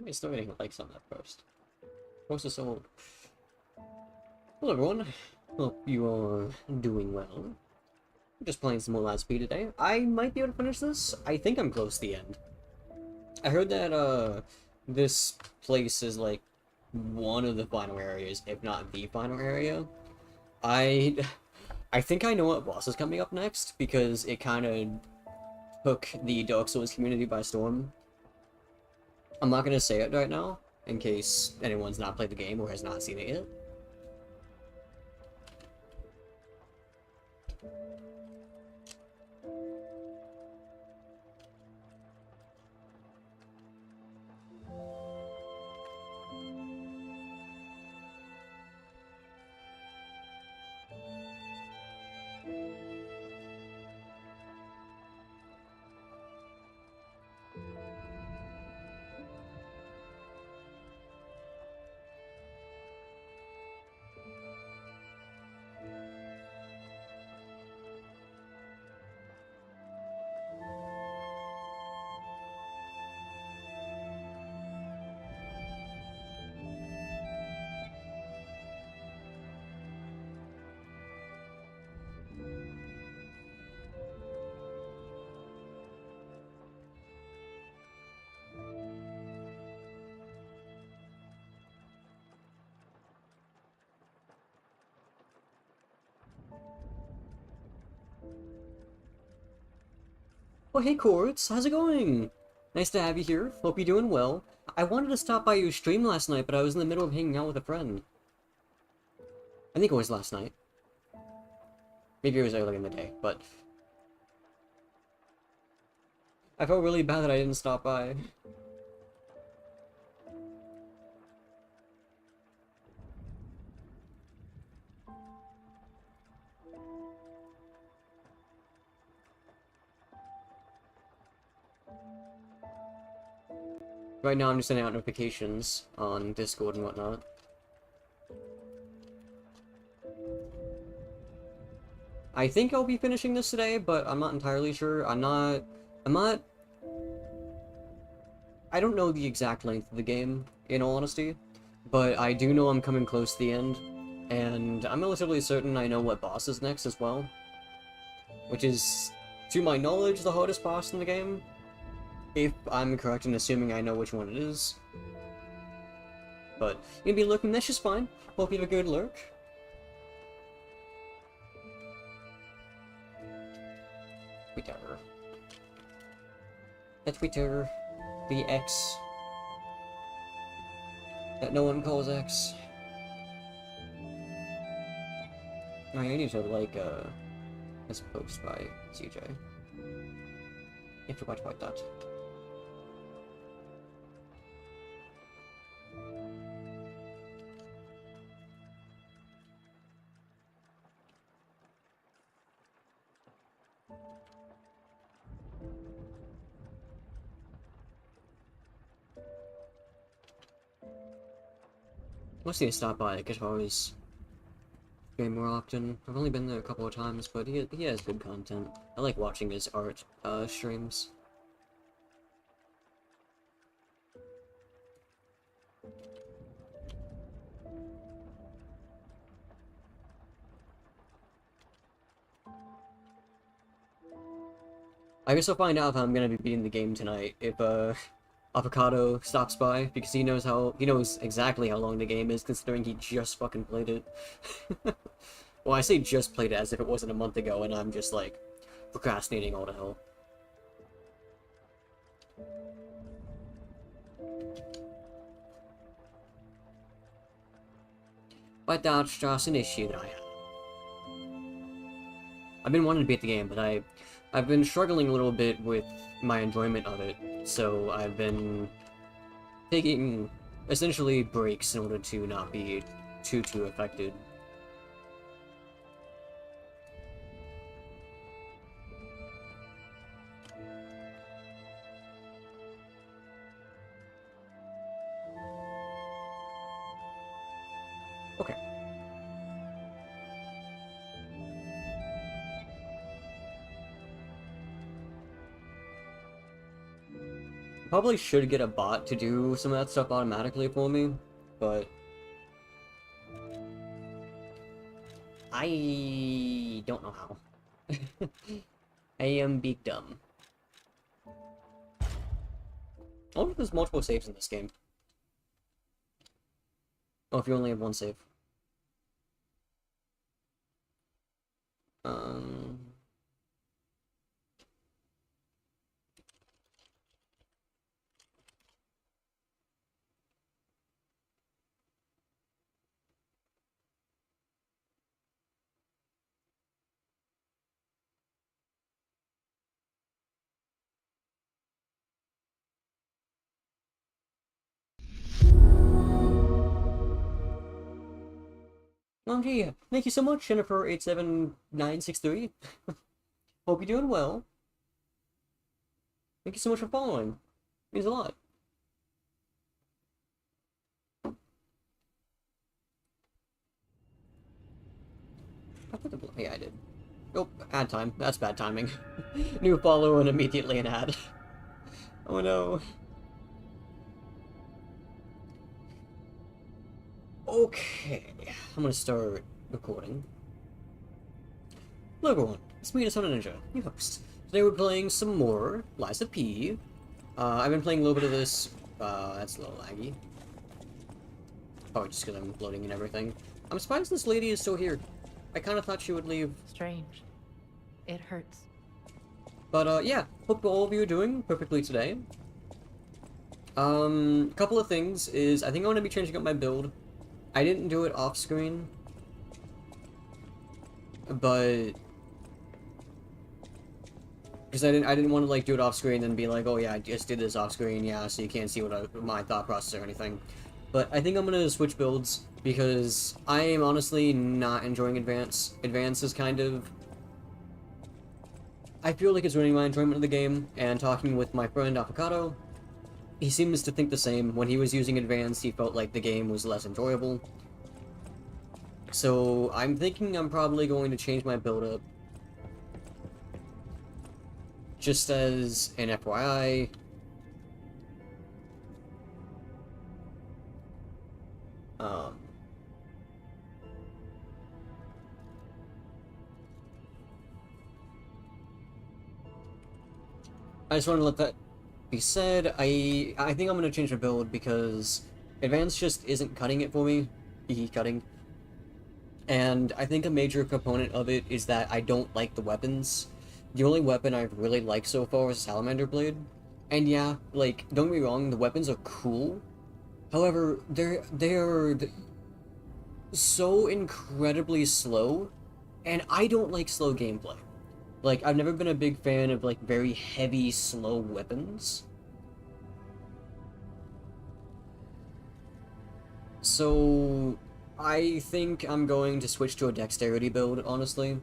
I'm still getting likes on that post. Post is so old. Hello everyone, hope you are doing well. I'm just playing some more Lightspeed today. I might be able to finish this. I think I'm close to the end. I heard that this place is like one of the final areas, if not the final area. I I think I know what boss is coming up next because it kind of took the Dark Souls community by storm. I'm not gonna say it right now in case anyone's not played the game or has not seen it yet. Oh, hey Quartz, how's it going? Nice to have you here. Hope you're doing well. I wanted to stop by your stream last night, but I was in the middle of hanging out with a friend. I think it was last night. Maybe it was early in the day, but I felt really bad that I didn't stop by. Right now I'm just sending out notifications on Discord and whatnot. I think I'll be finishing this today, but I'm not entirely sure. I don't know the exact length of the game, in all honesty, but I do know I'm coming close to the end, and I'm relatively certain I know what boss is next as well, which is, to my knowledge, the hardest boss in the game, if I'm correct in assuming I know which one it is. But you'll be lurking, that's just fine. Hope you have a good lurk. Twitter. The Twitter. The X. That no one calls X. I need to like this post by CJ. I forgot about that. Must need to stop by Guitar's stream more often. I've only been there a couple of times, but he has good content. I like watching his art streams. I guess I'll find out if I'm gonna be beating the game tonight if Avocado stops by, because he knows exactly how long the game is, considering he just fucking played it. Well, I say just played it as if it wasn't a month ago, and I'm just like procrastinating all to hell. But that's just an issue that I have. I've been wanting to beat the game, but I've been struggling a little bit with my enjoyment of it, so I've been taking essentially breaks in order to not be too affected. Okay. Probably should get a bot to do some of that stuff automatically for me, but I don't know how. I am big dumb. I wonder if there's multiple saves in this game. Oh, if you only have one save. Um... Oh, gee, thank you so much, Jennifer87963. Hope you're doing well. Thank you so much for following. Means a lot. I put the yeah, I did. Oh, ad time. That's bad timing. New follow and immediately an ad. Oh no. Okay, I'm gonna start recording. Hello everyone, it's me, Sona Ninja, your host. Today we're playing some more Lies of P. I've been playing a little bit of this. That's a little laggy. Probably just because I'm loading and everything. I'm surprised this lady is still here. I kind of thought she would leave. Strange. It hurts. But, yeah. Hope all of you are doing perfectly today. Couple of things is, I think I'm going to be changing up my build. I didn't do it off screen. But... because I didn't want to, like, do it off screen and be like, oh yeah, I just did this off screen, yeah, so you can't see my thought process or anything. But I think I'm gonna switch builds, because I am honestly not enjoying Advance. Advance is kind of... I feel like it's ruining my enjoyment of the game, and talking with my friend Avocado, he seems to think the same. When he was using Advance, he felt like the game was less enjoyable. So I'm thinking I'm probably going to change my build up. Just as an FYI. I just want to let that be said. I think I'm going to change the build because Advance just isn't cutting it for me. Cutting. And I think a major component of it is that I don't like the weapons. The only weapon I've really liked so far is Salamander Blade. And yeah, like, don't get me wrong, the weapons are cool. However, they're so incredibly slow, and I don't like slow gameplay. Like, I've never been a big fan of, like, very heavy, slow weapons. So, I think I'm going to switch to a dexterity build, honestly.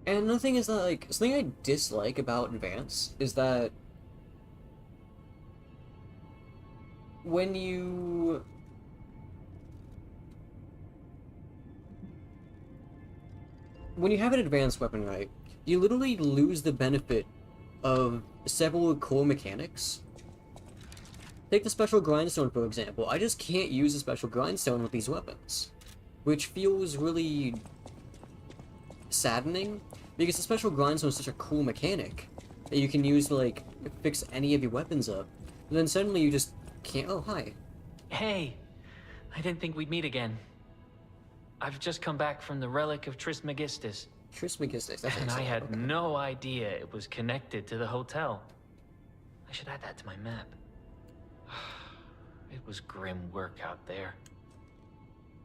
And another thing is that, like, something I dislike about Advance is that when you have an advanced weapon, right, you literally lose the benefit of several core mechanics. Take the special grindstone, for example. I just can't use a special grindstone with these weapons, which feels really saddening, because the special grindstone is such a cool mechanic that you can use to, like, fix any of your weapons up, and then suddenly you just can't. Oh, hi. Hey, I didn't think we'd meet again. I've just come back from the relic of Trismegistus. Trismegistus, that's and I had okay. no idea it was connected to the hotel. I should add that to my map. It was grim work out there.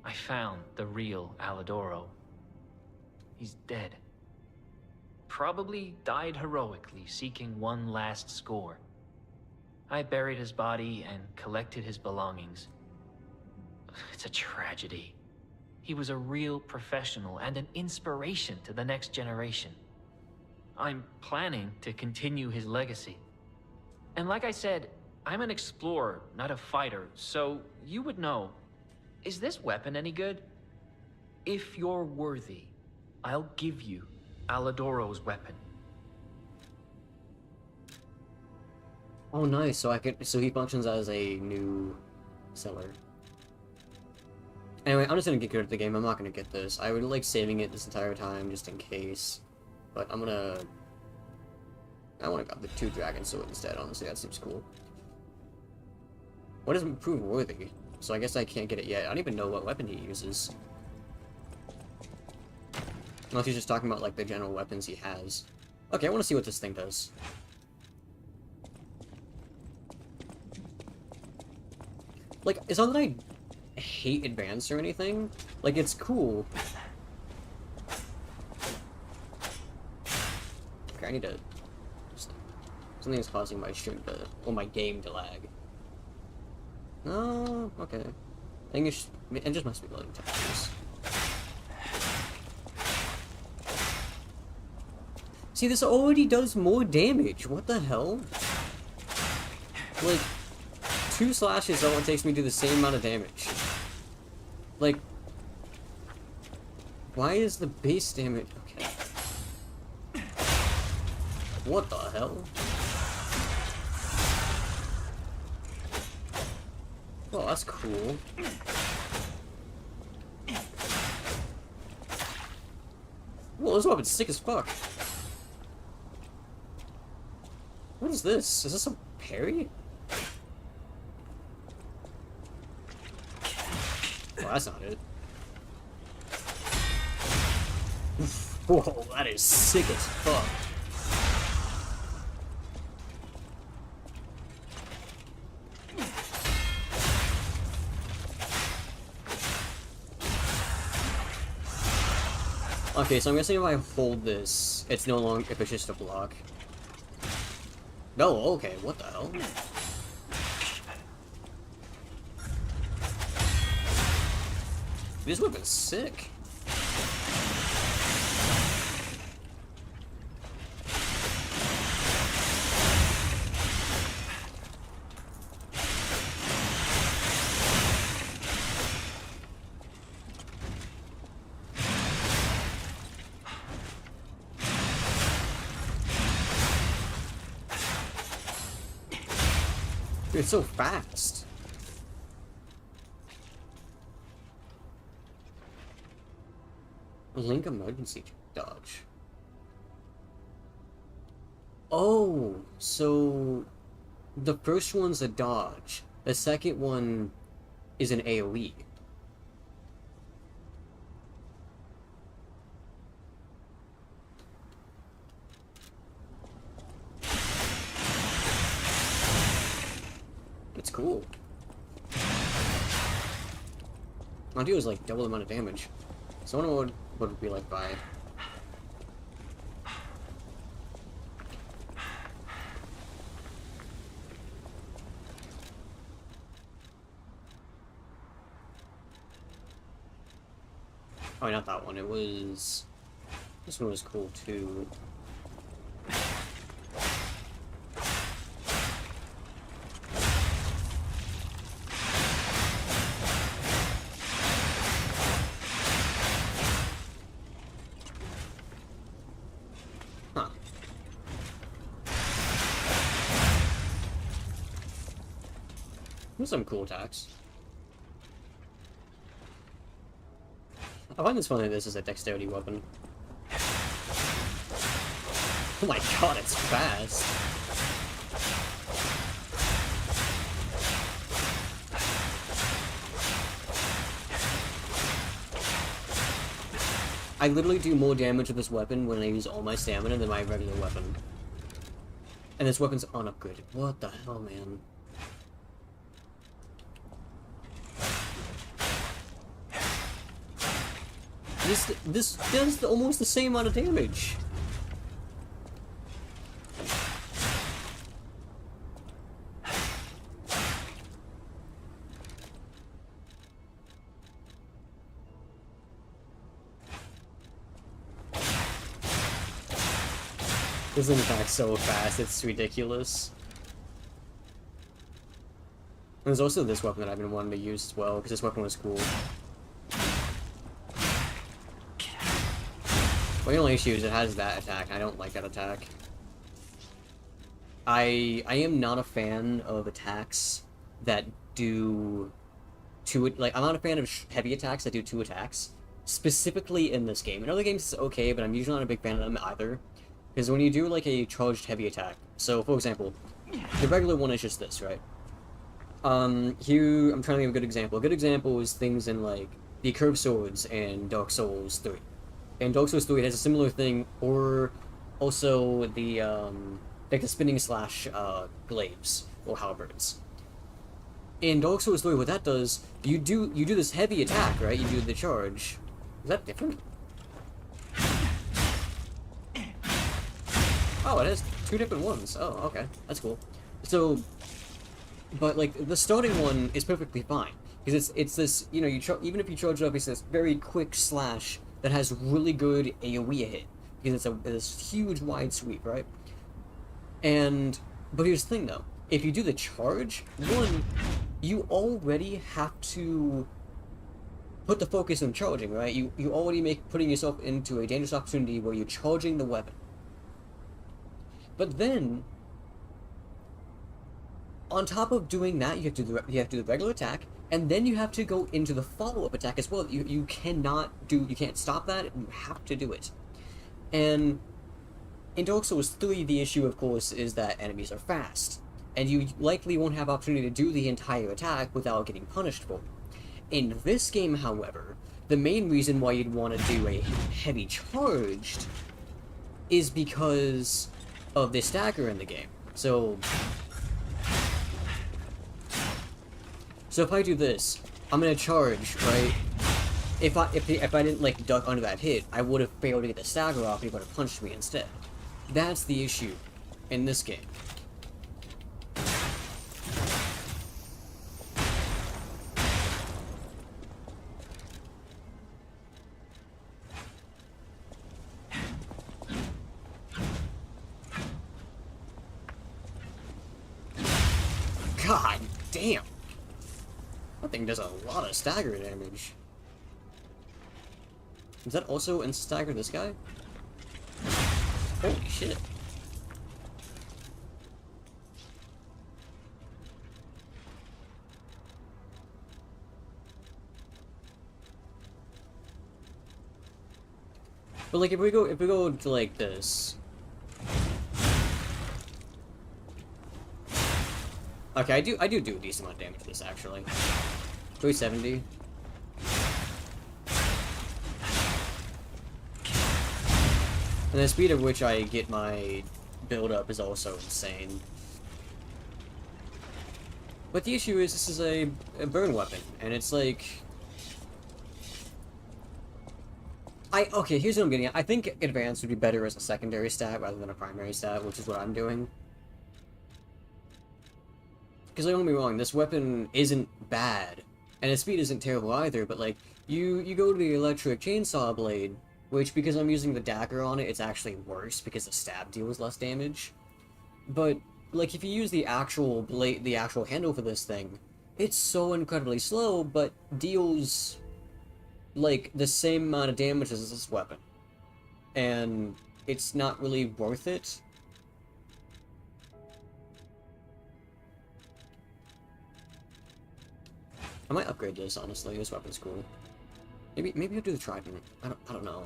I found the real Alidoro. He's dead. Probably died heroically, seeking one last score. I buried his body and collected his belongings. It's a tragedy. He was a real professional and an inspiration to the next generation. I'm planning to continue his legacy. And like I said, I'm an explorer, not a fighter, so you would know. Is this weapon any good? If you're worthy, I'll give you Alidoro's weapon. Oh, nice. So he functions as a new seller. Anyway, I'm just gonna get good at the game. I'm not gonna get this. I would like saving it this entire time just in case. But I wanna grab the 2 dragon sword instead, honestly, that seems cool. What does prove worthy? So I guess I can't get it yet. I don't even know what weapon he uses. Unless he's just talking about like the general weapons he has. Okay, I wanna see what this thing does. Like, it's not that I hate advanced or anything. Like, it's cool. Okay, I need to... Something's causing my stream to... or my game to lag. Oh, okay. I think it just must be loading times. See, this already does more damage. What the hell? Like... 2 slashes only takes me to the same amount of damage. Like, why is the base damage... Okay. What the hell? Oh, that's cool. Whoa, this weapon's sick as fuck. What is this? Is this a parry? Oh, that's not it. Whoa, that is sick as fuck. Okay, so I'm guessing if I hold this, it's no longer, if it's just a block. No, okay, what the hell? This weapon's sick. Dude, it's so fast. Link emergency dodge. Oh, so the first one's a dodge. The second one is an AoE. It's cool. My dude is like double the amount of damage. So I wonder what it would be like by... Oh, not that one. It was... This one was cool too. There's some cool attacks. I find this funny that this is a dexterity weapon. Oh my god, it's fast! I literally do more damage with this weapon when I use all my stamina than my regular weapon. And this weapon's unupgraded. What the hell, man? This does almost the same amount of damage. This thing attacks so fast, it's ridiculous. And there's also this weapon that I've been wanting to use as well, because this weapon was cool. My only issue is it has that attack. I don't like that attack. I am not a fan of attacks that do two, like, I'm not a fan of heavy attacks that do 2 attacks. Specifically in this game. In other games it's okay, but I'm usually not a big fan of them either. Because when you do, like, a charged heavy attack, so, for example, the regular one is just this, right? Here, I'm trying to think of a good example. A good example is things in, like, the Curved Swords and Dark Souls 3. And Dark Souls 3 has a similar thing, or also the, like the spinning slash, glaives, or halberds. In Dark Souls 3, what that does, you do this heavy attack, right? You do the charge. Is that different? Oh, it has 2 different ones. Oh, okay. That's cool. So, but, like, the starting one is perfectly fine. Because it's this, you know, even if you charge it up, it's this very quick slash that has really good AoE hit. Because it's this huge wide sweep, right? But here's the thing, though. If you do the charge, one, you already have to put the focus on charging, right? You already putting yourself into a dangerous opportunity where you're charging the weapon. But then, on top of doing that, you have to do the regular attack, and then you have to go into the follow-up attack as well. You can't stop that. You have to do it. And in Dark Souls 3, the issue, of course, is that enemies are fast, and you likely won't have opportunity to do the entire attack without getting punished for it. In this game, however, the main reason why you'd want to do a heavy charged is because of the stagger in the game. So if I do this, I'm gonna charge, right? If I didn't, like, duck under that hit, I would have failed to get the stagger off, and he would have punched me instead. That's the issue in this game. God damn! That thing does a lot of stagger damage. Does that also insta-stagger this guy? Holy shit. But, like, if we go to, like, this. Okay, I do a decent amount of damage to this, actually. 370. And the speed at which I get my build up is also insane. But the issue is, this is a burn weapon, and it's like... Okay, here's what I'm getting at. I think Advanced would be better as a secondary stat rather than a primary stat, which is what I'm doing. Because, like, don't get me wrong, this weapon isn't bad, and its speed isn't terrible either, but, like, you go to the electric chainsaw blade, which, because I'm using the dagger on it, it's actually worse, because the stab deals less damage. But, like, if you use the actual blade, the actual handle for this thing, it's so incredibly slow, but deals, like, the same amount of damage as this weapon. And it's not really worth it. I might upgrade this, honestly. This weapon's cool. Maybe I'll do the trident. I don't know.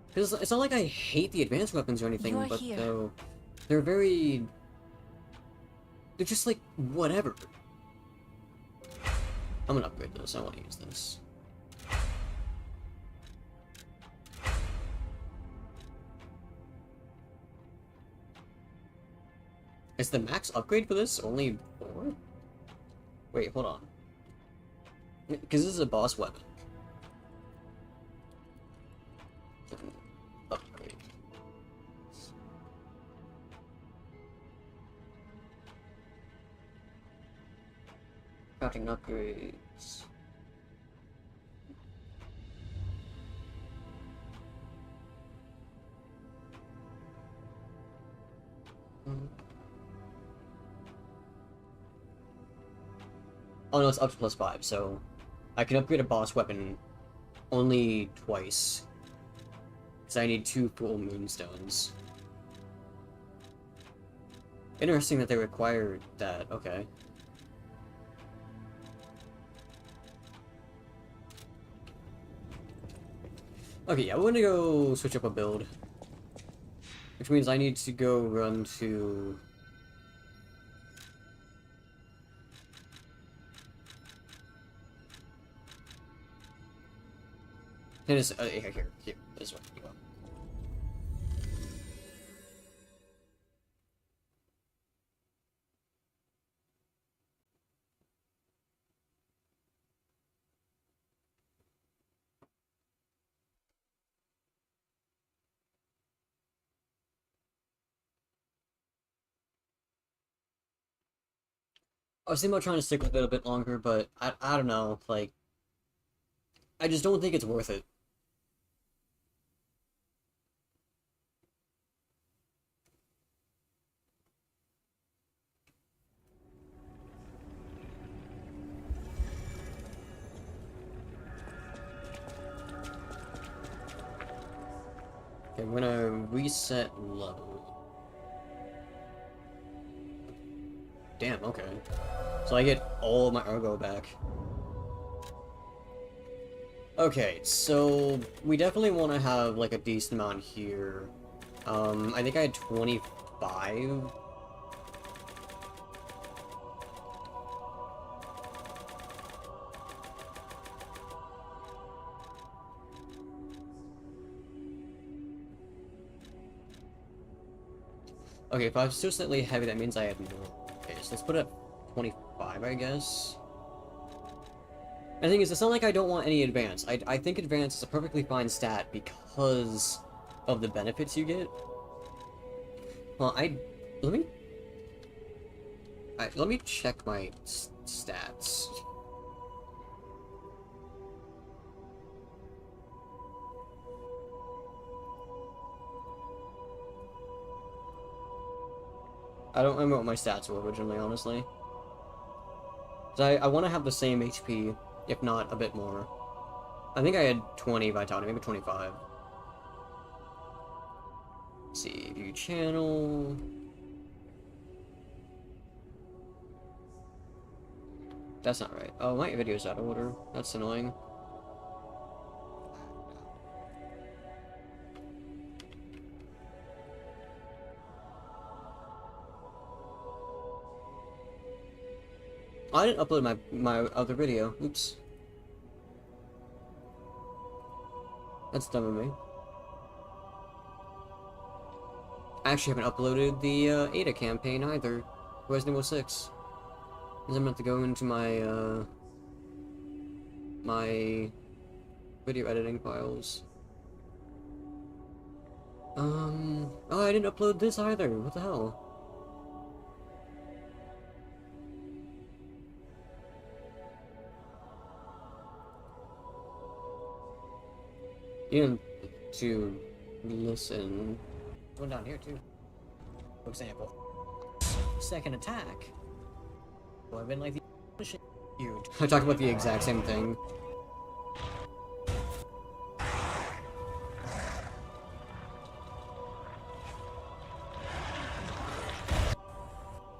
Because it's not like I hate the advanced weapons or anything, but they're very... They're just like, whatever. I'm gonna upgrade this. I want to use this. Is the max upgrade for this only 4? Wait, hold on. Because this is a boss weapon. Upgrade. Crafting upgrades. Oh no, it's up to +5, so I can upgrade a boss weapon only twice. So I need 2 full moonstones. Interesting that they required that, okay. Okay, yeah, we're gonna go switch up a build. Which means I need to go run to... Here, this way. You go. I was thinking about trying to stick with it a bit longer, but I don't know, like, I just don't think it's worth it. Okay, I'm gonna reset level. Damn, okay. So I get all of my Argo back. Okay, so we definitely want to have like a decent amount here. I think I had 25. Okay, if I was still slightly heavy, that means I had more. Okay, so let's put it at 25, I guess. The thing is, it's not like I don't want any advance. I think advance is a perfectly fine stat because of the benefits you get. Well, let me check my stats. I don't remember what my stats were originally, honestly. I want to have the same HP, if not a bit more. I think I had 20 vitality, maybe 25. Let's see, view channel. That's not right. Oh, my video's out of order. That's annoying. I didn't upload my other video. Oops. That's dumb of me. I actually haven't uploaded the Ada campaign either. Resident Evil 6. Because I'm going to have to go into my my video editing files. Oh, I didn't upload this either. What the hell? You need to listen. One down here too. For example, second attack. Well, I've been like the shit. You. I talk about the exact same thing.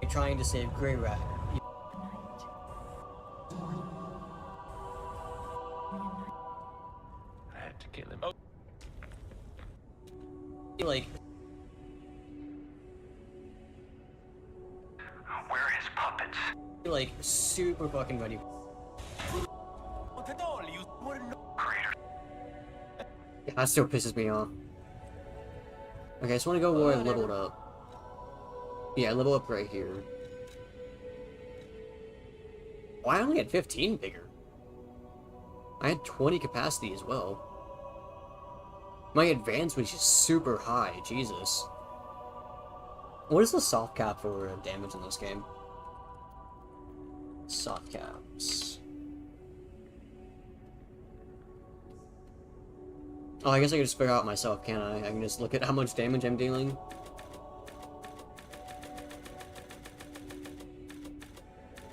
You're trying to save Grey Rat. I had to kill him. Oh. Like. Where are his puppets? Like super fucking ready. Yeah, that still pisses me off. Okay, I just want to go where I leveled up. Yeah, I level up right here. Oh, I only had 15 bigger. I had 20 capacity as well. My advance was just super high, Jesus. What is the soft cap for damage in this game? Soft caps. Oh, I guess I can just figure out myself, can't I? I can just look at how much damage I'm dealing.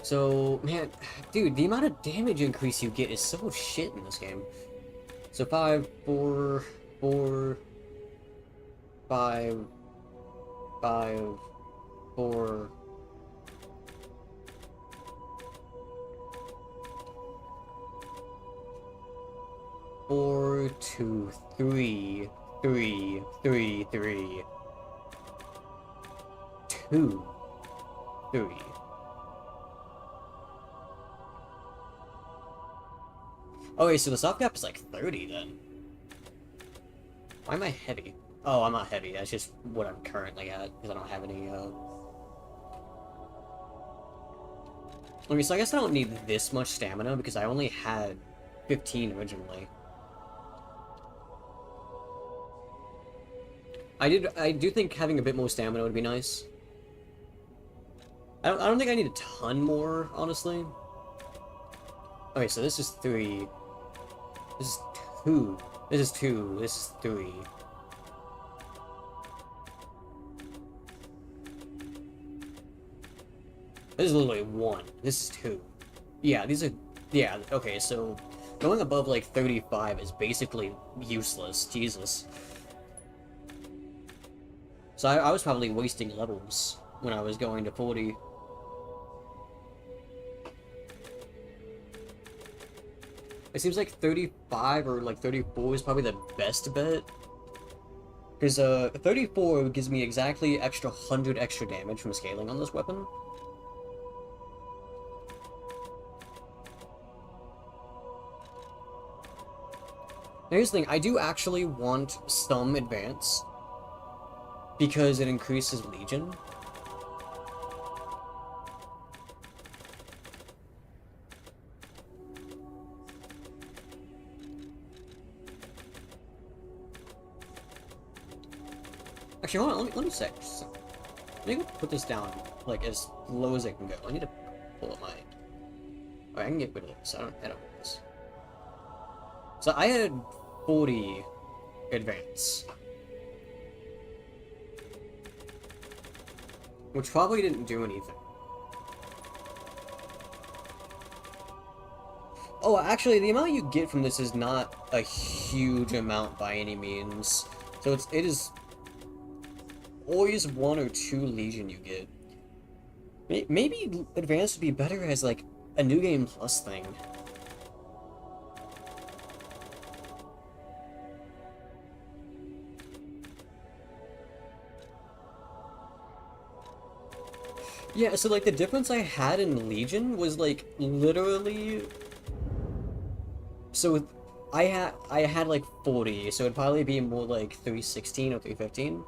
So, man, dude, the amount of damage increase you get is so shit in this game. So 5, 4, 4, 5, 5, 4. Four, 2, 3, 3, 3, 3, 2, 3. Okay, so the soft cap is like 30 then. Why am I heavy? Oh, I'm not heavy. That's just what I'm currently at, because I don't have any, Okay, so I guess I don't need this much stamina, because I only had 15 originally. I do think having a bit more stamina would be nice. I don't think I need a ton more, honestly. Okay, so this is 3. This is 2. This is 2. This is 3. This is literally 1. This is 2. Yeah, these are... Yeah, okay, so... Going above, like, 35 is basically useless. Jesus. So I was probably wasting levels when I was going to 40. It seems like 35 or like 34 is probably the best bet. Because 34 gives me exactly extra 100 extra damage from scaling on this weapon. Now here's the thing, I do actually want some advance. Because it increases Legion. Actually, hold on, let me say. Let me put this down, like, as low as I can go. I need to pull up my... Alright, I can get rid of this. I don't want this. So I had 40 advance. Which probably didn't do anything. Oh, actually, the amount you get from this is not a huge amount by any means. So it is always 1 or 2 Legion you get. Maybe Advanced would be better as, like, a New Game Plus thing. Yeah, so, like, the difference I had in Legion was, like, literally... So, I had, like, 40, so it'd probably be more like 316 or 315.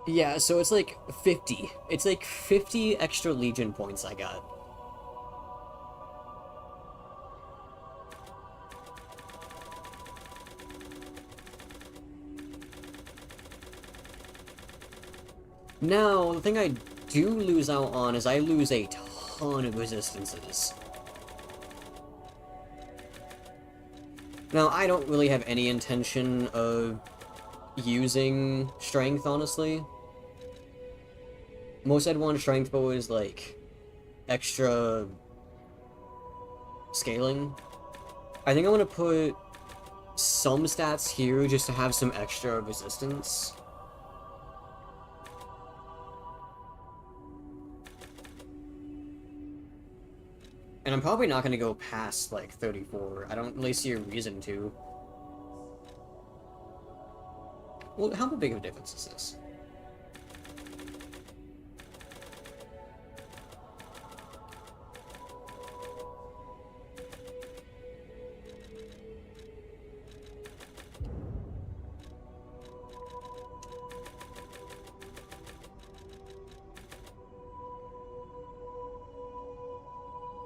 Yeah, so it's, like, 50. It's, like, 50 extra Legion points I got. Now, the thing I do lose out on is I lose a ton of resistances. Now, I don't really have any intention of using strength, honestly. Most I'd want strength for is, like, extra scaling. I think I'm gonna put some stats here just to have some extra resistance. And I'm probably not going to go past, like, 34. I don't really see a reason to. Well, how big of a difference is this?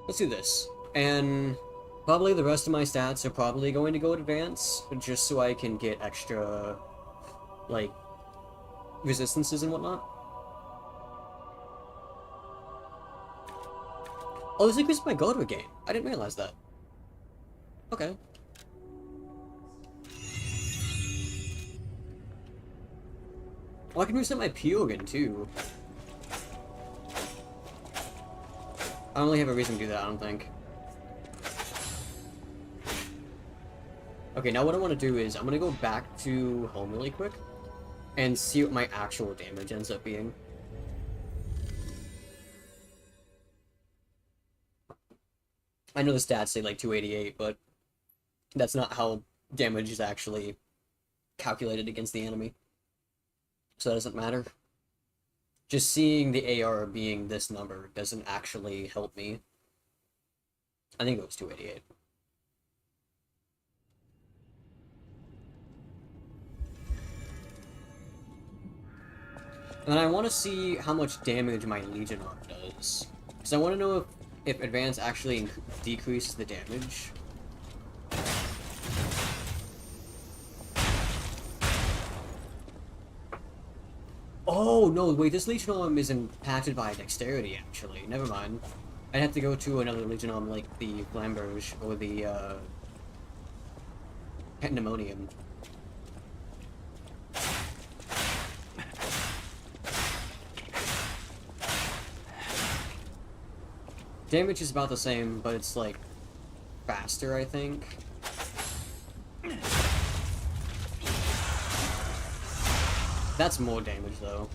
Let's do this. And probably the rest of my stats are probably going to go advance, just so I can get extra, like, resistances and whatnot. Oh, this increased my Godward gain. I didn't realize that. Okay. Oh, I can reset my Pyogen too. I don't really have a reason to do that, I don't think. Okay, now what I want to do is, I'm going to go back to home really quick, and see what my actual damage ends up being. I know the stats say like 288, but that's not how damage is actually calculated against the enemy. So that doesn't matter. Just seeing the AR being this number doesn't actually help me. I think it was 288. And then I want to see how much damage my Legion Arm does. Because I want to know if Advance actually decreases the damage. Oh, no, wait, this Legion Arm is impacted by Dexterity, actually. Never mind. I'd have to go to another Legion Arm like the Flamberge or the, Pandemonium. Damage is about the same, but it's, like, faster, I think. That's more damage, though.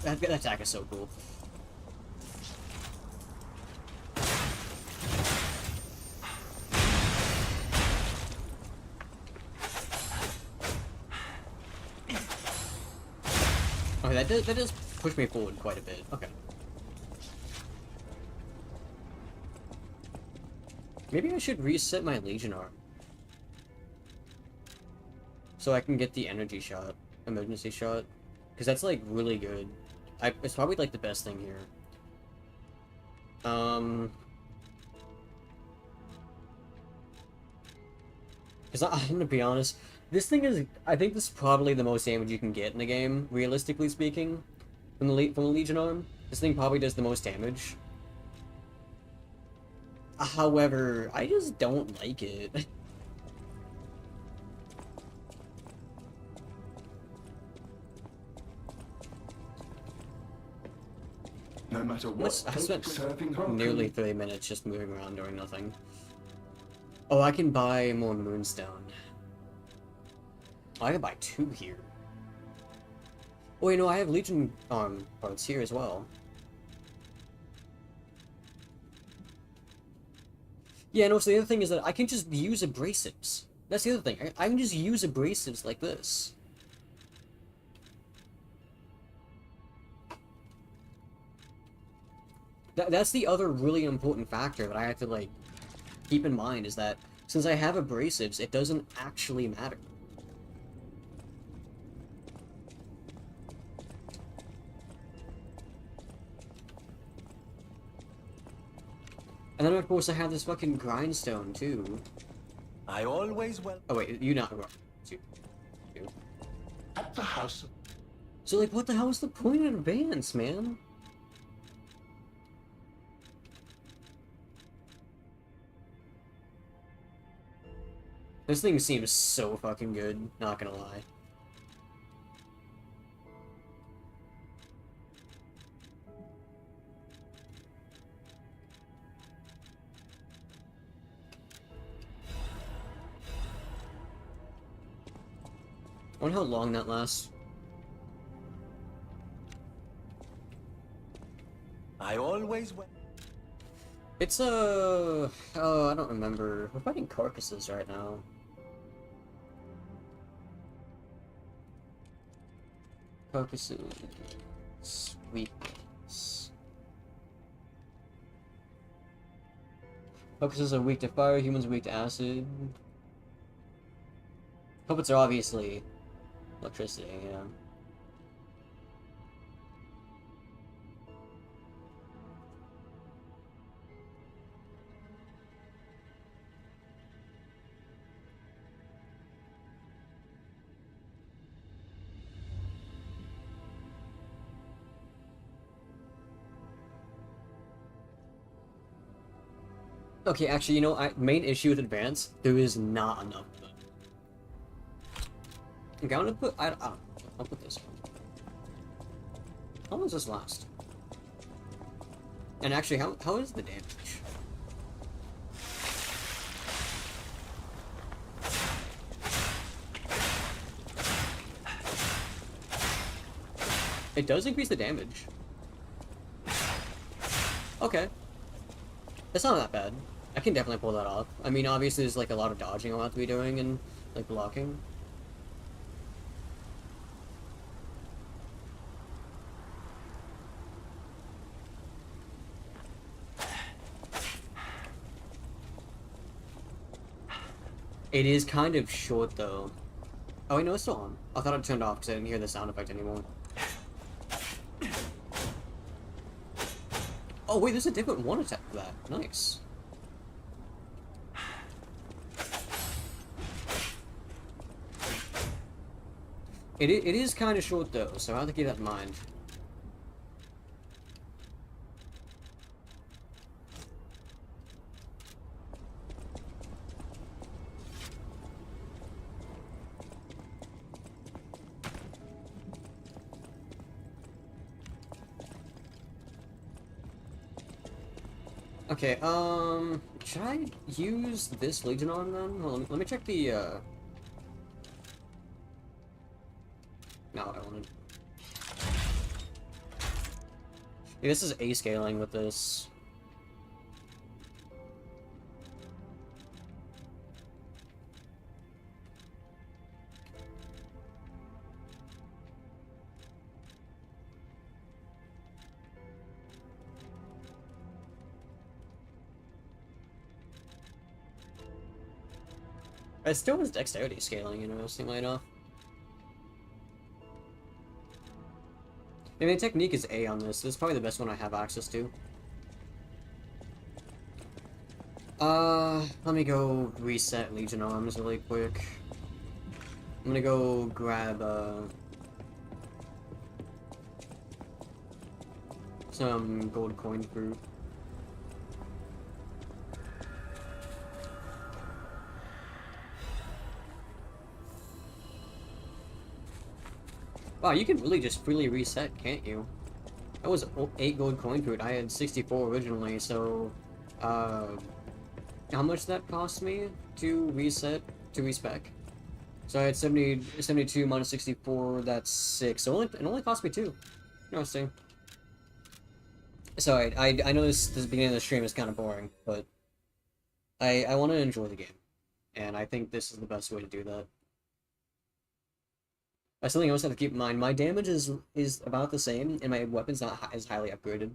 That attack is so cool. Okay, that does push me forward quite a bit. Okay. Maybe I should reset my Legion Arm. So I can get the energy shot. Emergency shot. Because that's, like, really good. It's probably, like, the best thing here. Because I'm gonna be honest, this thing is... I think this is probably the most damage you can get in the game, realistically speaking. From the Legion Arm. This thing probably does the most damage. However, I just don't like it. No matter what, I spent serving Harpoon. nearly 30 minutes just moving around doing nothing. Oh, I can buy more Moonstone. Oh, I can buy 2 here. Oh, you know, I have Legion Arm parts here as well. Yeah, no, so the other thing is that I can just use abrasives. That's the other thing. I can just use abrasives like this. That's the other really important factor that I have to, like, keep in mind, is that since I have abrasives, it doesn't actually matter. And then, of course, I have this fucking grindstone, too. I always well. Oh, wait, you not... You. At the house. So, like, what the hell is the point in Advance, man? This thing seems so fucking good, not gonna lie. I wonder how long that lasts. I always well. It's oh, I don't remember. We're fighting carcasses right now. Carcasses... weakness. Carcasses are weak to fire, humans are weak to acid. Puppets are obviously electricity, yeah. Okay, actually, you know, main issue with advance, there is not enough of it. Okay, I'm gonna put, I don't know, I'll put this one. How long does this last? And actually, how is the damage? It does increase the damage. Okay. That's not that bad. I can definitely pull that off. I mean, obviously there's like a lot of dodging I'll have to be doing and like blocking. It is kind of short though. Oh wait, no, it's still on. I thought it turned off because I didn't hear the sound effect anymore. Oh wait, there's a different one attack for that. Nice. It is kind of short though, so I have to keep that in mind. Okay, should I use this Legion on then? Hold on, let me check the, not what I wanted. Yeah, this is A-scaling with this. It still has dexterity scaling, interestingly enough. I mean, technique is A on this. This is probably the best one I have access to. Let me go reset Legion Arms really quick. I'm gonna go grab, some gold coin fruit. Wow, you can really just freely reset, can't you? That was 8 gold coin fruit. I had 64 originally, so... how much did that cost me to reset, to respec? So I had 72 minus 64, that's 6. So it only cost me 2. Interesting. Sorry, I know this beginning of the stream is kind of boring, but... I want to enjoy the game. And I think this is the best way to do that. Something else I have to keep in mind, my damage is about the same, and my weapon's not as highly upgraded.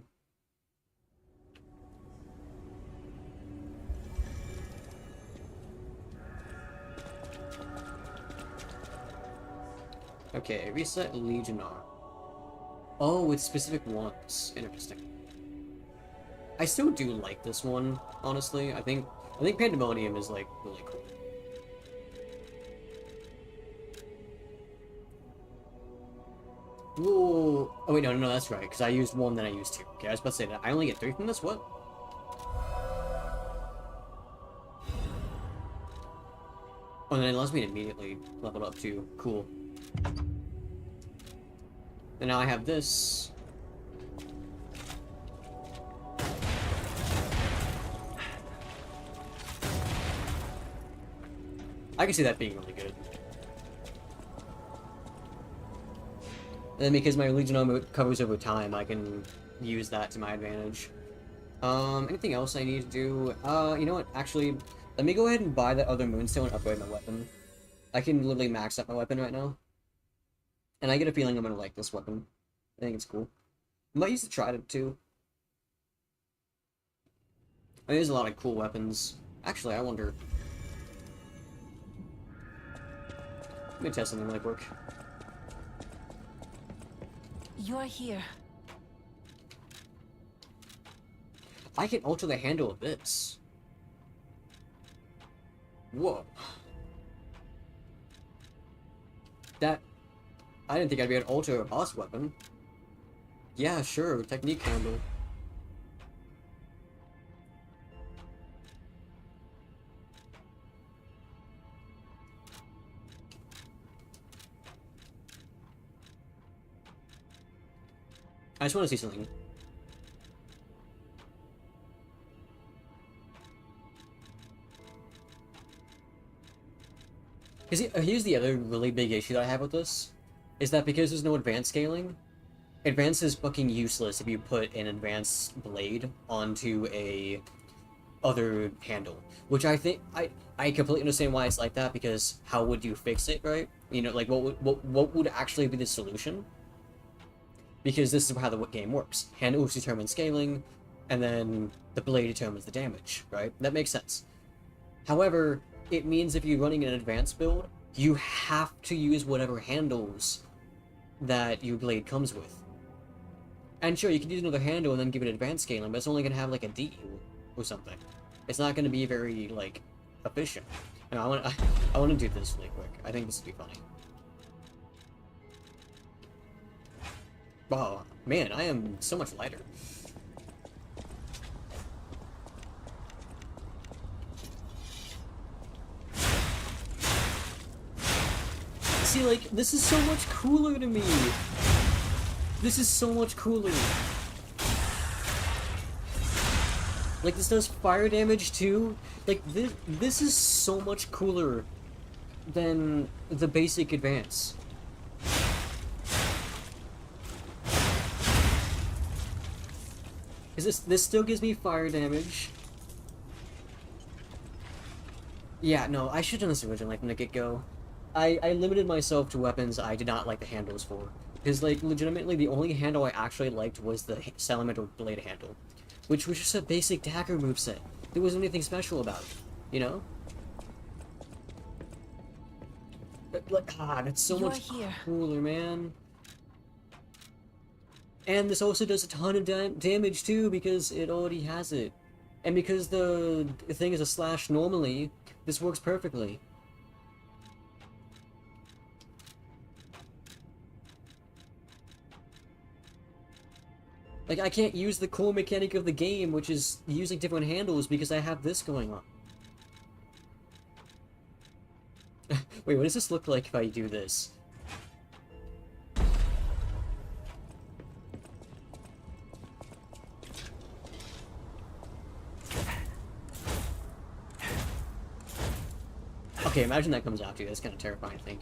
Okay, reset Legion Arm. Oh, with specific ones. Interesting. I still do like this one, honestly. I think Pandemonium is like really cool. Ooh. Oh wait, no, that's right, because I used 1, then I used 2. Okay, I was about to say that. I only get 3 from this? What? Oh, and then it allows me to immediately level up too. Cool. And now I have this. I can see that being really good. And then because my Legion armor covers over time, I can use that to my advantage. Anything else I need to do? You know what? Actually, let me go ahead and buy that other Moonstone and upgrade my weapon. I can literally max up my weapon right now. And I get a feeling I'm gonna like this weapon. I think it's cool. I might use the Trident too. I mean, there's a lot of cool weapons. Actually, I wonder... Let me test something really quick. You're here. I can alter the handle of this. Whoa. That... I didn't think I'd be able to alter a boss weapon. Yeah, sure, technique handle. I just want to see something. Here's the other really big issue that I have with this, is that because there's no advanced scaling, advanced is fucking useless if you put an advanced blade onto a other handle, which I think I completely understand why it's like that, because how would you fix it, right? You know, like what would actually be the solution? Because this is how the game works. Handles determine scaling, and then the blade determines the damage, right? That makes sense. However, it means if you're running an advanced build, you have to use whatever handles that your blade comes with. And sure, you can use another handle and then give it advanced scaling, but it's only going to have like a D or something. It's not going to be very, like, efficient. And I want to do this really quick. I think this would be funny. Wow, man, I am so much lighter. See, like, this is so much cooler to me. This is so much cooler. Like, this does fire damage too. Like, this is so much cooler than the basic advance. Is this still gives me fire damage? Yeah, no, I should have done this originally from the get-go. I limited myself to weapons I did not like the handles for. Because, like, legitimately, the only handle I actually liked was the Salamander Blade handle. Which was just a basic dagger moveset. There wasn't anything special about it, you know? But, like, that's so much cooler, man. And this also does a ton of damage, too, because it already has it. And because the thing is a slash normally, this works perfectly. Like, I can't use the core mechanic of the game, which is using different handles, because I have this going on. Wait, what does this look like if I do this? Okay, imagine that comes after you. That's kind of terrifying, I think.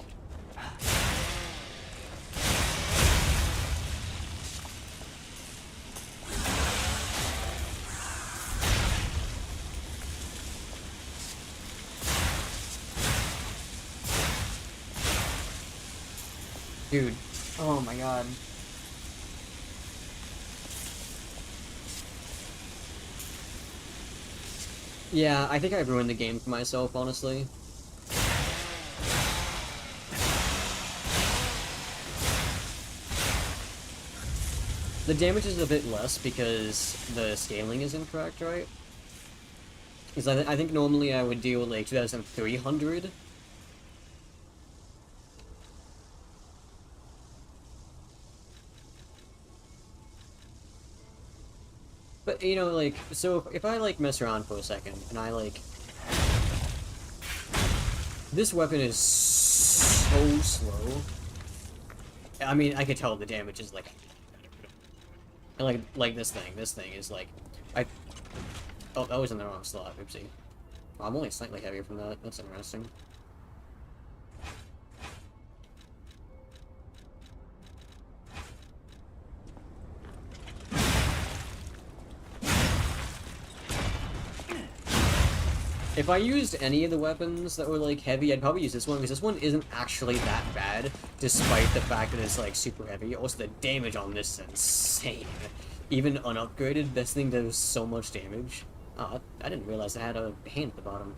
Dude, oh my god. Yeah, I think I ruined the game for myself, honestly. The damage is a bit less because the scaling is incorrect, right? Because I think normally I would deal like 2,300. But, you know, like, so if I, like, mess around for a second, and I, like... This weapon is so slow. I mean, I could tell the damage is, like... And, like this thing is, like... Oh, that was in the wrong slot, oopsie. Oh, I'm only slightly heavier from that, that's interesting. If I used any of the weapons that were, like, heavy, I'd probably use this one, because this one isn't actually that bad, despite the fact that it's, like, super heavy. Also, the damage on this is insane. Even unupgraded, this thing does so much damage. Oh, I didn't realize I had a hand at the bottom.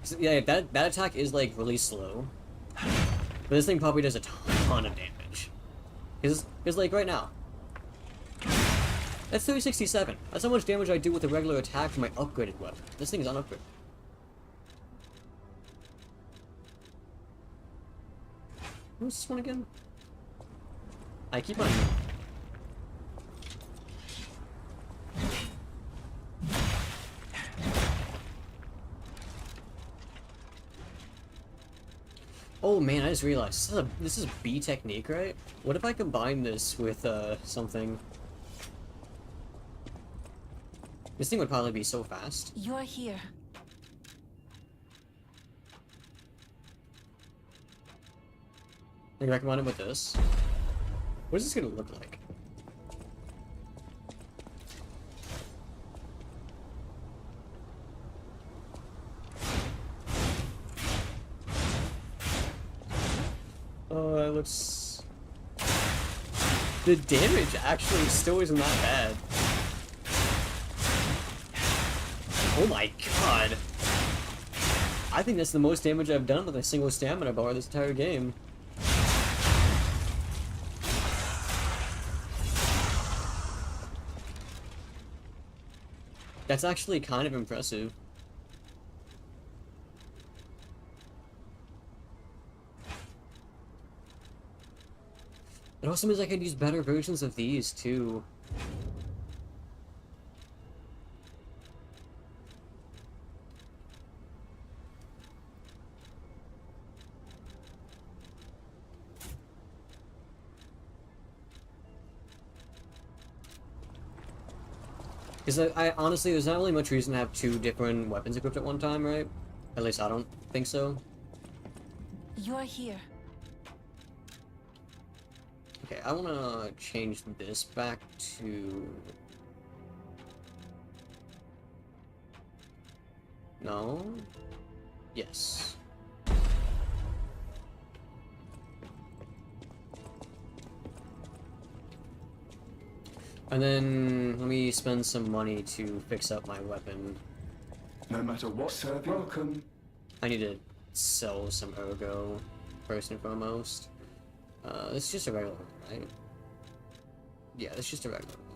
So, yeah, that attack is, like, really slow. But this thing probably does a ton of damage. Because, like, right now, that's 367. That's how much damage I do with a regular attack for my upgraded weapon. This thing is unupgraded. Who's this one again? I keep on... Oh man, I just realized this is a B technique, right? What if I combine this with something? This thing would probably be so fast. You're here. Like if I combine it with this, what is this gonna look like? Oh, that looks... The damage actually still isn't that bad. Oh my god! I think that's the most damage I've done with a single stamina bar this entire game. That's actually kind of impressive. It also means I could use better versions of these, too. Because I honestly, there's not really much reason to have two different weapons equipped at one time, right? At least I don't think so. You're here. Okay, I want to change this back to... No? Yes. And then let me spend some money to fix up my weapon. No matter what, sir, welcome. I need to sell some ergo, first and foremost. It's just a regular one, right? Yeah, it's just a regular one.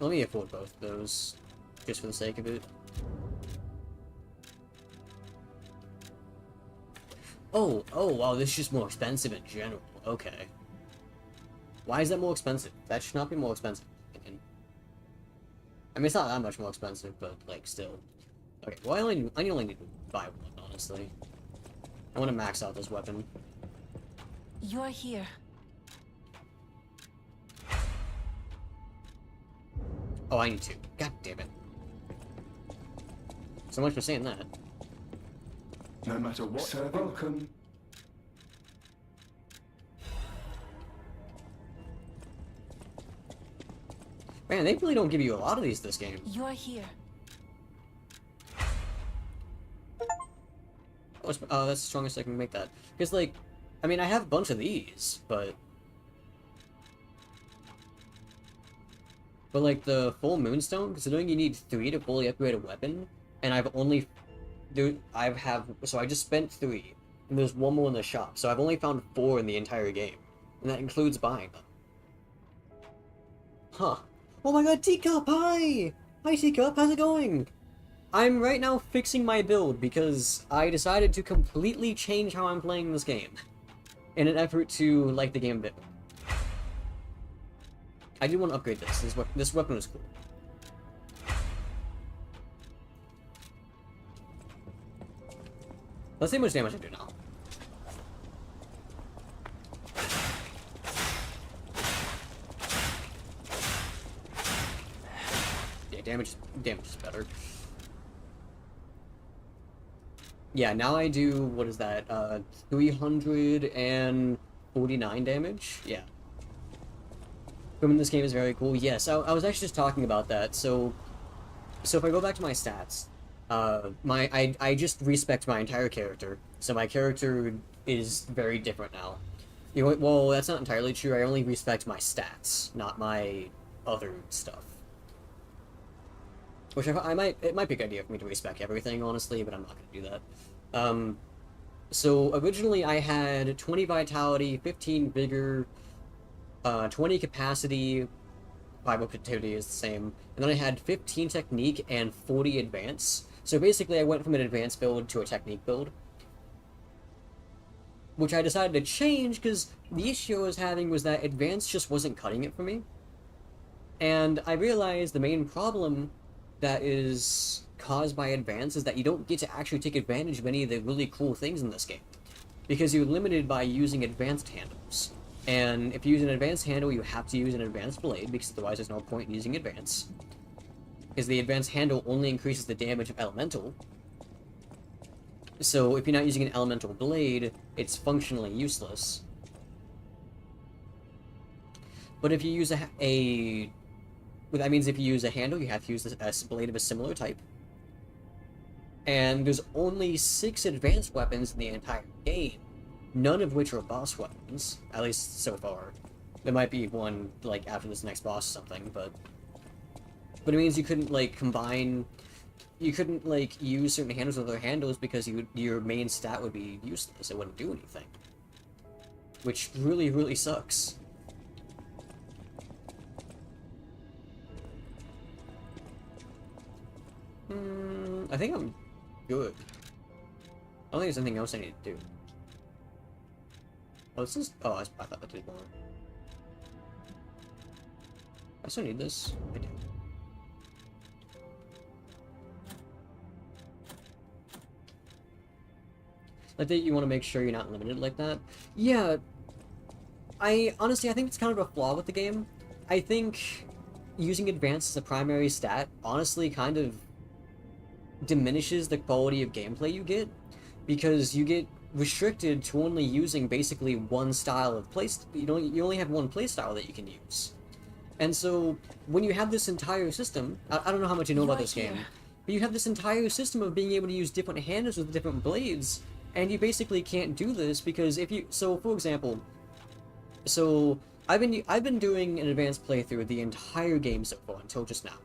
Let me afford both of those, just for the sake of it. Oh, wow, this is just more expensive in general. Okay. Why is that more expensive? That should not be more expensive. I mean, it's not that much more expensive, but, like, still. Okay, well, I only need to buy one, honestly. I want to max out this weapon. You're here. Oh, I need two. God damn it. So much for saying that. No matter what, sir, welcome. Man, they really don't give you a lot of these this game. You're here. Oh, that's the strongest I can make that. Because, like, I mean, I have a bunch of these, but... But, like, the full Moonstone, considering you need 3 to fully upgrade a weapon, and I've only... So I just spent 3, and there's 1 more in the shop, so I've only found 4 in the entire game. And that includes buying them. Huh. Oh my god, Teacup, hi! Hi, Teacup, how's it going? I'm right now fixing my build because I decided to completely change how I'm playing this game in an effort to like the game a bit more. I did want to upgrade this. This weapon is cool. Let's see how much damage I do now. Yeah, damage is better. Yeah, now I do, what is that, 349 damage? Yeah. Equipment in this game is very cool. Yes, I was actually just talking about that. So if I go back to my stats, I just respect my entire character. So my character is very different now. You know, well, that's not entirely true. I only respect my stats, not my other stuff. Which it might be a good idea for me to respec everything, honestly, but I'm not going to do that. So originally I had 20 vitality, 15 vigor, 20 capacity, 5 activity is the same, and then I had 15 technique and 40 advance. So basically I went from an advanced build to a technique build. Which I decided to change because the issue I was having was that advance just wasn't cutting it for me. And I realized the main problem that is caused by Advance is that you don't get to actually take advantage of any of the really cool things in this game. Because you're limited by using advanced handles. And if you use an advanced handle, you have to use an advanced blade, because otherwise there's no point in using advance. Because the advanced handle only increases the damage of elemental. So if you're not using an elemental blade, it's functionally useless. But if you use well, that means if you use a handle, you have to use a blade of a similar type. And there's only 6 advanced weapons in the entire game, none of which are boss weapons, at least so far. There might be one, like, after this next boss or something, but it means you couldn't, like, you couldn't, like, use certain handles with other handles because your main stat would be useless, it wouldn't do anything. Which really, really sucks. I think I'm good. I don't think there's anything else I need to do. Oh, this is... Oh, I thought that did more. I still need this. I do. Like that, you want to make sure you're not limited like that. Yeah. Honestly, I think it's kind of a flaw with the game. I think using advanced as a primary stat, honestly, kind of diminishes the quality of gameplay you get, because you get restricted to only using basically one style of you only have one playstyle that you can use. And so when you have this entire system, I don't know how much you know about this game, but you have this entire system of being able to use different handles with different blades, and you basically can't do this because for example, I've been doing an advanced playthrough the entire game so far until just now.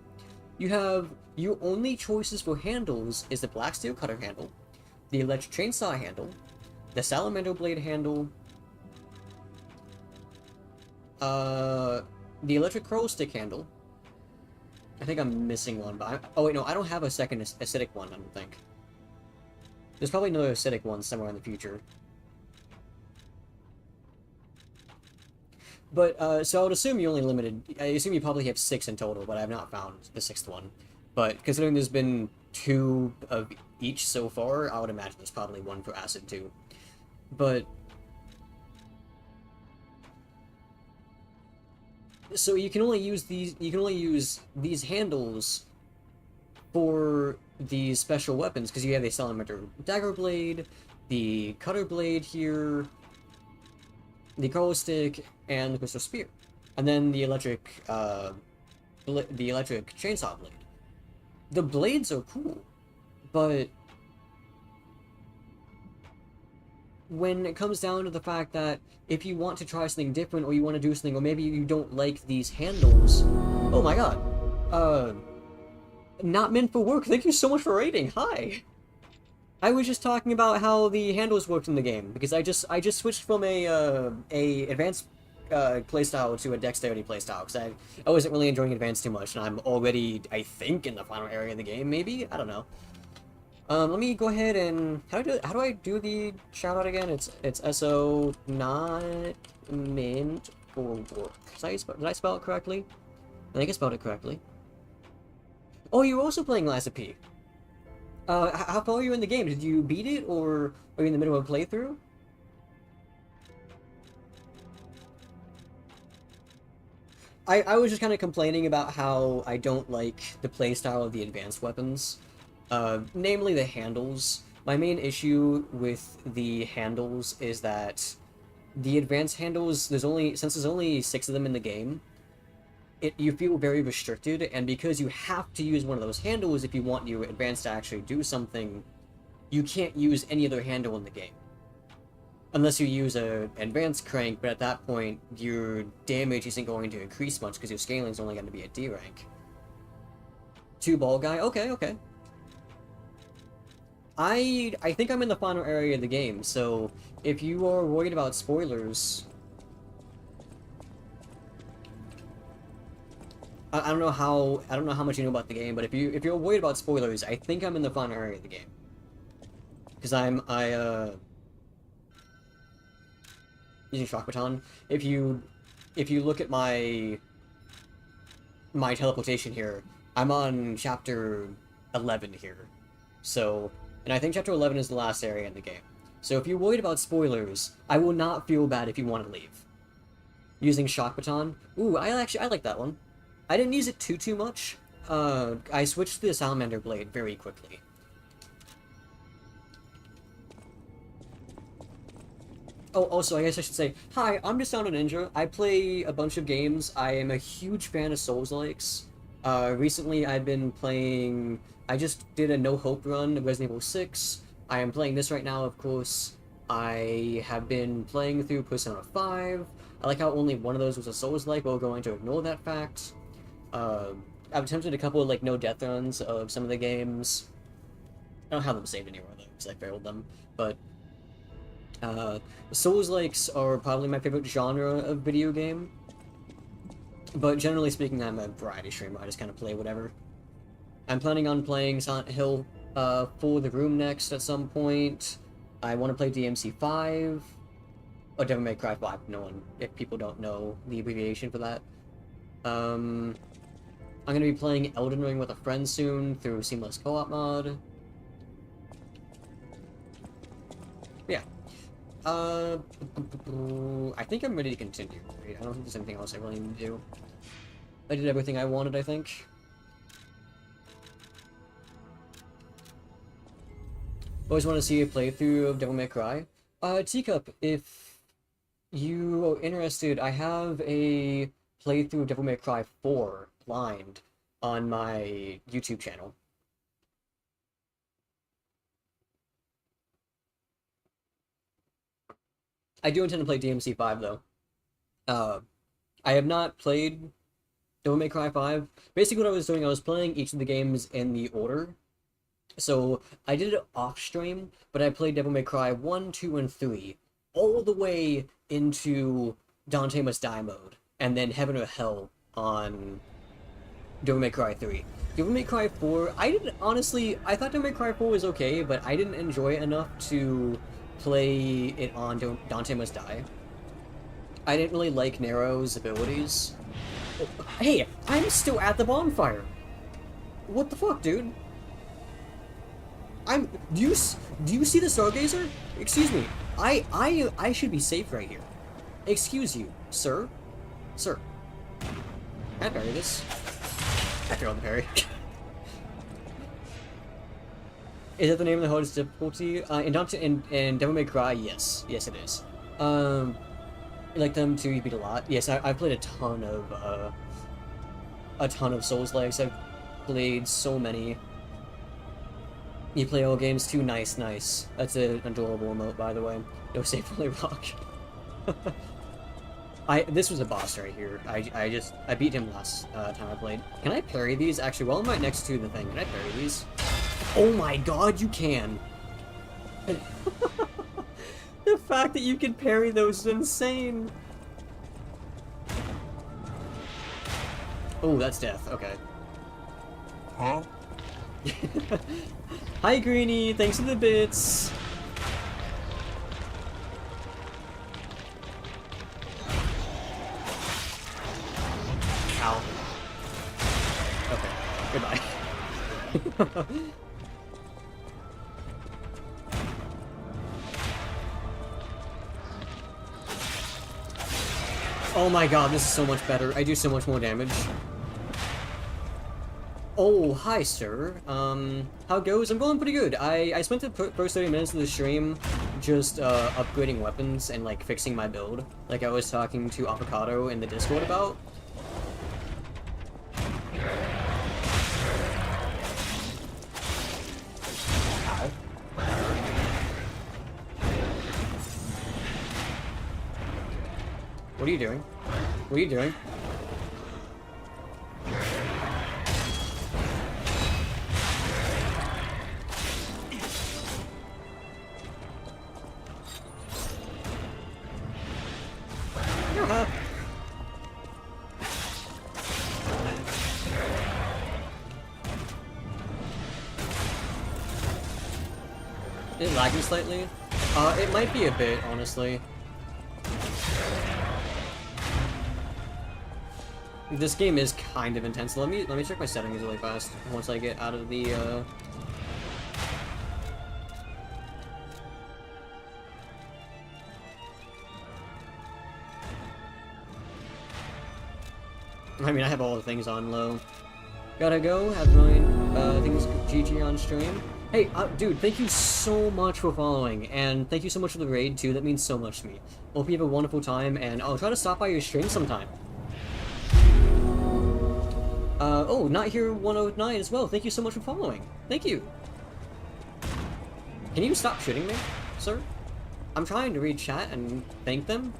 Your only choices for handles is the Black Steel Cutter handle, the Electric Chainsaw handle, the Salamander Blade handle, the Electric Crow Stick handle. I think I'm missing one, but oh wait, no, I don't have a second acidic one, I don't think. There's probably another acidic one somewhere in the future. But, so I would assume you're only limited... I assume you probably have 6 in total, but I have not found the 6th one. But, considering there's been 2 of each so far, I would imagine there's probably 1 for acid, too. But... So you can only use these handles for these special weapons, because you have the Salamander Dagger Blade, the Cutter Blade here, the Crow Stick, and the Crystal Spear. And then the electric Chainsaw Blade. The blades are cool, but when it comes down to the fact that if you want to try something different, or you want to do something, or maybe you don't like these handles... Oh my god. Not meant for work, thank you so much for raiding, hi! I was just talking about how the handles worked in the game, because I just switched from a advanced playstyle to a dexterity playstyle, because I wasn't really enjoying advanced too much, and I'm already, I think, in the final area of the game, maybe? I don't know. Let me go ahead and... How do I do the shout-out again? It's SO not mint for work. Did I spell it correctly? I think I spelled it correctly. Oh, you're also playing Lies of P. How far are you in the game? Did you beat it, or are you in the middle of a playthrough? I was just kind of complaining about how I don't like the playstyle of the advanced weapons. Namely the handles. My main issue with the handles is that the advanced handles, since there's only 6 of them in the game, you feel very restricted, and because you have to use one of those handles if you want your advanced to actually do something, you can't use any other handle in the game. Unless you use an advanced crank, but at that point, your damage isn't going to increase much because your scaling is only going to be a D rank. 2 ball guy? Okay. I think I'm in the final area of the game, so if you are worried about spoilers... I don't know how much you know about the game, but if you're worried about spoilers, I think I'm in the final area of the game. Because using Shock Baton. If you look at my my teleportation here, I'm on chapter 11 here. So, and I think chapter 11 is the last area in the game. So if you're worried about spoilers, I will not feel bad if you want to leave. Using Shock Baton. Ooh, I like that one. I didn't use it too much. I switched to the Salamander Blade very quickly. Oh, also, I guess I should say, hi, I'm just Sound Ninja. I play a bunch of games. I am a huge fan of Souls-likes. Recently I've been playing... I just did a No Hope run of Resident Evil 6. I am playing this right now, of course. I have been playing through Persona 5. I like how only one of those was a Souls-like, but we're going to ignore that fact. I've attempted a couple of, like, no-death runs of some of the games. I don't have them saved anywhere, though, because I failed them. But, Souls-likes are probably my favorite genre of video game. But generally speaking, I'm a variety streamer. I just kind of play whatever. I'm planning on playing Silent Hill for the room next at some point. I want to play DMC5. Oh, Devil May Cry 5. No one, if people don't know the abbreviation for that. I'm going to be playing Elden Ring with a friend soon through Seamless Co-op mod. Yeah. I think I'm ready to continue. I don't think there's anything else I really need to do. I did everything I wanted, I think. Always want to see a playthrough of Devil May Cry. Teacup, if you are interested, I have a playthrough of Devil May Cry 4 blind on my YouTube channel. I do intend to play DMC5 though. I have not played Devil May Cry 5. Basically what I was doing, I was playing each of the games in the order. So I did it off stream, but I played Devil May Cry 1, 2, and 3 all the way into Dante Must Die mode, and then Heaven or Hell on Devil May Cry 3. Devil May Cry 4, I thought Devil May Cry 4 was okay, but I didn't enjoy it enough to play it on Dante Must Die. I didn't really like Nero's abilities. Oh, hey, I'm still at the bonfire! What the fuck, dude? Do you see the Stargazer? Excuse me, I should be safe right here. Excuse you, sir? Sir. Can I parry this? I throw the parry. Is that the name of the hardest difficulty? In Devil May Cry, yes. Yes, it is. You like them too, you beat a lot? Yes, I've played a ton of Souls-likes. I've played so many. You play old games too? Nice, nice. That's an adorable emote, by the way. No save for rock. This was a boss right here. I beat him last time I played. Can I parry these? Actually, while I'm right next to the thing, can I parry these? Oh my god, you can! The fact that you can parry those is insane! Oh, that's death. Okay. Huh? Hi, Greenie! Thanks for the bits! Ow. Okay. Goodbye. Oh my god, this is so much better. I do so much more damage. Oh, hi, sir. How it goes? I'm going pretty good. I spent the first 30 minutes of the stream just, upgrading weapons and, like, fixing my build. Like I was talking to Avocado in the Discord about. Ow. What are you doing? What are you doing? Is it lagging slightly? It might be a bit, honestly. This game is kind of intense. Let me check my settings really fast once I get out of the I mean, I have all the things on low. Gotta go, have my things GG on stream. Hey, dude, thank you so much for following, and thank you so much for the raid, too. That means so much to me. Hope you have a wonderful time, and I'll try to stop by your stream sometime. Oh, Not Here 109 as well. Thank you so much for following. Thank you. Can you stop shooting me, sir? I'm trying to read chat and thank them.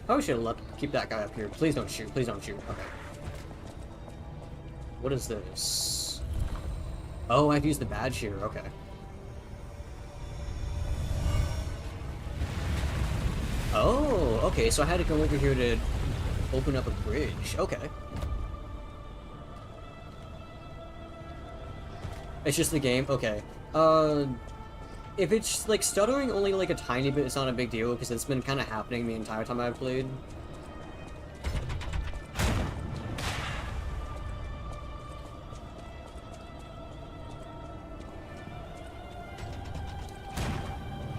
Probably should have keep that guy up here. Please don't shoot. Please don't shoot. Okay. What is this? Oh, I have to use the badge here. Okay. Oh, okay. So I had to go over here to open up a bridge. Okay. It's just the game? Okay. If it's, like, stuttering only, like, a tiny bit, it's not a big deal, because it's been kind of happening the entire time I've played.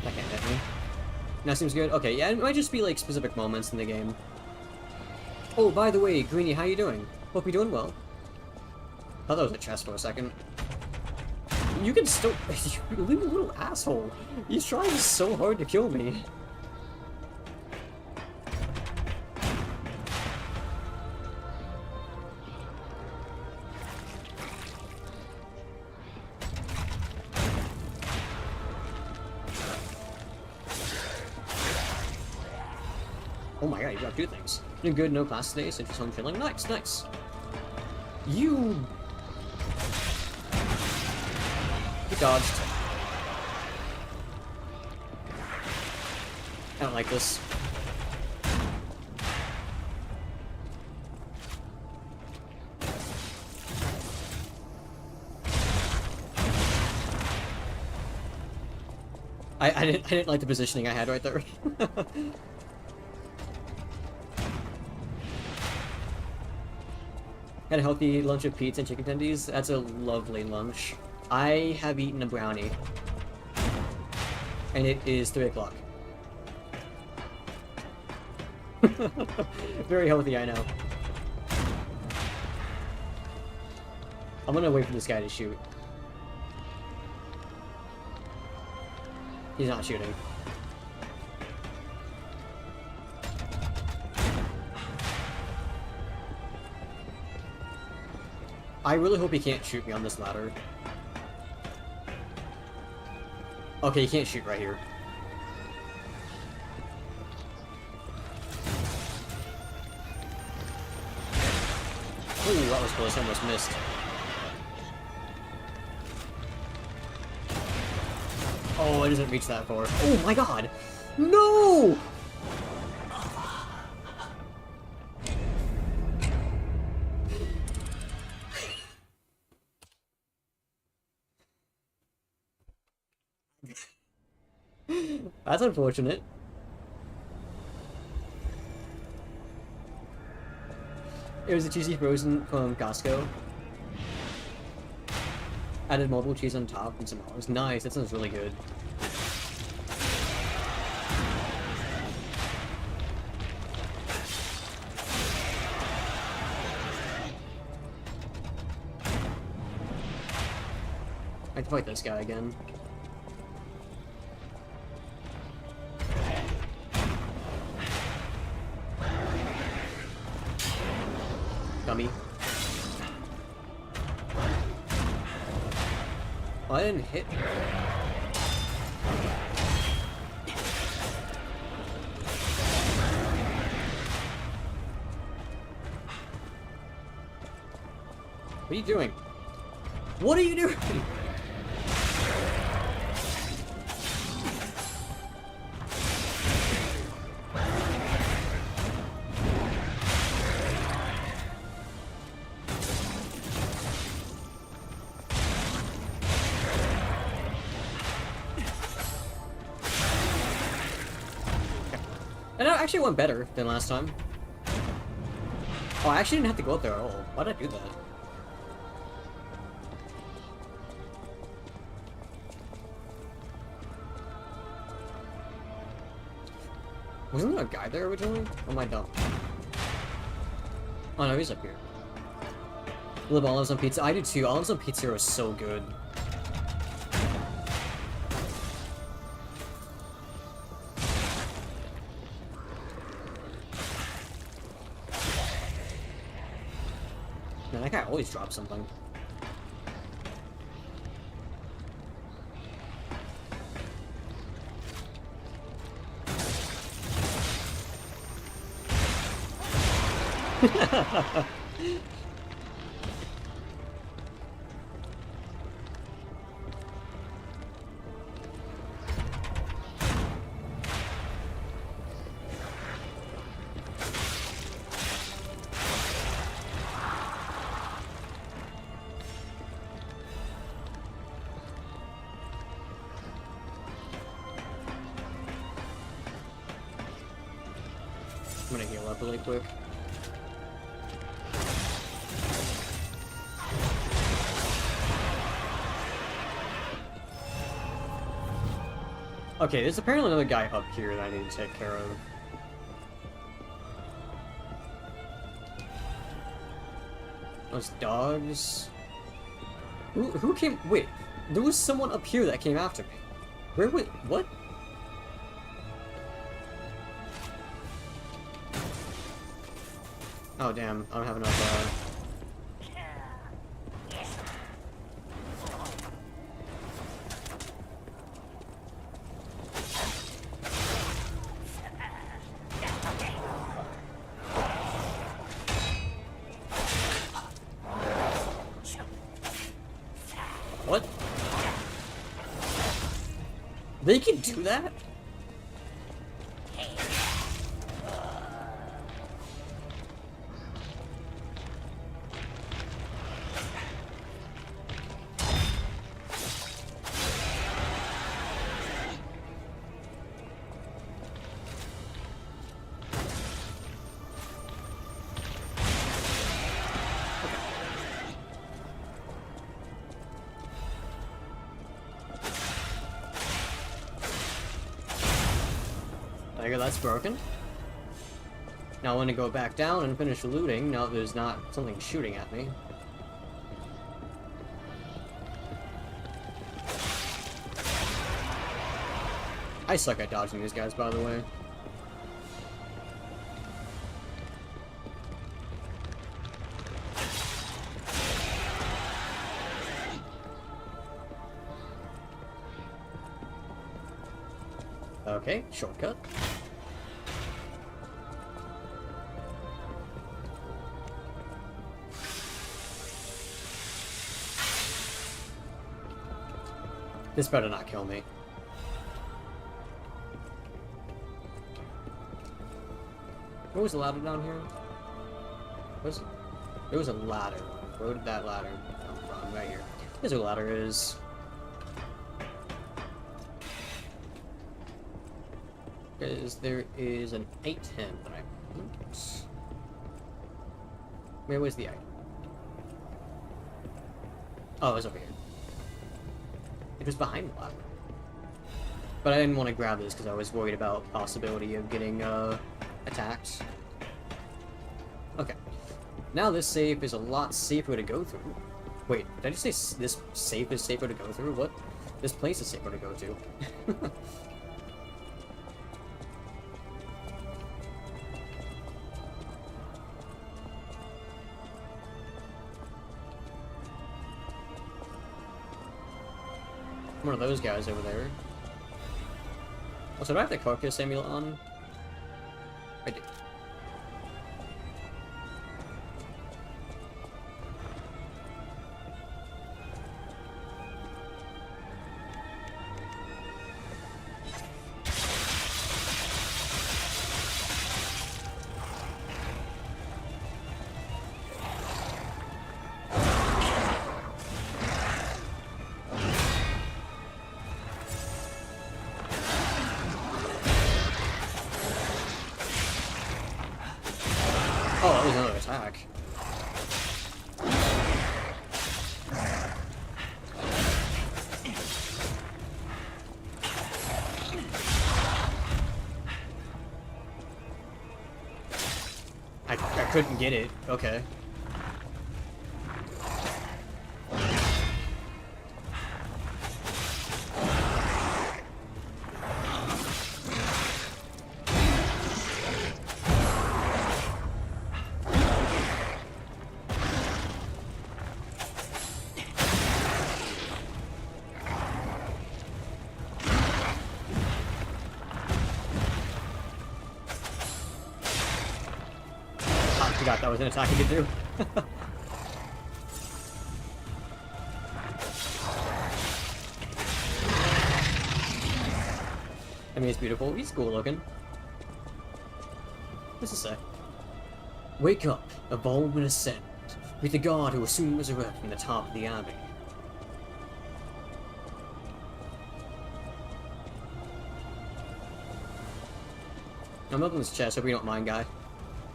That can't hit me. That seems good? Okay, yeah, it might just be, like, specific moments in the game. Oh, by the way, Greenie, how you doing? Hope you're doing well. Thought that was a chest for a second. You can still- you little asshole! He's trying so hard to kill me. Oh my god, you got two things. Doing good, no class today, so just home chilling. Nice, nice. You dodged. I don't like this. I didn't like the positioning I had right there. Had a healthy lunch of pizza and chicken tendies. That's a lovely lunch. I have eaten a brownie. And it is 3 o'clock. Very healthy, I know. I'm gonna wait for this guy to shoot. He's not shooting. I really hope he can't shoot me on this ladder. Okay, he can't shoot right here. Ooh, that was close. I almost missed. Oh, it doesn't reach that far. Oh my god! No! That's unfortunate. It was a cheesy frozen from Costco. Added mobile cheese on top and some olives. Nice, that sounds really good. I have to fight this guy again. Dummy. Oh, I didn't hit. What are you doing? What are you doing? And it actually went better than last time. Oh, I actually didn't have to go up there at all. Why did I do that? Wasn't there a guy there originally? Or am I dumb? Oh no, he's up here. Love olives on pizza. I do too. Olives on pizza are so good. Man, that guy always drops something. I'm gonna heal up really quick. Okay, there's apparently another guy up here that I need to take care of. Those dogs. Who came? Wait, there was someone up here that came after me. Where? Wait, what? Oh damn, I don't have enough. What? They can do that? There you go, that's broken. Now I want to go back down and finish looting, now that there's not something shooting at me. I suck at dodging these guys, by the way. Okay, shortcut. This better not kill me. What was the ladder down here? There was a ladder. Where did that ladder come from? Right here. Here's where the ladder is. There is an item that I want. Where was the item? Oh, it was over here. It was behind the ladder. But I didn't want to grab this because I was worried about possibility of getting attacked. Okay. Now this safe is a lot safer to go through. Wait, did I just say this safe is safer to go through? What? This place is safer to go to. One of those guys over there. Also, do I have the carcass amulet on? I do. there's another attack. I couldn't get it. Okay. I forgot that was an attack he could do. I mean, it's beautiful. He's cool looking. What's it say? Wake up, evolve and ascend, with the god who will soon resurrect from the top of the abbey. I'm opening this chest, hope you don't mind, guy.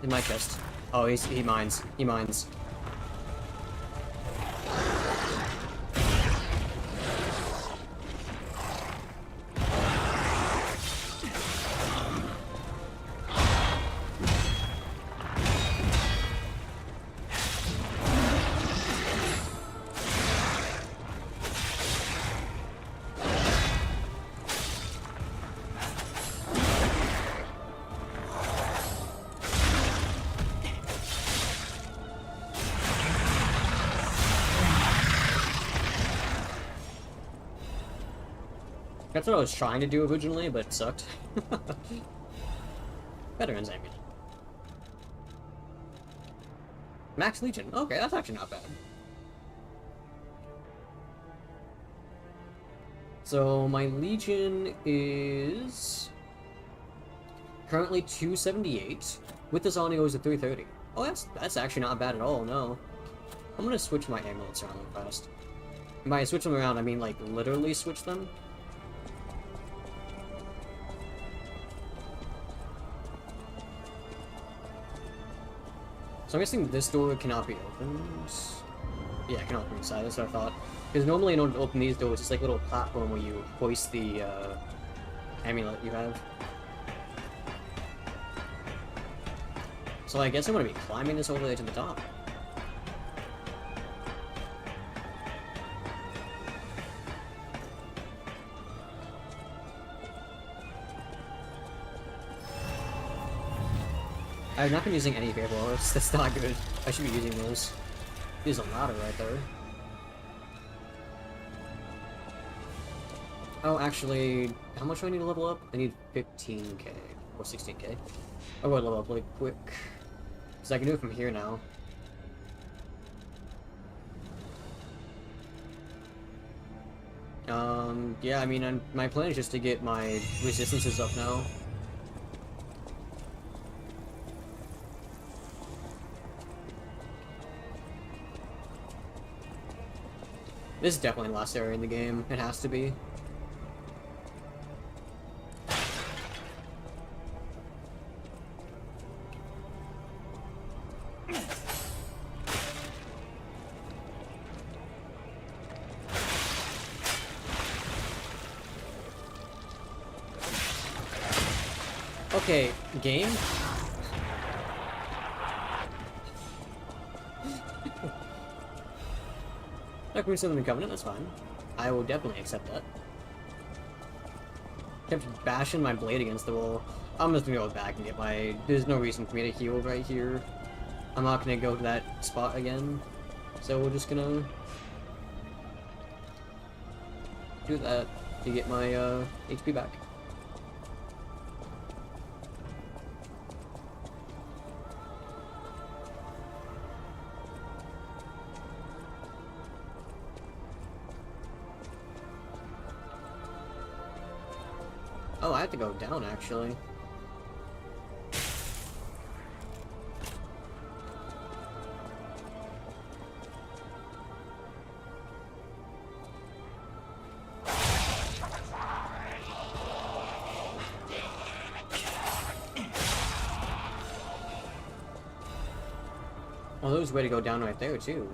In my chest. Oh, he mines. He mines. That's what I was trying to do originally, but it sucked. Veterans Amulet. Max Legion. Okay, that's actually not bad. So my Legion is currently 278. With this on, it goes to 330. Oh, that's actually not bad at all. No, I'm gonna switch my amulets around real fast. And by switch them around, I mean like literally switch them. So I'm guessing this door cannot be opened. Yeah, it cannot be inside, that's what I thought. Because normally in order to open these doors, it's like a little platform where you hoist the amulet you have. So I guess I'm going to be climbing this all the way to the top. I've not been using any favorable arts, that's not good. I should be using those. There's a ladder right there. Oh, actually, how much do I need to level up? I need 15k, or 16k. I'll go level up really quick. Because I can do it from here now. Yeah, I mean, my plan is just to get my resistances up now. This is definitely the last area in the game. It has to be. Okay, game? Like we're still in the Covenant, that's fine. I will definitely accept that. Kept bashing my blade against the wall. I'm just gonna go back and get my... There's no reason for me to heal right here. I'm not gonna go to that spot again. So we're just gonna... do that to get my HP back. Oh, I have to go down, actually. Oh, there's a way to go down right there, too.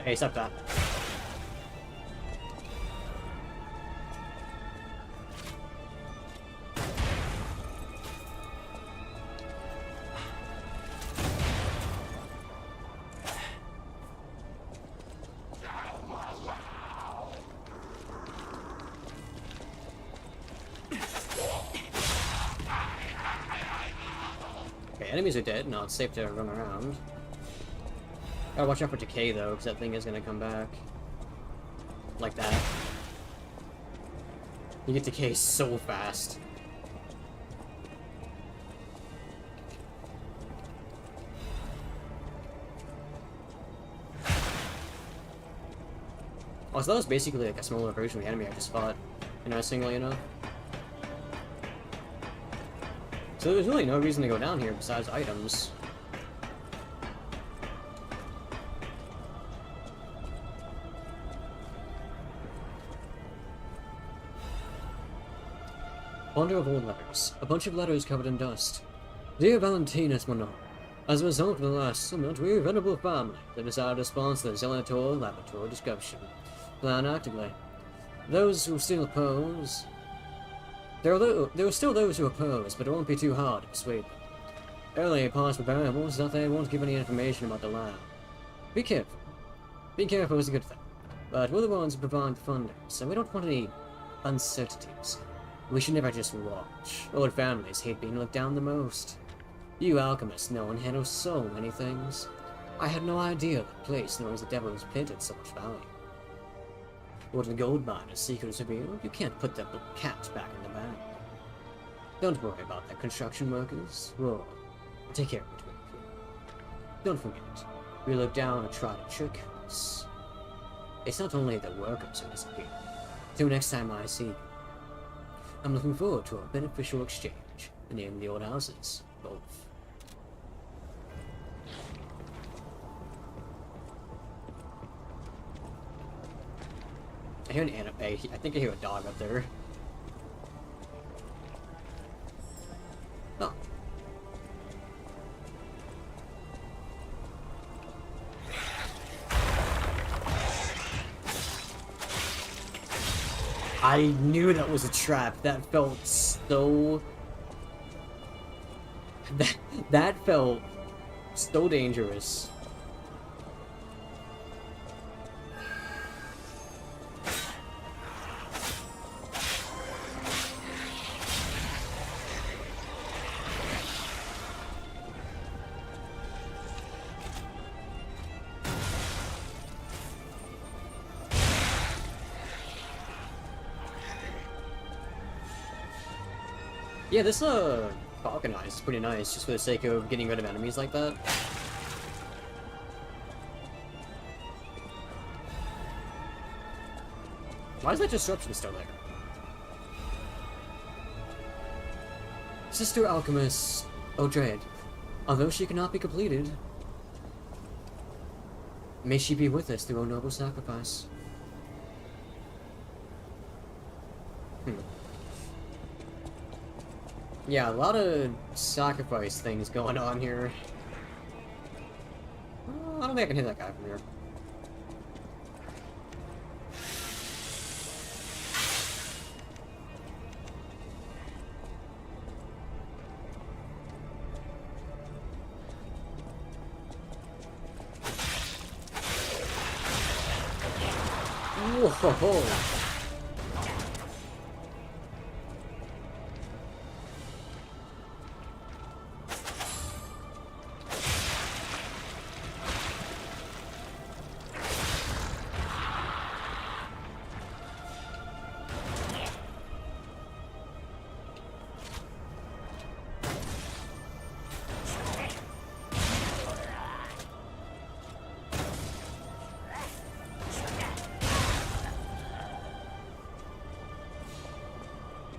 Hey, stop that. Okay, enemies are dead. Now it's safe to run around. Gotta watch out for decay though, because that thing is gonna come back. Like that. You get decay so fast. Oh, so that was basically like a smaller version of the enemy I just fought, interestingly enough. So there's really no reason to go down here besides items. Bundle of old letters. A bunch of letters covered in dust. Dear Valentinus Monod, as a result of the last summit, we, a venerable family, have decided to sponsor the Zelator Laboratory discussion. Plan actively. Those who still oppose... There are still those who oppose, but it won't be too hard to persuade them. Early possible variables that they won't give any information about the lab. Be careful. Being careful is a good thing. But we're the ones who provide the funding, so we don't want any uncertainties. We should never just watch. Old families hate being looked down the most. You alchemists know and handle so many things. I had no idea that place known as the Devil's Pit had so much value. What the gold miner's secret is revealed, you can't put the cat back in the bag. Don't worry about the construction workers. We'll take care of it. Don't forget, we look down and try to trick us. It's not only the workers who disappear. Till next time I see you. I'm looking forward to a beneficial exchange. The name of the old houses, both. I hear an anime. I think I hear a dog up there. Oh. I knew that was a trap. That felt so... That felt so dangerous. Yeah, this Falcon Eye is pretty nice, just for the sake of getting rid of enemies like that. Why is that disruption still there? Sister Alchemist Odred, although she cannot be completed, may she be with us through a noble sacrifice. Yeah, a lot of sacrifice things going on here. I don't think I can hit that guy from here. Whoa!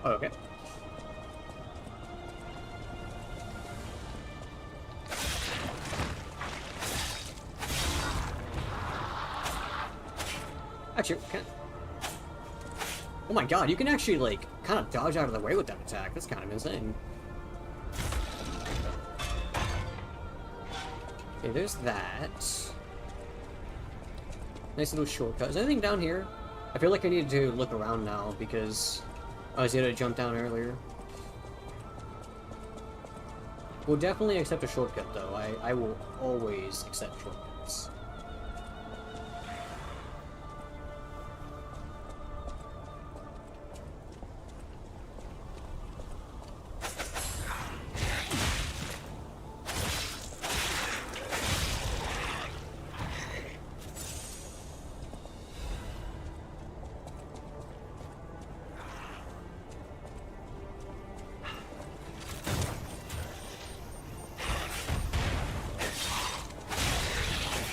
Oh, okay. Actually, oh my god, you can actually, like, kind of dodge out of the way with that attack. That's kind of insane. Okay, there's that. Nice little shortcut. Is there anything down here? I feel like I need to look around now because I was able to jump down earlier. We'll definitely accept a shortcut, though. I will always accept shortcuts.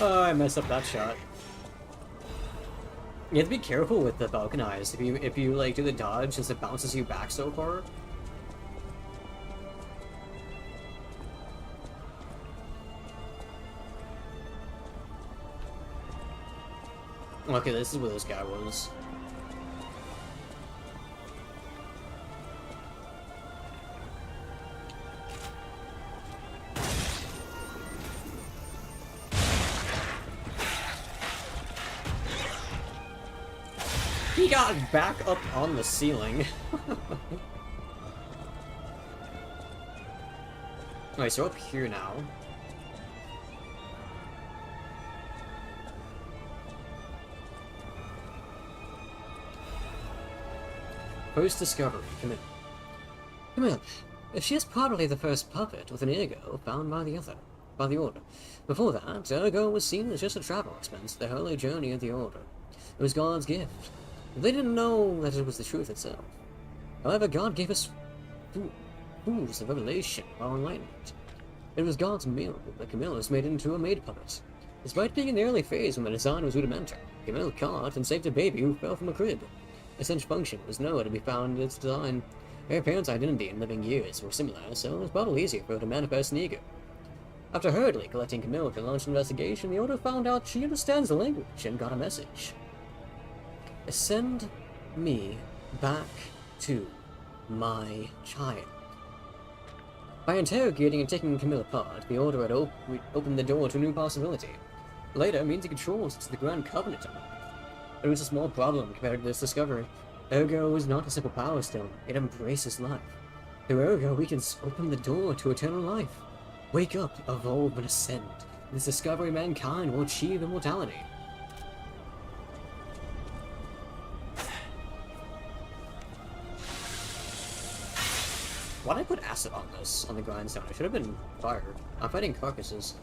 Oh, I messed up that shot. You have to be careful with the Balkanized. If you like do the dodge, since it bounces you back so far. Okay, this is where this guy was. He got back up on the ceiling. Alright, so up here now. Post-discovery, Camille. Camille, she is probably the first puppet with an Ergo found by the Order. Before that, Ergo was seen as just a travel expense, the holy journey of the Order. It was God's gift. They didn't know that it was the truth itself. However, God gave us fools of revelation while enlightenment. It was God's meal that Camille was made into a maid puppet. Despite being in the early phase when the design was rudimentary, Camille caught and saved a baby who fell from a crib. A cinch function was nowhere to be found in its design. Her parents' identity and living years were similar, so it was probably easier for her to manifest an ego. After hurriedly collecting Camille to launch an investigation, the Order found out she understands the language and got a message. Send me back to my child. By interrogating and taking Camille apart, the Order had opened the door to a new possibility. Later, means he controls to the Grand Covenant. It was a small problem compared to this discovery. Ergo is not a simple power stone, it embraces life. Through Ergo, we can open the door to eternal life. Wake up, evolve, and ascend. In this discovery, mankind will achieve immortality. Why'd I put acid on this, on the grindstone? I should have been fire. I'm fighting carcasses.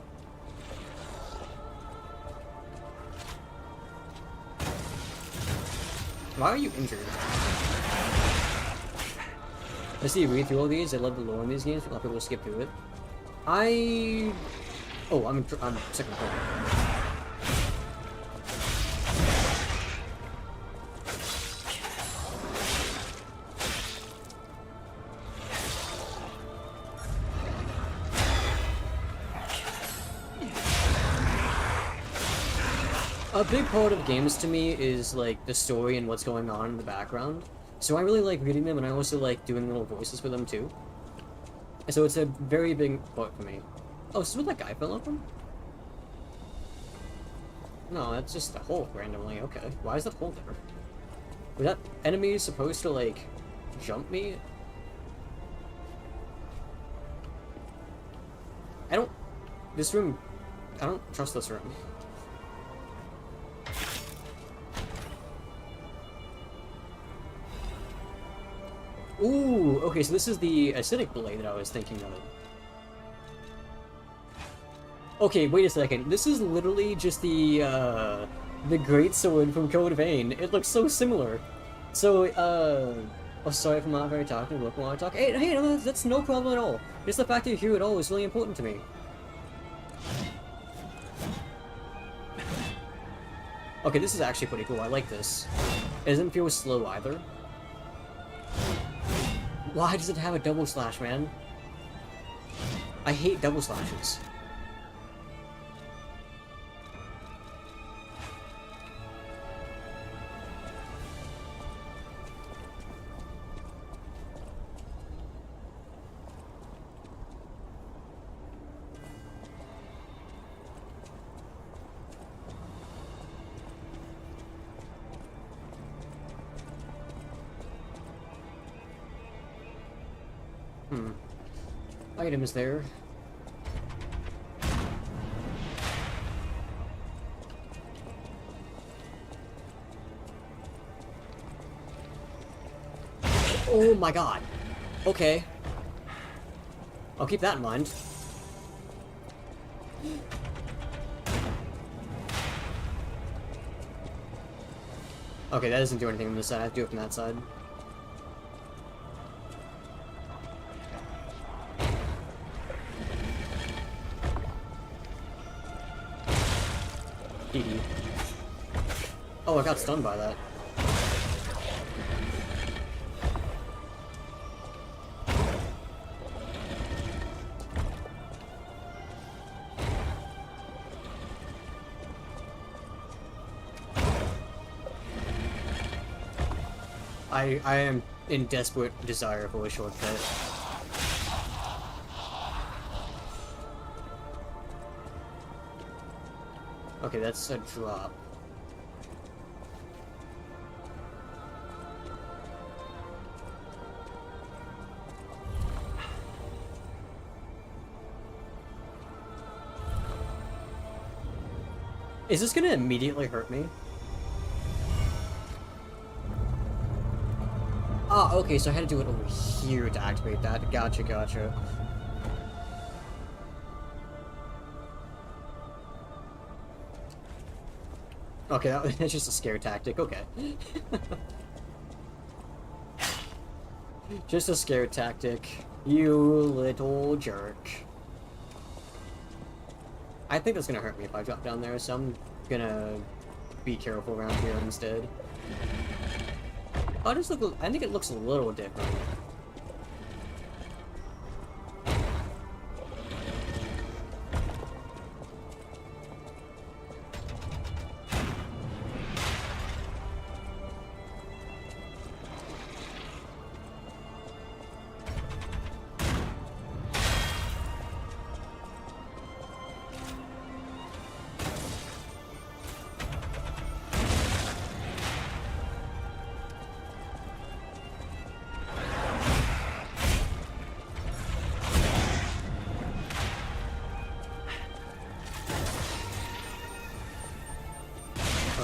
Why are you injured? I see you read through all these. I love the lore in these games. A lot of people skip through it. Oh, I'm second floor. A big part of games to me is like the story and what's going on in the background. So I really like reading them, and I also like doing little voices for them too. So it's a very big part for me. Oh, this is where that guy fell from? No, that's just a hole randomly. Okay, why is that hole there? Was that enemy supposed to like jump me? I don't trust this room. Ooh, okay, so this is the acidic blade that I was thinking of. Okay, wait a second. This is literally just the great sword from Code Vein. It looks so similar. So, oh, sorry if I'm not very talkative. Look, want to talk. Hey, no, that's no problem at all. Just the fact that you're here at all is really important to me. Okay, this is actually pretty cool. I like this. It doesn't feel slow either. Why does it have a double slash, man? I hate double slashes. Item is there. Oh my god. Okay. I'll keep that in mind. Okay, that doesn't do anything on this side. I have to do it from that side. Oh, I got stunned by that. I am in desperate desire for a shortcut. Okay, that's a drop. Is this gonna immediately hurt me? Ah, okay, so I had to do it over here to activate that. Gotcha, gotcha. Okay, that's just a scare tactic, okay. Just a scare tactic, you little jerk. I think that's gonna hurt me if I drop down there, so I'm gonna be careful around here instead. Oh, I think it looks a little different.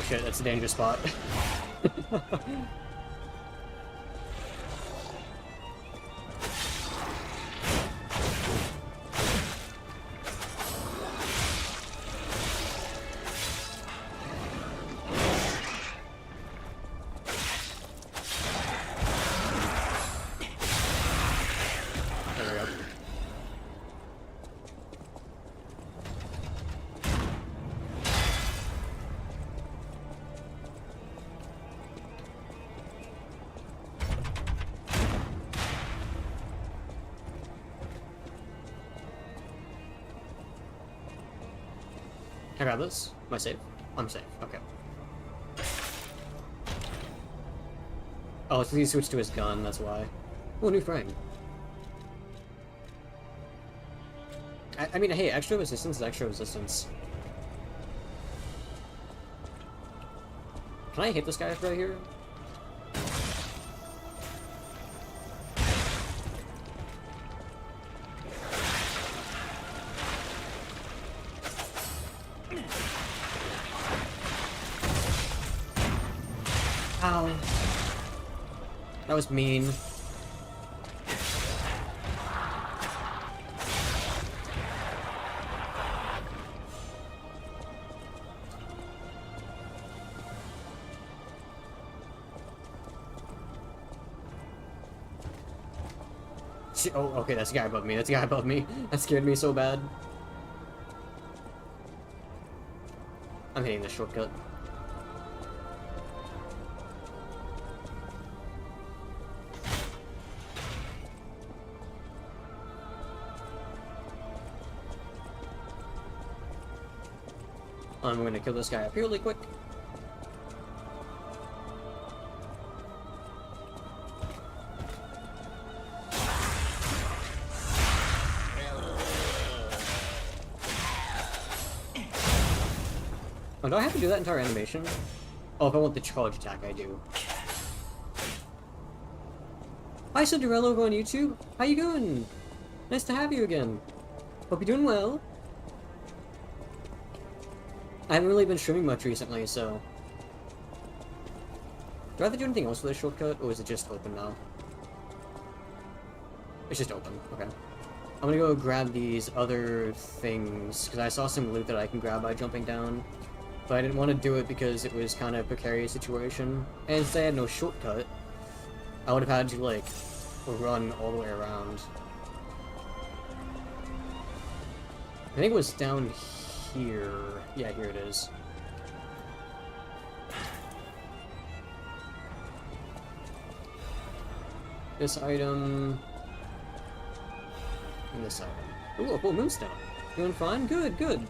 Shit, that's a dangerous spot. There we go. Can I grab this? Am I safe? I'm safe. Okay. Oh, so he switched to his gun, that's why. Oh, new frame. I mean, hey, extra resistance is extra resistance. Can I hit this guy right here? Ow. That was mean. Oh, okay, that's a guy above me. That's a guy above me. That scared me so bad. I'm hitting the shortcut. I'm gonna kill this guy up here really quick. Oh, do I have to do that entire animation? Oh, if I want the charge attack, I do. Hi, Cinderella over on YouTube. How you going? Nice to have you again. Hope you're doing well. I haven't really been streaming much recently, so... Do I have to do anything else with this shortcut, or is it just open now? It's just open, okay. I'm gonna go grab these other things, because I saw some loot that I can grab by jumping down. But I didn't want to do it because it was kind of a precarious situation. And since I had no shortcut, I would have had to, like, run all the way around. I think it was down here. Yeah, here it is. This item... and this item. Ooh, a full moonstone. Doing fine? Good, good.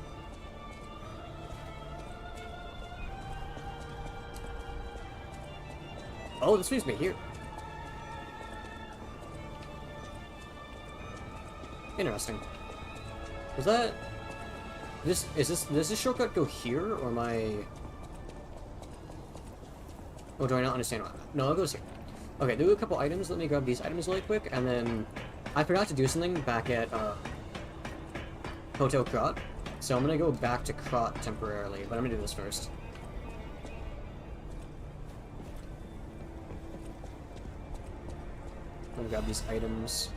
Oh, this leads me here. Interesting. Was that... Does this shortcut go here, or am I... Oh, do I not understand? No, it goes here. Okay, do a couple items. Let me grab these items really quick, and then... I forgot to do something back at, Hotel Krat. So I'm gonna go back to Krat temporarily, but I'm gonna do this first. I'm gonna grab these items.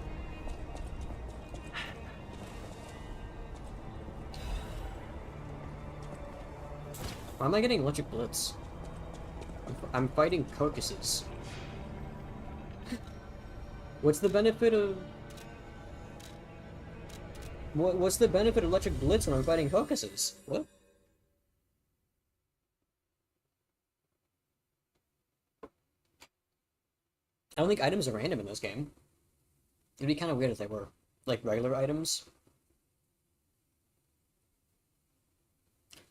Why am I getting electric blitz? I'm fighting carcasses. What's the benefit of... What's the benefit of electric blitz when I'm fighting carcasses? What? I don't think items are random in this game. It'd be kind of weird if they were. Like regular items.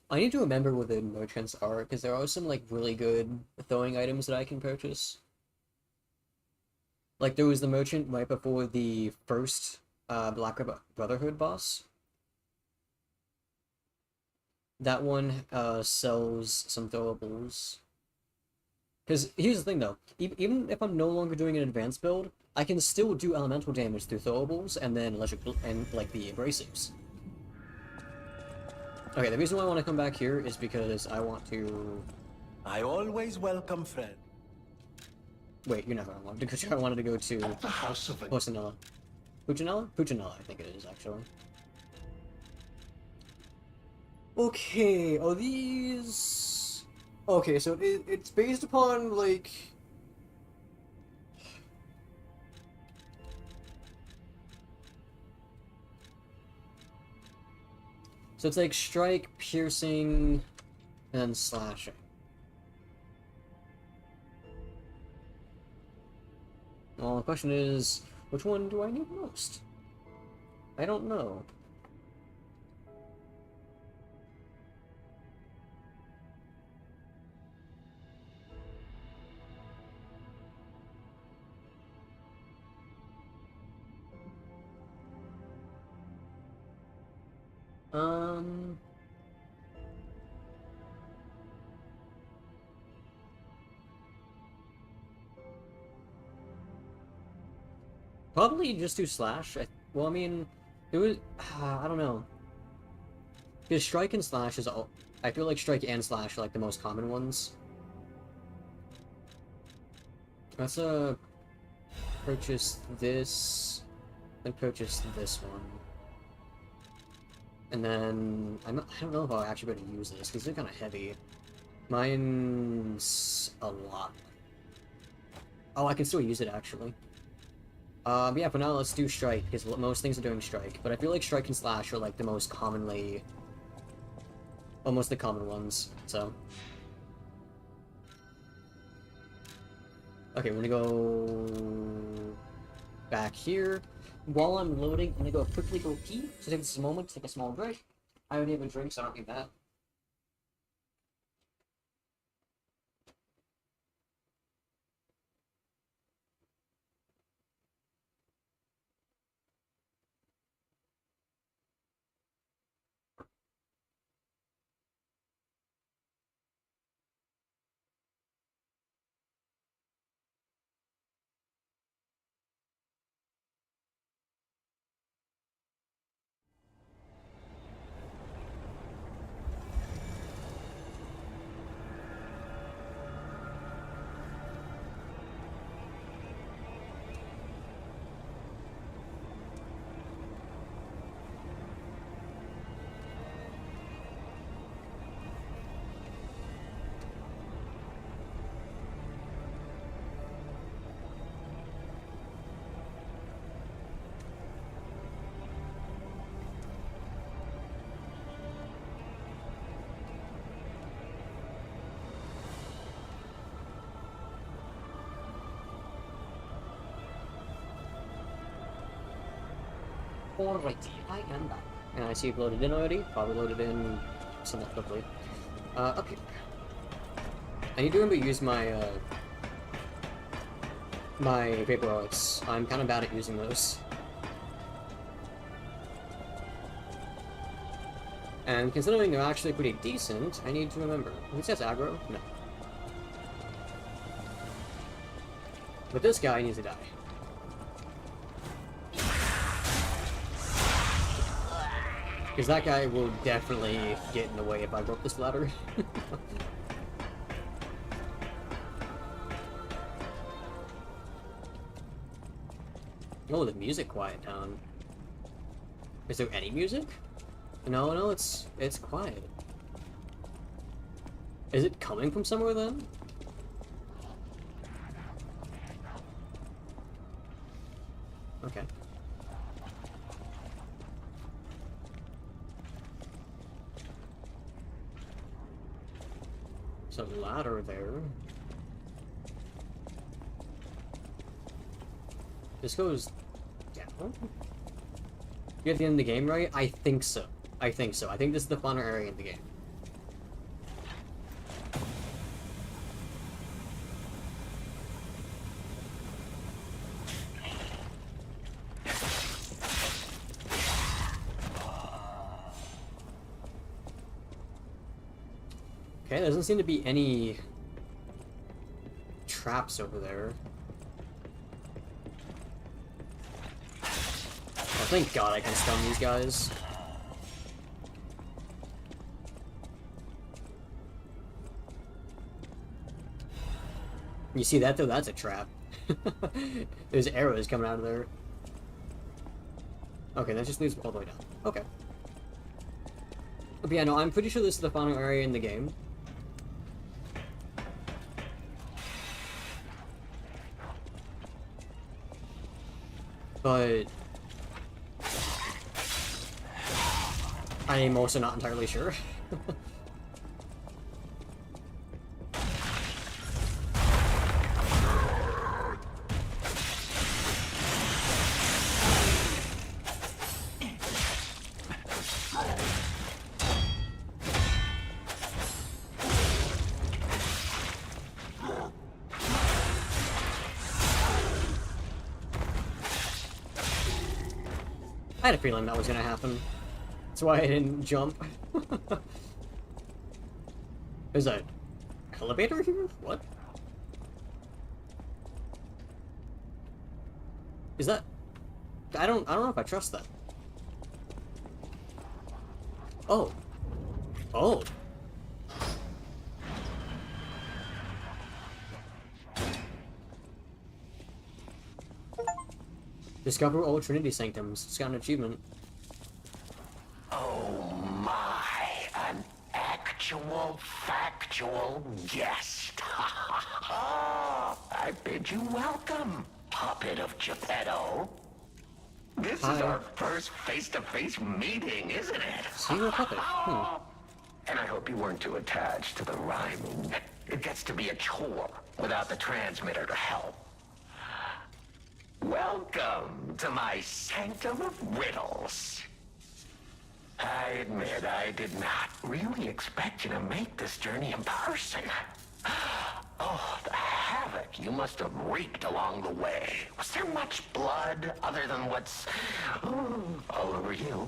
I need to remember what the merchants are, because there are some, like, really good throwing items that I can purchase. Like, there was the merchant right before the first Black Brotherhood boss. That one sells some throwables. Because here's the thing, though. Even if I'm no longer doing an advanced build, I can still do elemental damage through throwables and then electric and, like, the abrasives. Okay, the reason why I want to come back here is because I want to... I always welcome friend. Wait, you're not where I wanted to go to. I wanted to go to... The House of... Puccinella. Puccinella? Puccinella, I think it is, actually. Okay, are these... Okay, so it's based upon, like... So it's like strike, piercing, and then slashing. Well, the question is, which one do I need most? I don't know. Probably just do slash. Well, I mean, it was... I don't know. Because strike and slash is all... I feel like strike and slash are like the most common ones. Let's purchase this, and purchase this one. And then, I don't know if I'll actually be able to use this, because they're kind of heavy. Mine's a lot. Oh, I can still use it, actually. Yeah, for now, let's do strike, because most things are doing strike. But I feel like strike and slash are, like, the most commonly... almost the common ones, so... Okay, we're gonna go... back here. While I'm loading, I'm gonna go quickly go pee, so take this moment to take a small break. I already have a drink, so I don't need that. Alrighty, I am back. And I see you've loaded in already. Probably loaded in somewhat quickly. Up here. I need to remember to use my, my Vapor Relics. I'm kind of bad at using those. And considering they're actually pretty decent, I need to remember. Who says aggro? No. But this guy needs to die. Because that guy will definitely get in the way if I broke this ladder. Oh, the music quiet down. Is there any music? No, it's quiet. Is it coming from somewhere then? Okay. There's a ladder there. This goes down? You at the end of the game, right? I think so. I think so. I think this is the final area in the game. Okay, there doesn't seem to be any traps over there. Oh, thank God I can stun these guys. You see that though? That's a trap. There's arrows coming out of there. Okay, that just leads all the way down. Okay. But yeah, no, I'm pretty sure this is the final area in the game. But I am also not entirely sure. I had a feeling that was gonna happen. That's why I didn't jump. There's an elevator here? What? Is that... I don't know if I trust that. Oh. Oh. Discover all Trinity Sanctums. It's got an achievement. Oh my, an actual factual guest. I bid you welcome. puppet of Geppetto. This is Hi. our first face-to-face meeting, isn't it? So you're a puppet. And I hope you weren't too attached to the rhyming. It gets to be a chore without the transmitter to help. Welcome to my sanctum of riddles. I admit I did not really expect you to make this journey in person. Oh, the havoc you must have wreaked along the way. Was there much blood other than what's all over you?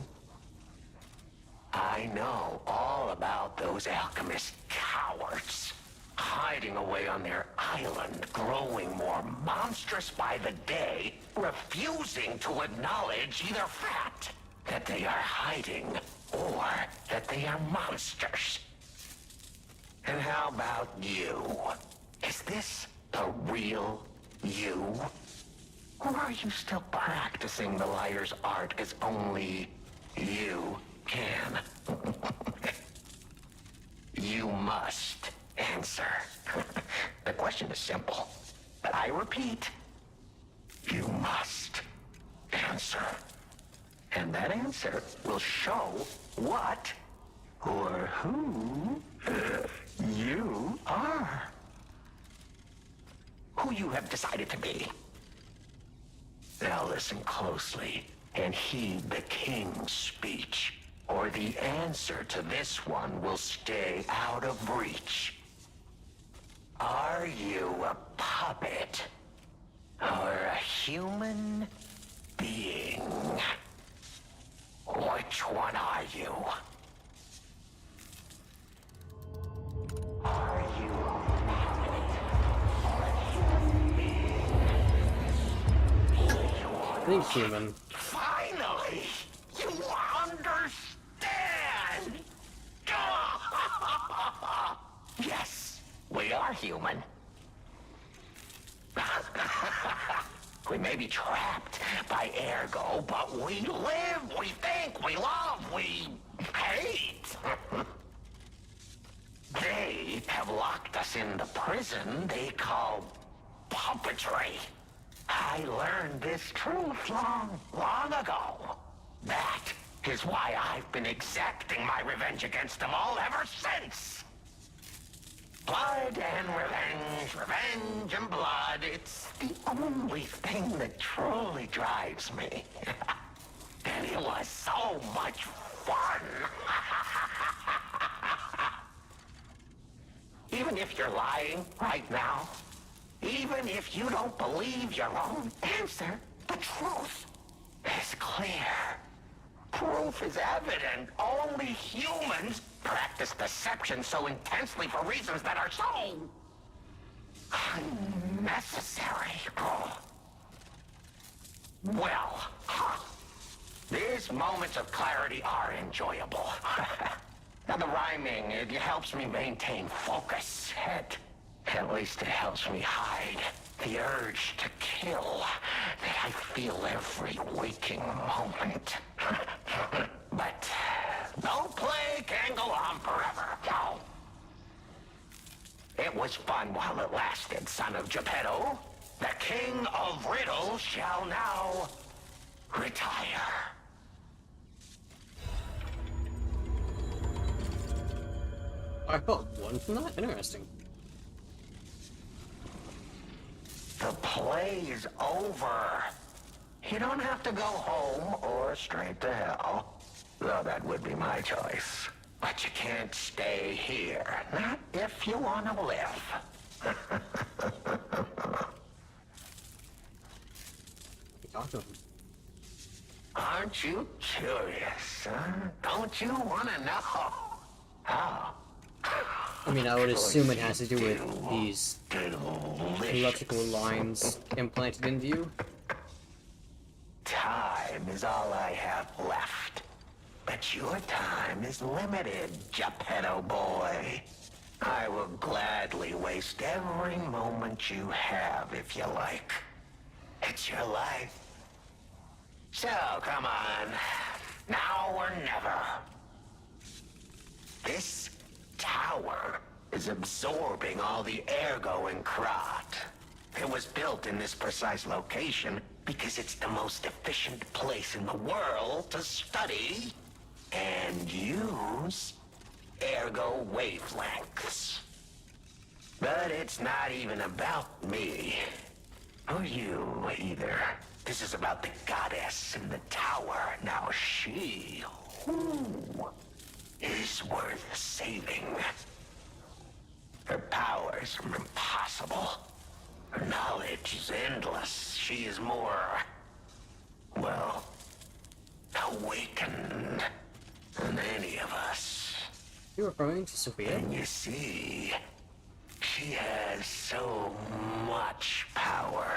I know all about those alchemist cowards. Hiding away on their island, growing more monstrous by the day, refusing to acknowledge either fact that they are hiding or that they are monsters. And how about you? Is this the real you? Or are you still practicing the liar's art as only you can? You must answer. The question is simple, but I repeat, you must answer. And that answer will show what or who you are. Who you have decided to be. Now listen closely and heed the king's speech, or the answer to this one will stay out of reach. Are you a puppet or a human being? Which one are you? Are you a puppet or a human being? I think human. Finally, you understand! Yes, we are human. We may be trapped by ergo, but we live, we think, we love, we hate. They have locked us in the prison they call puppetry. I learned this truth long ago. That is why I've been exacting my revenge against them all ever since. Blood and revenge, revenge and blood. It's the only thing that truly drives me. And it was so much fun. Even if you're lying right now, even if you don't believe your own answer, the truth is clear. Proof is evident. Only humans practice deception so intensely for reasons that are so unnecessary. Well, these moments of clarity are enjoyable. Now the rhyming, it helps me maintain focus. At least it helps me hide the urge to kill that I feel every waking moment. But no play can go on forever. No. It was fun while it lasted, son of Geppetto. The king of riddles shall now retire. I got one from that? Interesting. The play is over. You don't have to go home or straight to hell. Though that would be my choice. But you can't stay here. Not if you want to live. Talk to him. Aren't you curious, huh? Don't you want to know how? I mean, I would assume it has to do with these electrical lines implanted into you. Time is all I have left. But your time is limited, Geppetto boy. I will gladly waste every moment you have if you like. It's your life. So, come on. Now or never. This tower is absorbing all the ergo in Krat. It was built in this precise location because it's the most efficient place in the world to study and use ergo wavelengths. But it's not even about me. Or you, either. This is about the goddess in the tower. Now she, ooh, is worth saving. Her powers are impossible. Her knowledge is endless. She is more, well, awakened than any of us. You're referring to Sophia? And you see, she has so much power.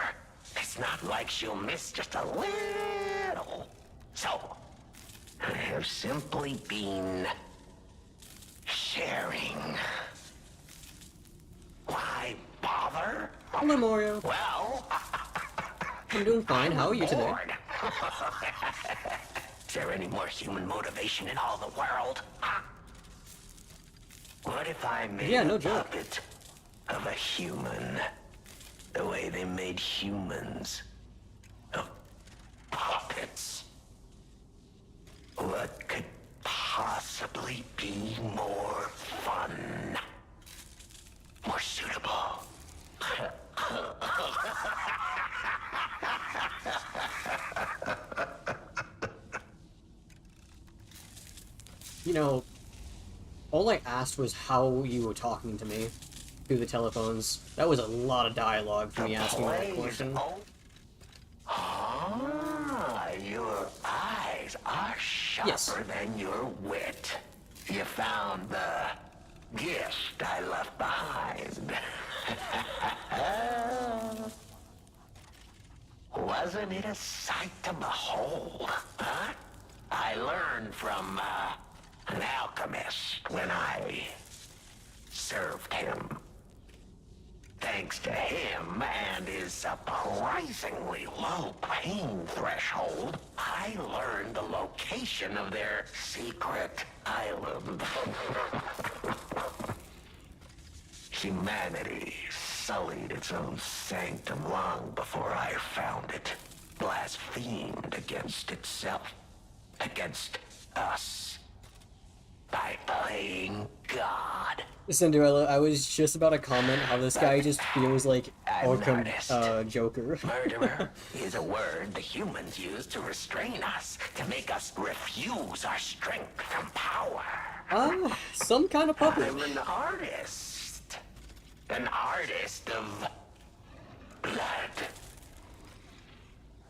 It's not like she'll miss just a little. So, I have simply been sharing. Why bother? Hello, Mario. Well, I'm doing fine. How are you today? bored. Is there any more human motivation in all the world? Huh? What if I made Yeah, no a joke. puppet of a human? The way they made humans. Of puppets. What could possibly be more fun? More suitable? You know, all I asked was how you were talking to me through the telephones. That was a lot of dialogue for me asking that Plays question. o- Ah, your eyes are sharper Yes. than your wit. You found the gift I left behind. Wasn't it a sight to behold, huh? I learned from an alchemist when I served him. Thanks to him and his surprisingly low pain threshold, I learned the location of their secret island. Humanity sullied its own sanctum long before I found it, blasphemed against itself, against us, by playing God. Cinderella, I was just about to comment how this guy just feels like I'm Arkham an artist. Joker. Murderer is a word the humans use to restrain us, to make us refuse our strength and power. Some kind of puppet. I'm an artist. An artist of blood.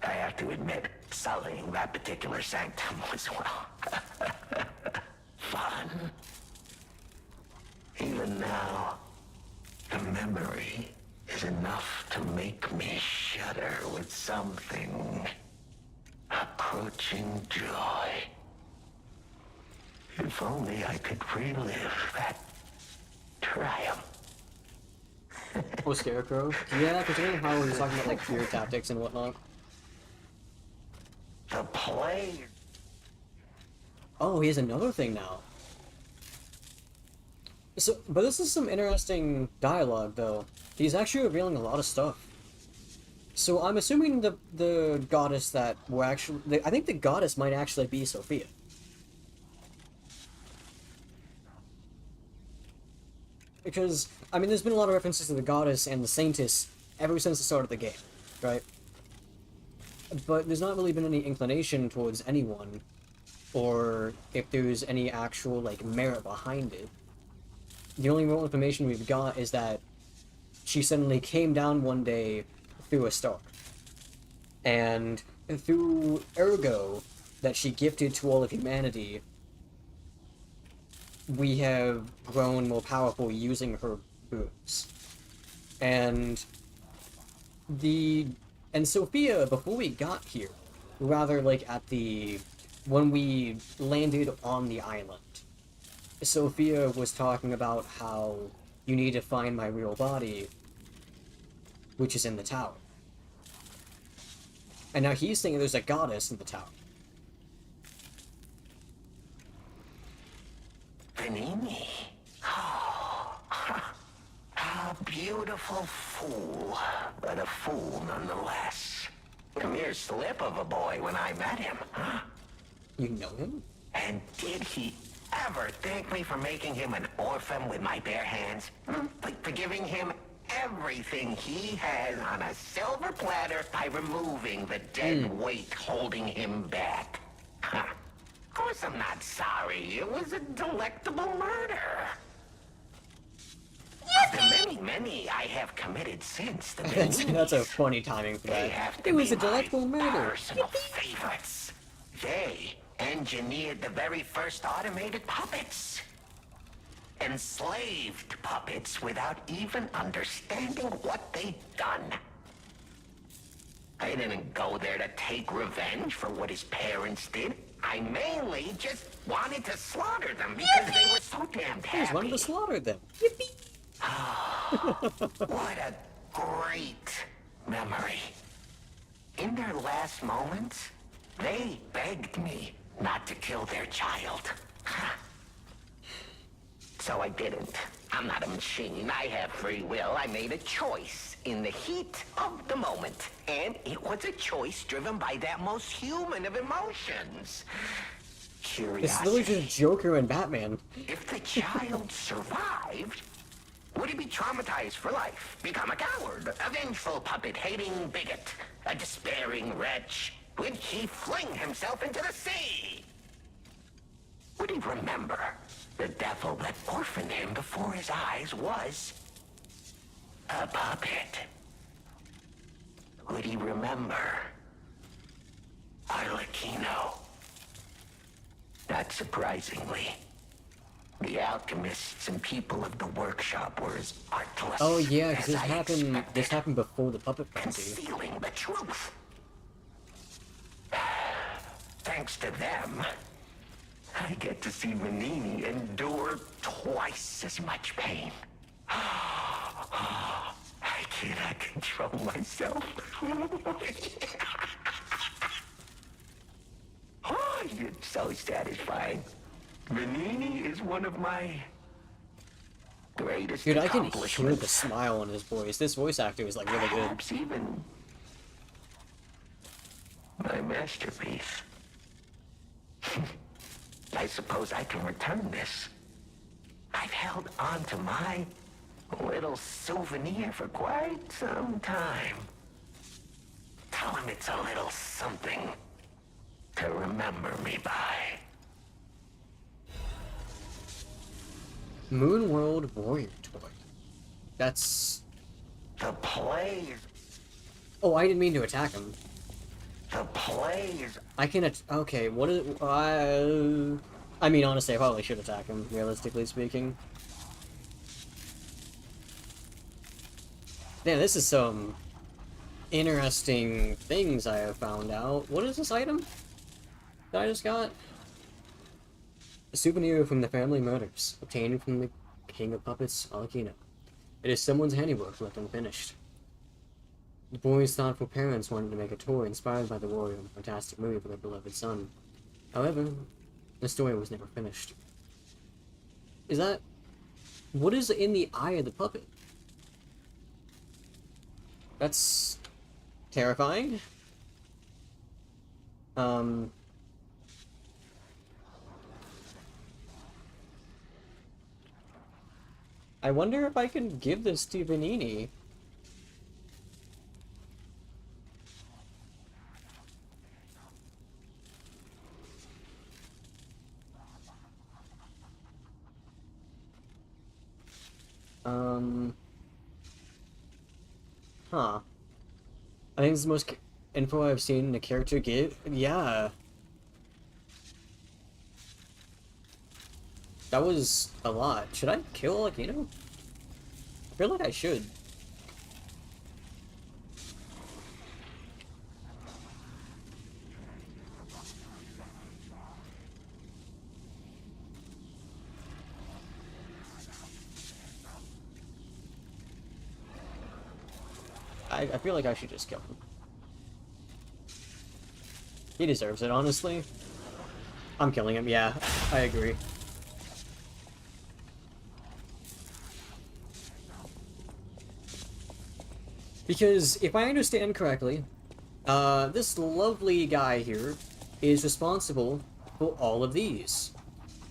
I have to admit, sullying that particular sanctum was, well, fun. Even now, the memory is enough to make me shudder with something approaching joy. If only I could relive that triumph. Oh, Scarecrow? Yeah, considering how he was talking about like fear tactics and whatnot. The play. Oh, he has another thing now. So, but this is some interesting dialogue, though. He's actually revealing a lot of stuff. So I'm assuming the goddess that we're actually... I think the goddess might actually be Sophia. Because, I mean, there's been a lot of references to the goddess and the saintess ever since the start of the game, right? But there's not really been any inclination towards anyone, or if there's any actual, like, merit behind it. The only real information we've got is that she suddenly came down one day through a star. And through Ergo, that she gifted to all of humanity, we have grown more powerful using her boons. And Sophia, before we got here, rather like at when we landed on the island, Sophia was talking about how you need to find my real body, which is in the tower. And now he's saying there's a goddess in the tower. Vanini. Oh, how beautiful fool, but a fool nonetheless. A mere slip of a boy when I met him, huh? You know him? And did he ever thank me for making him an orphan with my bare hands? Like for giving him everything he has on a silver platter by removing the dead weight holding him back. Huh. Of course I'm not sorry. It was a delectable murder. Of the many I have committed since, the That's a funny timing for they that. have to It was be a delectable my murder. personal favorites. They engineered the very first automated puppets. Enslaved puppets without even understanding what they'd done. I didn't go there to take revenge for what his parents did. I mainly just wanted to slaughter them because they were so damn I just wanted happy. to slaughter them. Yippee! What a great memory. In their last moments, they begged me not to kill their child. So I didn't. I'm not a machine. I have free will. I made a choice in the heat of the moment. And it was a choice driven by that most human of emotions. Curiosity. This is literally just Joker and Batman. If the child survived, would he be traumatized for life? Become a coward, a vengeful puppet-hating bigot, a despairing wretch? Would he fling himself into the sea? Would he remember the devil that orphaned him before his eyes was a puppet? Would he remember Arlecchino? Not surprisingly, the alchemists and people of the workshop were as artless Oh yeah, because as I expected, this happened before the puppet frenzy. concealing the truth. Thanks to them, I get to see Manini endure twice as much pain. I cannot control myself. Oh, it's so satisfying. Manini is one of my greatest Dude, I can hear accomplishments. the smile on his voice. This voice actor is like really good. Perhaps even my masterpiece. I suppose I can return this. I've held on to my little souvenir for quite some time. Tell him it's a little something to remember me by. Moon World Warrior toy. That's... The plays, Oh, I didn't mean to attack him. the plays. I can okay, what is... I mean, honestly, I probably should attack him, realistically speaking. Damn, this is some interesting things I have found out. What is this item that I just got? A souvenir from the family murders, obtained from the King of Puppets, Arlecchino. It is someone's handiwork left unfinished. The boy's thoughtful parents wanted to make a toy inspired by the warrior in the fantastic movie for their beloved son. However, the story was never finished. Is that... What is in the eye of the puppet? That's... terrifying. I wonder if I can give this to Vanini. Huh. I think this is the most info I've seen a character give. Yeah. That was a lot. Should I kill Aquino? I feel like I should. I feel like I should just kill him. He deserves it, honestly. I'm killing him, yeah, I agree. Because if I understand correctly, this lovely guy here is responsible for all of these.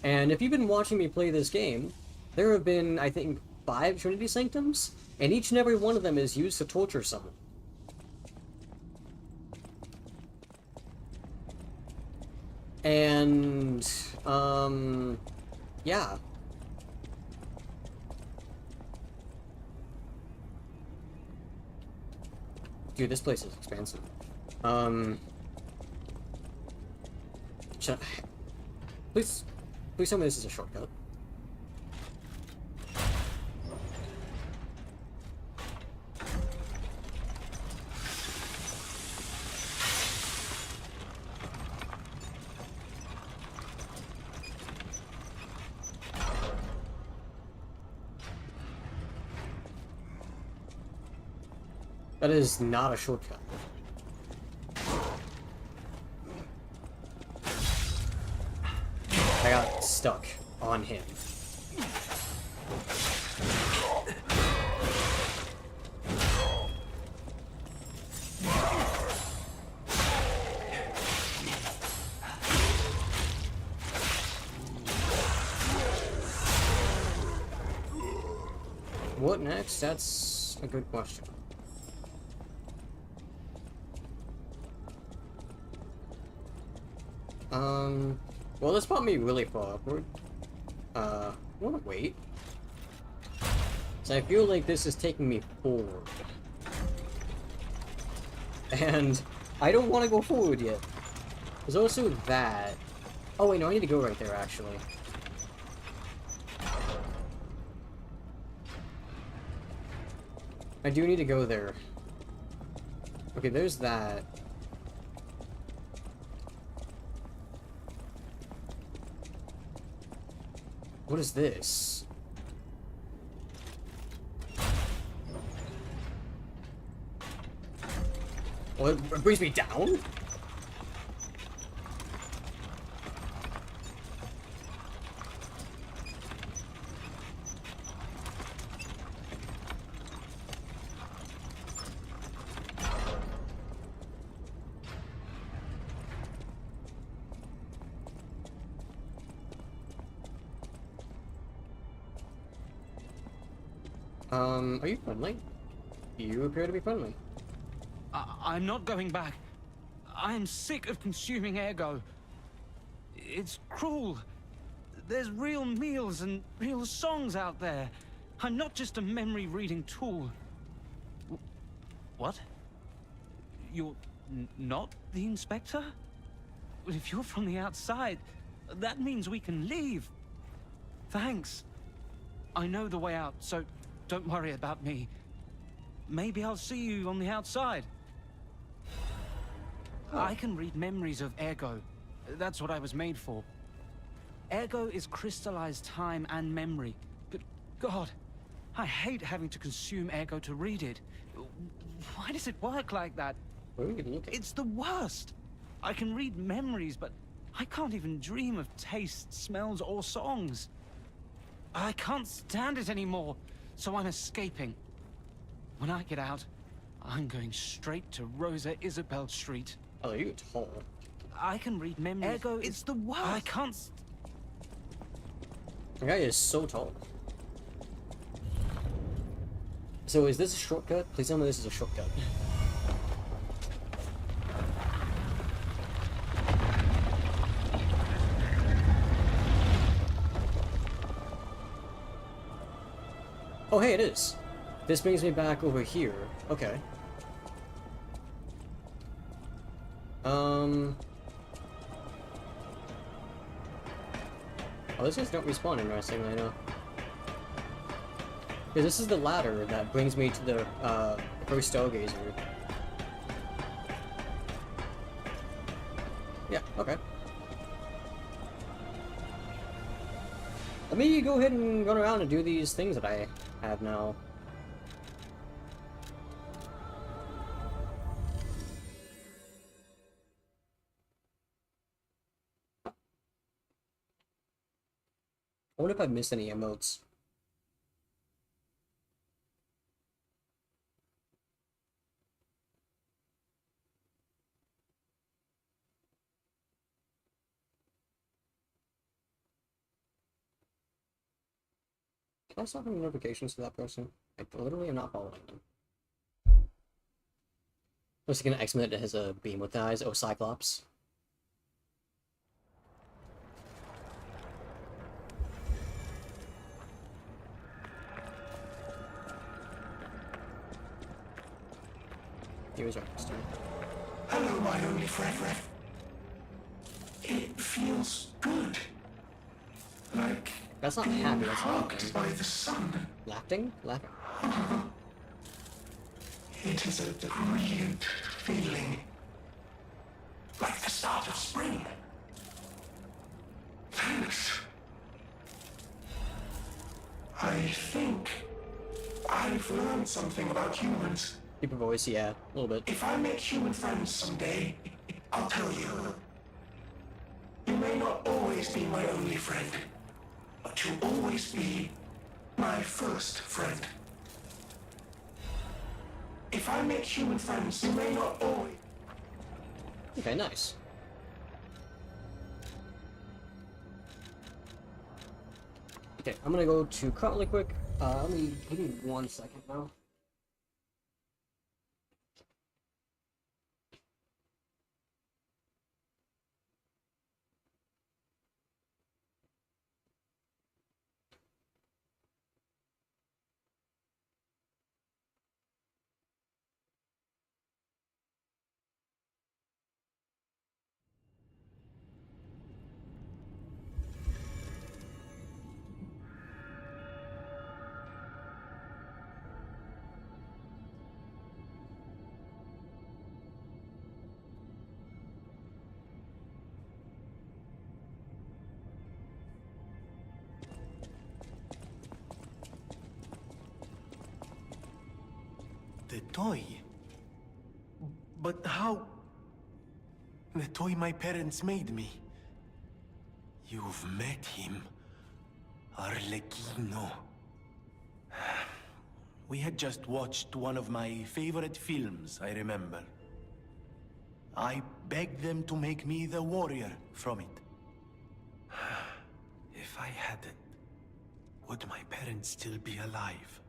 And if you've been watching me play this game, there have been, I think, 5 Trinity Sanctums, and each and every one of them is used to torture someone. And, yeah. Dude, this place is expansive. Please tell me this is a shortcut. That is not a shortcut. I got stuck on him. What next? That's a good question. Well, this brought me really far upward. I wanna wait. So I feel like this is taking me forward. And I don't want to go forward yet. There's also that. Oh wait, no, I need to go right there, actually. I do need to go there. Okay, there's that. What is this? Well, it brings me down? Are you friendly? You appear to be friendly. I'm not going back. I am sick of consuming Ergo. It's cruel. There's real meals and real songs out there. I'm not just a memory-reading tool. What? You're not the Inspector? Well, if you're from the outside, that means we can leave. Thanks. I know the way out, so don't worry about me. Maybe I'll see you on the outside. I can read memories of Ergo. That's what I was made for. Ergo is crystallized time and memory. But God, I hate having to consume Ergo to read it. Why does it work like that? Where are we looking? It's the worst. I can read memories, but I can't even dream of tastes, smells, or songs. I can't stand it anymore, so I'm escaping. When I get out, I'm going straight to Rosa Isabel Street. Oh, you're tall. I can read memories. Ergo, it's the worst. I can't. The guy is so tall. So is this a shortcut? Please tell me this is a shortcut. Oh, hey, it is. This brings me back over here. Okay. Oh, these guys don't respawn, interestingly, I know. Because this is the ladder that brings me to the first Stargazer. Yeah, okay. Let me go ahead and run around and do these things that I have now. I wonder if I've missed any emotes. Can I stop having notifications to that person? I literally am not following them. Was he gonna X-Men that has a beam with eyes? Oh, Cyclops. He was right this time. Hello, my only friend. It feels good. Like That's not being happy, that's hugged laughing. by the sun. Laughing? Laughing. It is a brilliant feeling. Like the start of spring. Thanks. I think I've learned something about humans. Deeper voice, yeah, a little bit. If I make human friends someday, I'll tell you. You may not always be my only friend, but you'll always be my first friend. If I make human friends, you may not always... Okay, nice. Okay, I'm gonna go to cut really quick. Give me 1 second now. The toy? But how? The toy my parents made me. You've met him. Arlecchino. We had just watched one of my favorite films, I remember. I begged them to make me the warrior from it. If I hadn't, would my parents still be alive?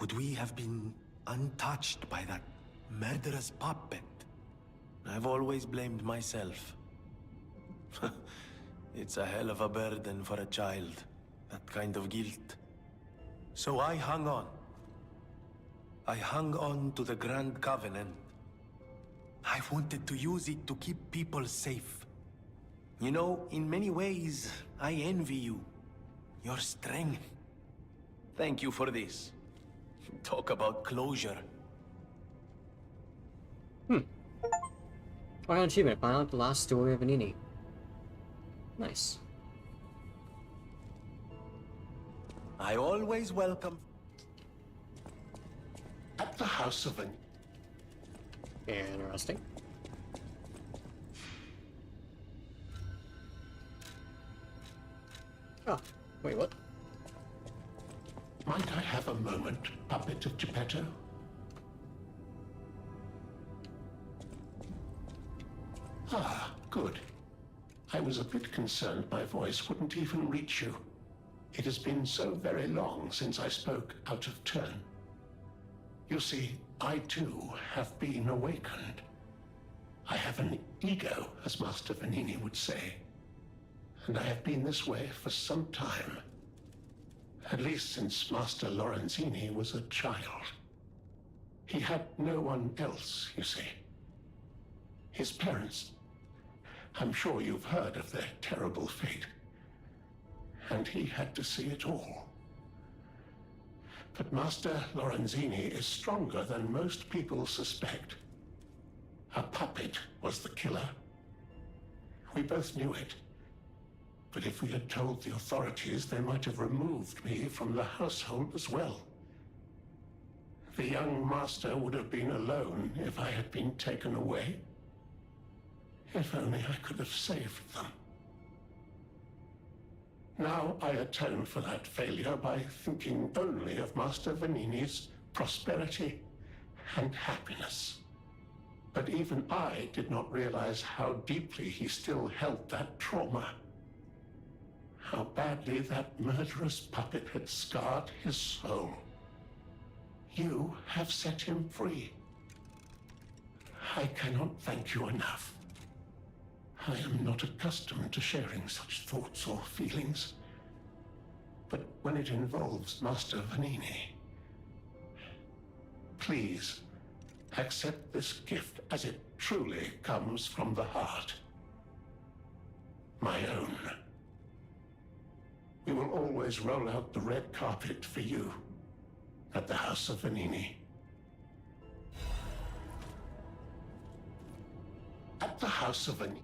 Would we have been untouched by that murderous puppet? I've always blamed myself. It's a hell of a burden for a child, that kind of guilt. So I hung on. I hung on to the Grand Covenant. I wanted to use it to keep people safe. You know, in many ways, I envy you. Your strength. Thank you for this. Talk about closure. What an achievement, find out the last story of Venini. Nice. I always welcome... At the House of an... Interesting. Oh, wait, what? Might I have a moment, puppet of Geppetto? Ah, good. I was a bit concerned my voice wouldn't even reach you. It has been so very long since I spoke out of turn. You see, I too have been awakened. I have an ego, as Master Venini would say. And I have been this way for some time. At least since Master Lorenzini was a child. He had no one else, you see. His parents... I'm sure you've heard of their terrible fate. And he had to see it all. But Master Lorenzini is stronger than most people suspect. A puppet was the killer. We both knew it. But if we had told the authorities, they might have removed me from the household as well. The young master would have been alone if I had been taken away. If only I could have saved them. Now I atone for that failure by thinking only of Master Venini's prosperity and happiness. But even I did not realize how deeply he still held that trauma. how badly that murderous puppet had scarred his soul. You have set him free. I cannot thank you enough. I am not accustomed to sharing such thoughts or feelings. But when it involves Master Vanini, please accept this gift as it truly comes from the heart. My own. We will always roll out the red carpet for you at the House of Vanini. At the House of Vanini.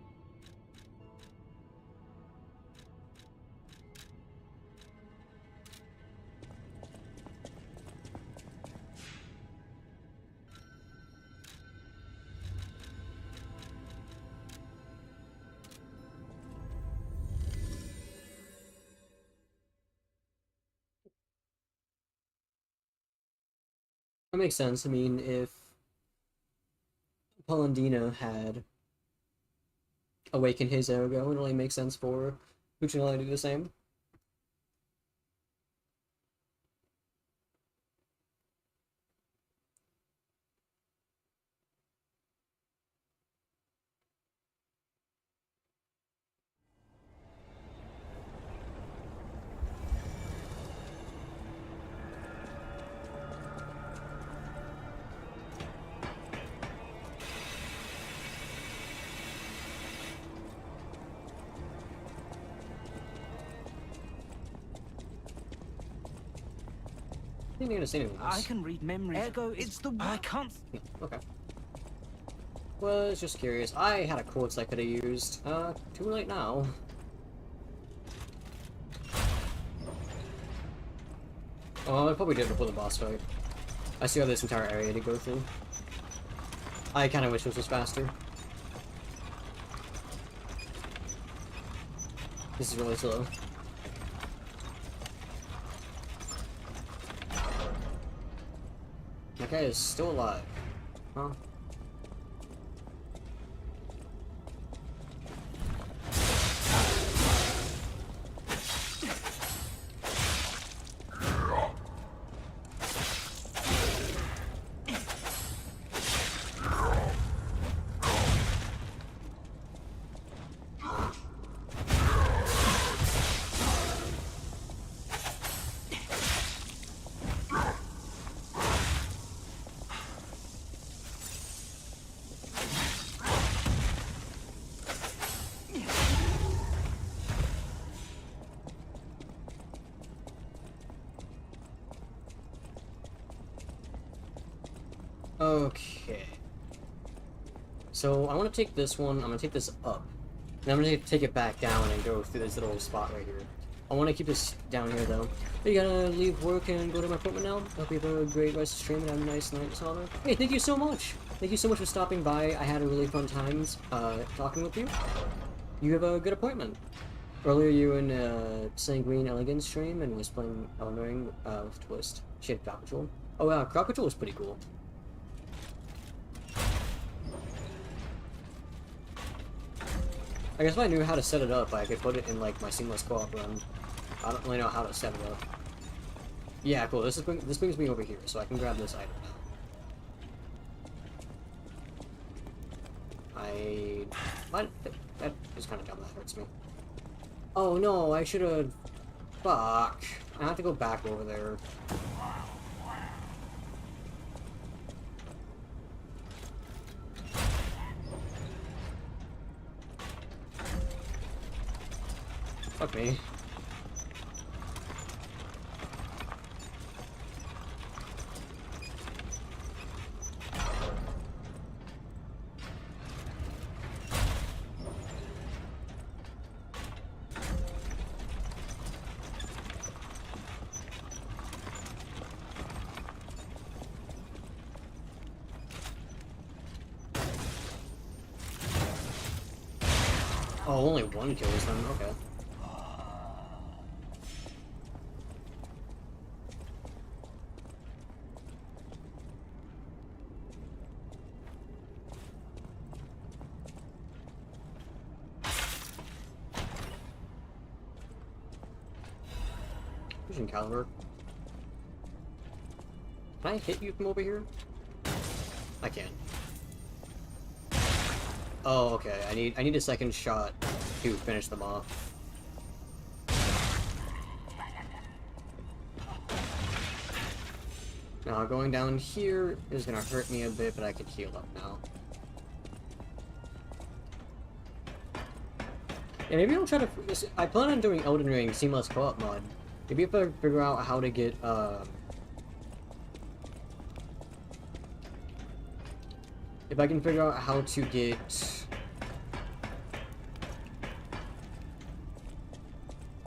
That makes sense. I mean, if Polendina had awakened his Ergo, it only makes sense for Puccinelli to do the same. I didn't understand anything else. I can read memories. Ergo, it's the I can't. Yeah, okay. Was just curious. I had a quartz I could have used. Too late now. Oh, I probably did before the boss fight. I still have this entire area to go through. I kind of wish this was faster. This is really slow. That guy is still alive. Huh? Okay. So I want to take this one. I'm gonna take this up, and I'm gonna take it back down and go through this little spot right here. I want to keep this down here though. Are you gonna leave work and go to my appointment now? Hope you have a great rest of the stream and have a nice night, Solder. Hey, thank you so much. Thank you so much for stopping by. I had a really fun time talking with you. You have a good appointment. Earlier you were in Sanguine Elegance stream and was playing Elden Ring with Twist. She had Crowd Patrol. Oh wow, Crowd Patrol was pretty cool. I guess if I knew how to set it up, I could put it in like my seamless co-op run. I don't really know how to set it up. Yeah, cool. This brings me over here, so I can grab this item now. That is kind of dumb. That hurts me. Oh no! I should have. Fuck! I have to go back over there. Fuck me. Oh, only one kills them. Okay. Fusion caliber. Can I hit you from over here? I can. Oh, okay. I need a second shot to finish them off. Now going down here is gonna hurt me a bit, but I can heal up now. Yeah, maybe I'll try to. I plan on doing Elden Ring Seamless Co-op mod. Maybe if I figure out how to get if I can figure out how to get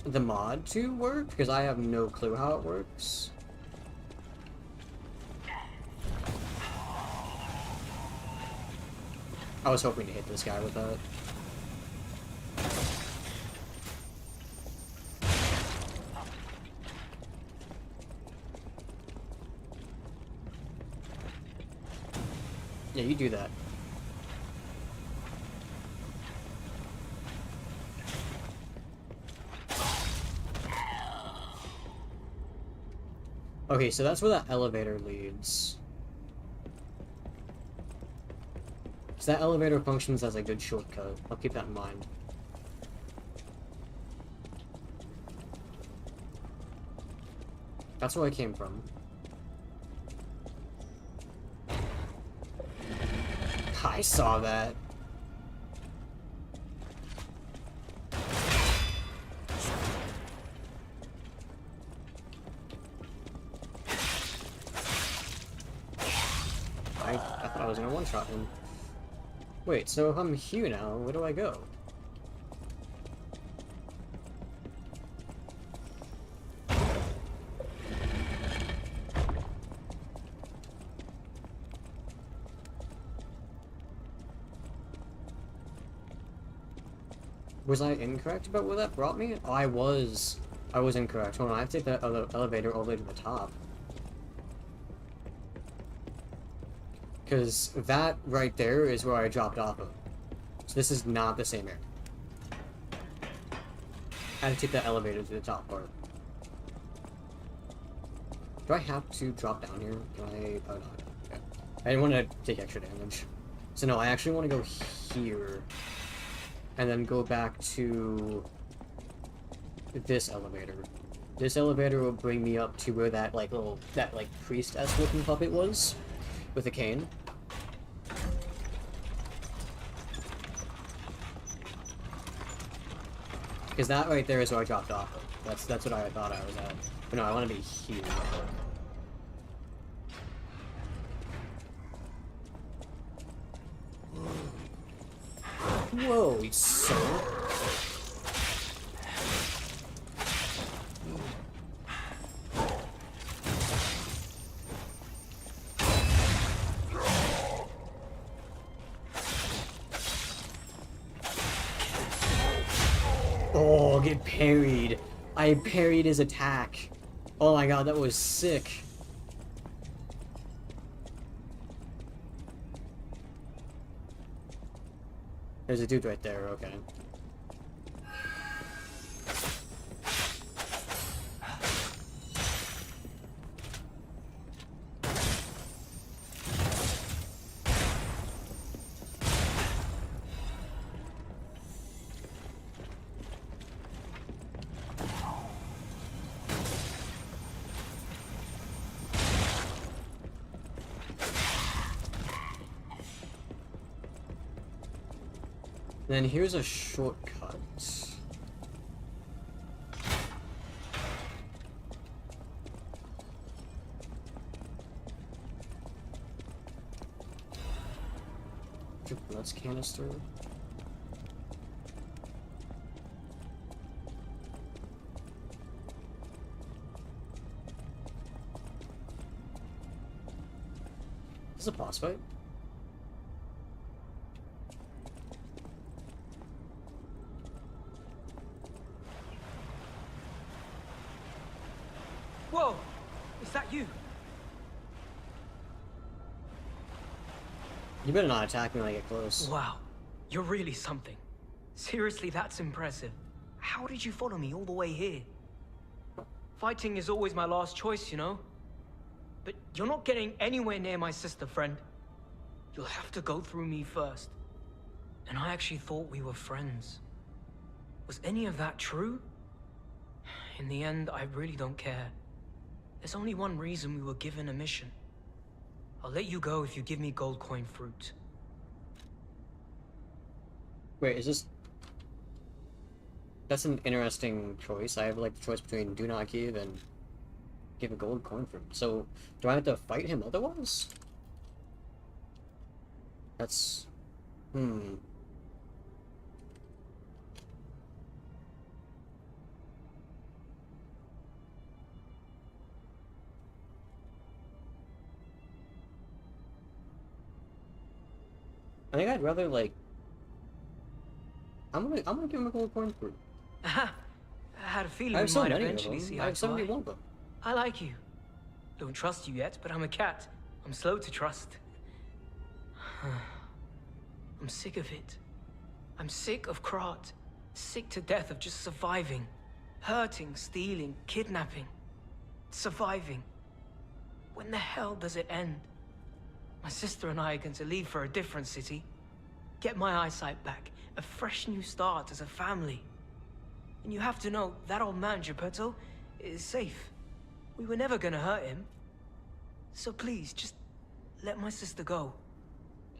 the mod to work, because I have no clue how it works. I was hoping to hit this guy with that. Yeah, you do that. Okay, so that's where that elevator leads. So that elevator functions as a good shortcut. I'll keep that in mind. That's where I came from. I saw that. I thought I was gonna one-shot him. Wait, so if I'm here now, where do I go? Was I incorrect about where that brought me? Oh, I was incorrect. Hold on, I have to take that other elevator all the way to the top. Because that right there is where I dropped off of. So this is not the same area. I had to take that elevator to the top part. Do I have to drop down here? Can I? Oh no. Okay. I didn't want to take extra damage. So no, I actually want to go here. And then go back to this elevator. This elevator will bring me up to where that like priestess looking puppet was with a cane. Because that right there is where I dropped off of. That's what I thought I was at. But no, I want to be here. Whoa, so... Oh, get parried. I parried his attack. Oh my god, that was sick. There's a dude right there, okay. Then here's a shortcut. Let's canister. This is a boss fight. Whoa! Is that you? You better not attack me when I get close. Wow. You're really something. Seriously, that's impressive. How did you follow me all the way here? Fighting is always my last choice, you know? But you're not getting anywhere near my sister, friend. You'll have to go through me first. And I actually thought we were friends. Was any of that true? In the end, I really don't care. There's only one reason we were given a mission. I'll let you go if you give me gold coin fruit. Wait, is this... That's an interesting choice. I have like the choice between do not give and give a gold coin fruit. So, do I have to fight him otherwise? That's... I think I'd rather, like... I'm gonna give him a gold coin fruit. I had a feeling I have we so might many of eventually them. see I eye have to eye. 71 of them. I like you. Don't trust you yet, but I'm a cat. I'm slow to trust. I'm sick of it. I'm sick of Krat. Sick to death of just surviving. Hurting, stealing, kidnapping. Surviving. When the hell does it end? My sister and I are going to leave for a different city. Get my eyesight back. A fresh new start as a family. And you have to know, that old man, Geppetto, is safe. We were never gonna hurt him. So please, just let my sister go.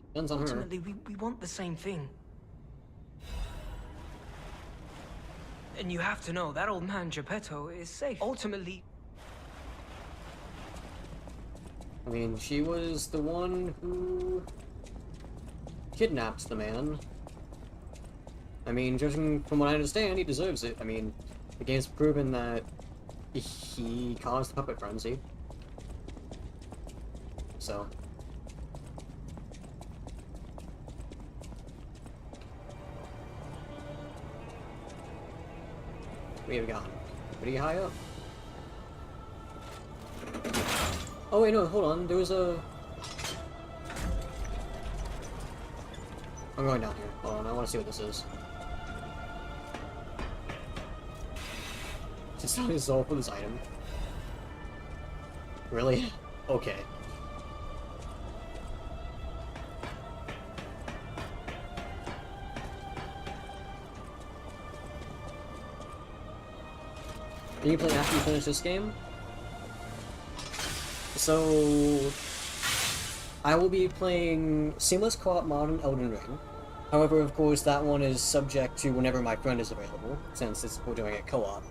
Depends on her. Ultimately, we want the same thing. And you have to know, that old man, Geppetto, is safe. Ultimately... I mean, she was the one who kidnapped the man. I mean, judging from what I understand, he deserves it. I mean, the game's proven that he caused the puppet frenzy. So. We have gone pretty high up. Oh wait, no, hold on. There was a... I'm going down here. Hold on, I want to see what this is. Just not resolve for this item. Really? Okay. Can you play after you finish this game? So, I will be playing Seamless Co-op Mod in Elden Ring. However, of course, that one is subject to whenever my friend is available, since we're doing it co-op.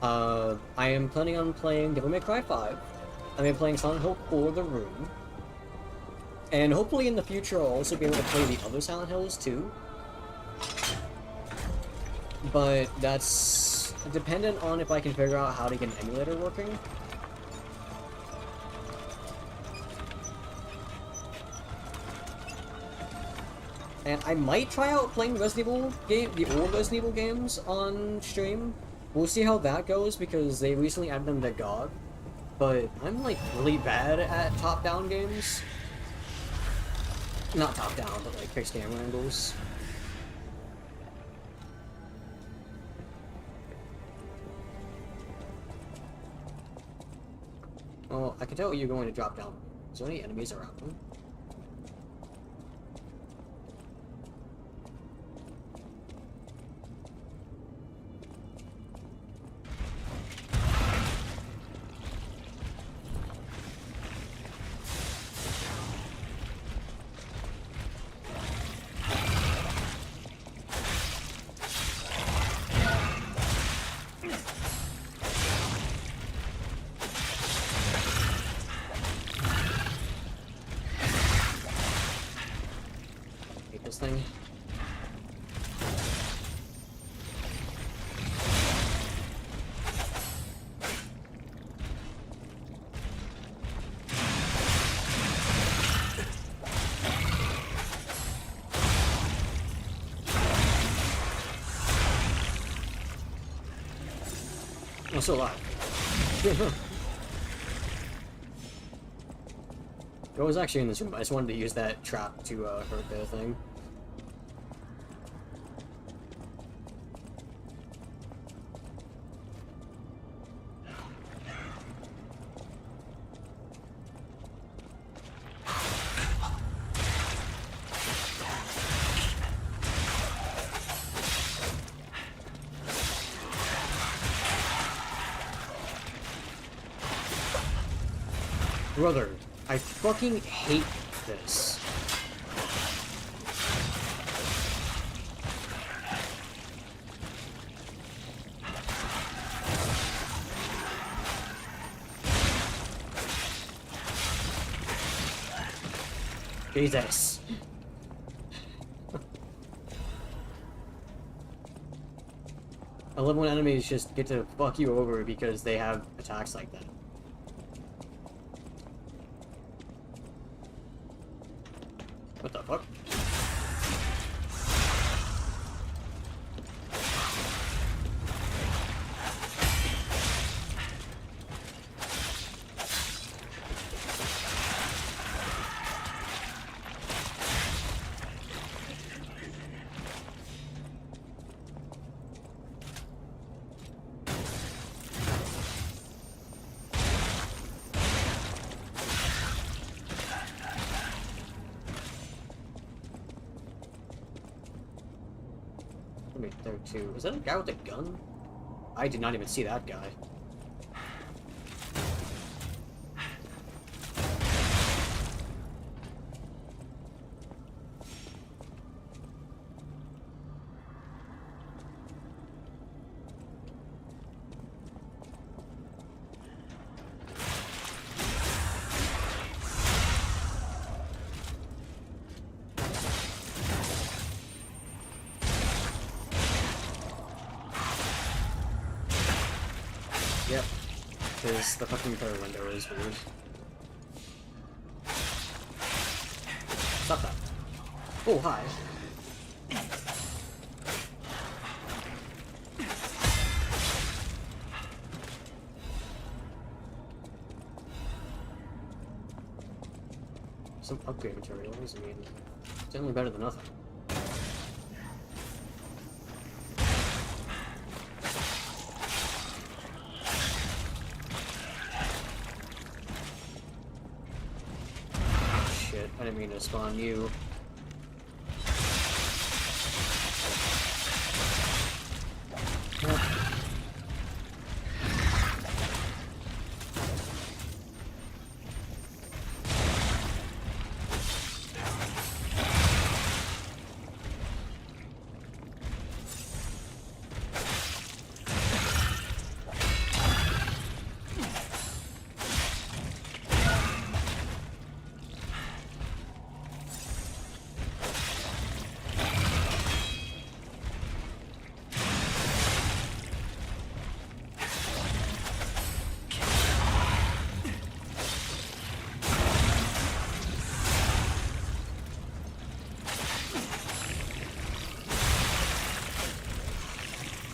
I am planning on playing Devil May Cry 5. I'm playing Silent Hill 4: The Room. And hopefully in the future I'll also be able to play the other Silent Hills too. But that's dependent on if I can figure out how to get an emulator working. And I might try out playing Resident Evil the old Resident Evil games on stream. We'll see how that goes because they recently added them to GOG. But I'm like really bad at top-down games. Not top-down, but like fixed camera angles. Well, I can tell you're going to drop down. Is there any enemies around them? This thing. I'm still alive. I was actually in this room. I just wanted to use that trap to hurt the thing. Brother, I fucking hate this. Jesus. I love when enemies just get to fuck you over because they have attacks like that. What the fuck? Wait, there too. Is that a guy with a gun? I did not even see that guy. Yep. Because the fucking third window is weird. Stop that. Oh, hi. Some upgrade materials, I mean, it's definitely better than nothing. Shit, I didn't mean to spawn you. Yep.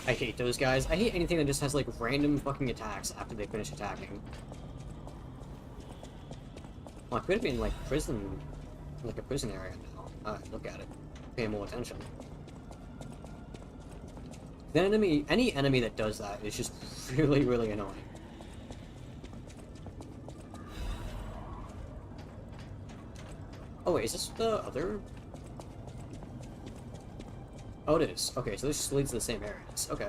I hate those guys. I hate anything that just has like random fucking attacks after they finish attacking. Well, I could have been like prison, like a prison area now. Alright, look at it. Pay more attention. The enemy, any enemy that does that is just really, really annoying. Oh wait, is this the other? Oh, it is. Okay, so this just leads to the same areas. Okay.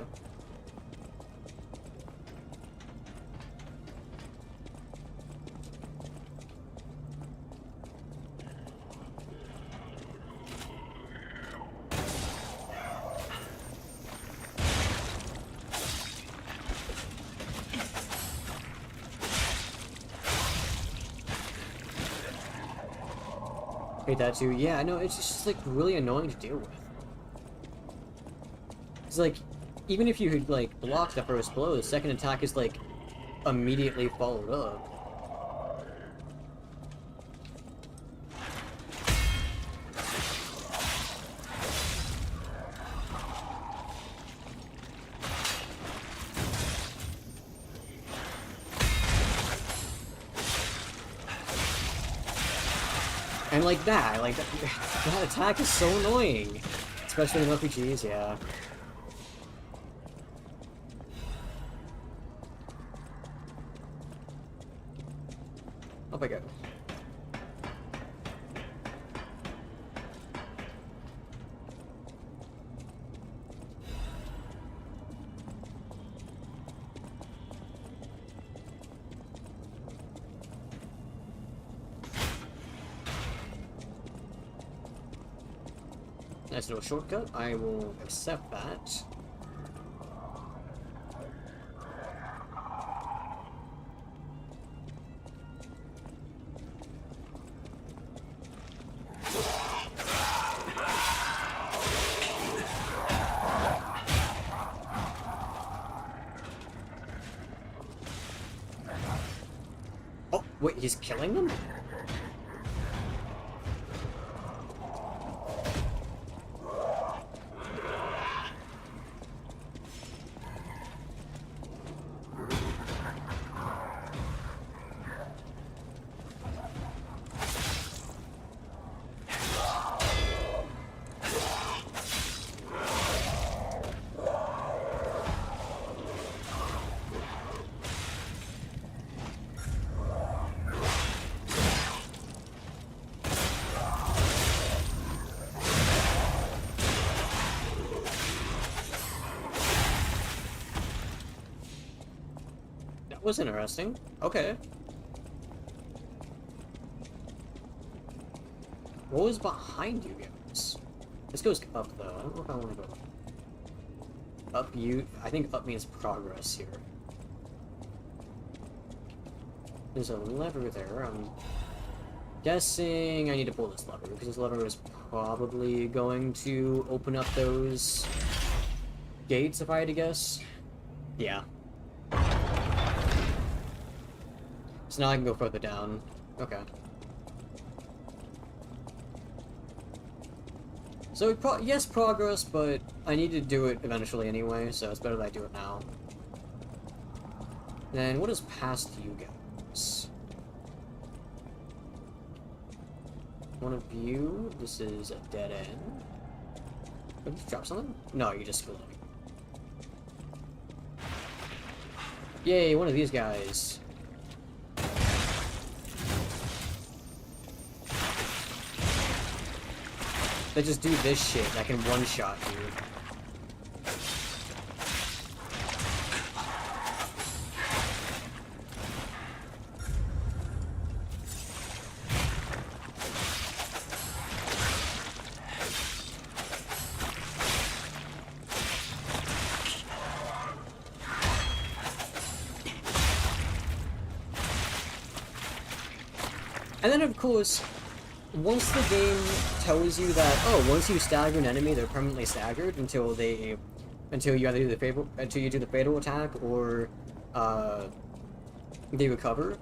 Hate that too. Yeah, I know, it's just like really annoying to deal with. It's like, even if you could like block the first blow, the second attack is like immediately followed up. And like that, that attack is so annoying. Especially in RPGs, yeah. Up I go. Nice little shortcut. I will accept that. Oh, wait, he's killing them? Was interesting. Okay. What was behind you guys? This goes up though. I don't know if I want to go up. You. I think up means progress here. There's a lever there. I'm guessing I need to pull this lever because this lever is probably going to open up those gates if I had to guess. Yeah. So now I can go further down. Okay. So, yes, progress, but I need to do it eventually anyway, so it's better that I do it now. Then, what is past you guys? One of you, this is a dead end. Did you drop something? No, you just glowing. Yay, one of these guys. They just do this shit that can one-shot you. And then, of course, once the game tells you that, oh, once you stagger an enemy, they're permanently staggered until you either do the fatal attack or they recover.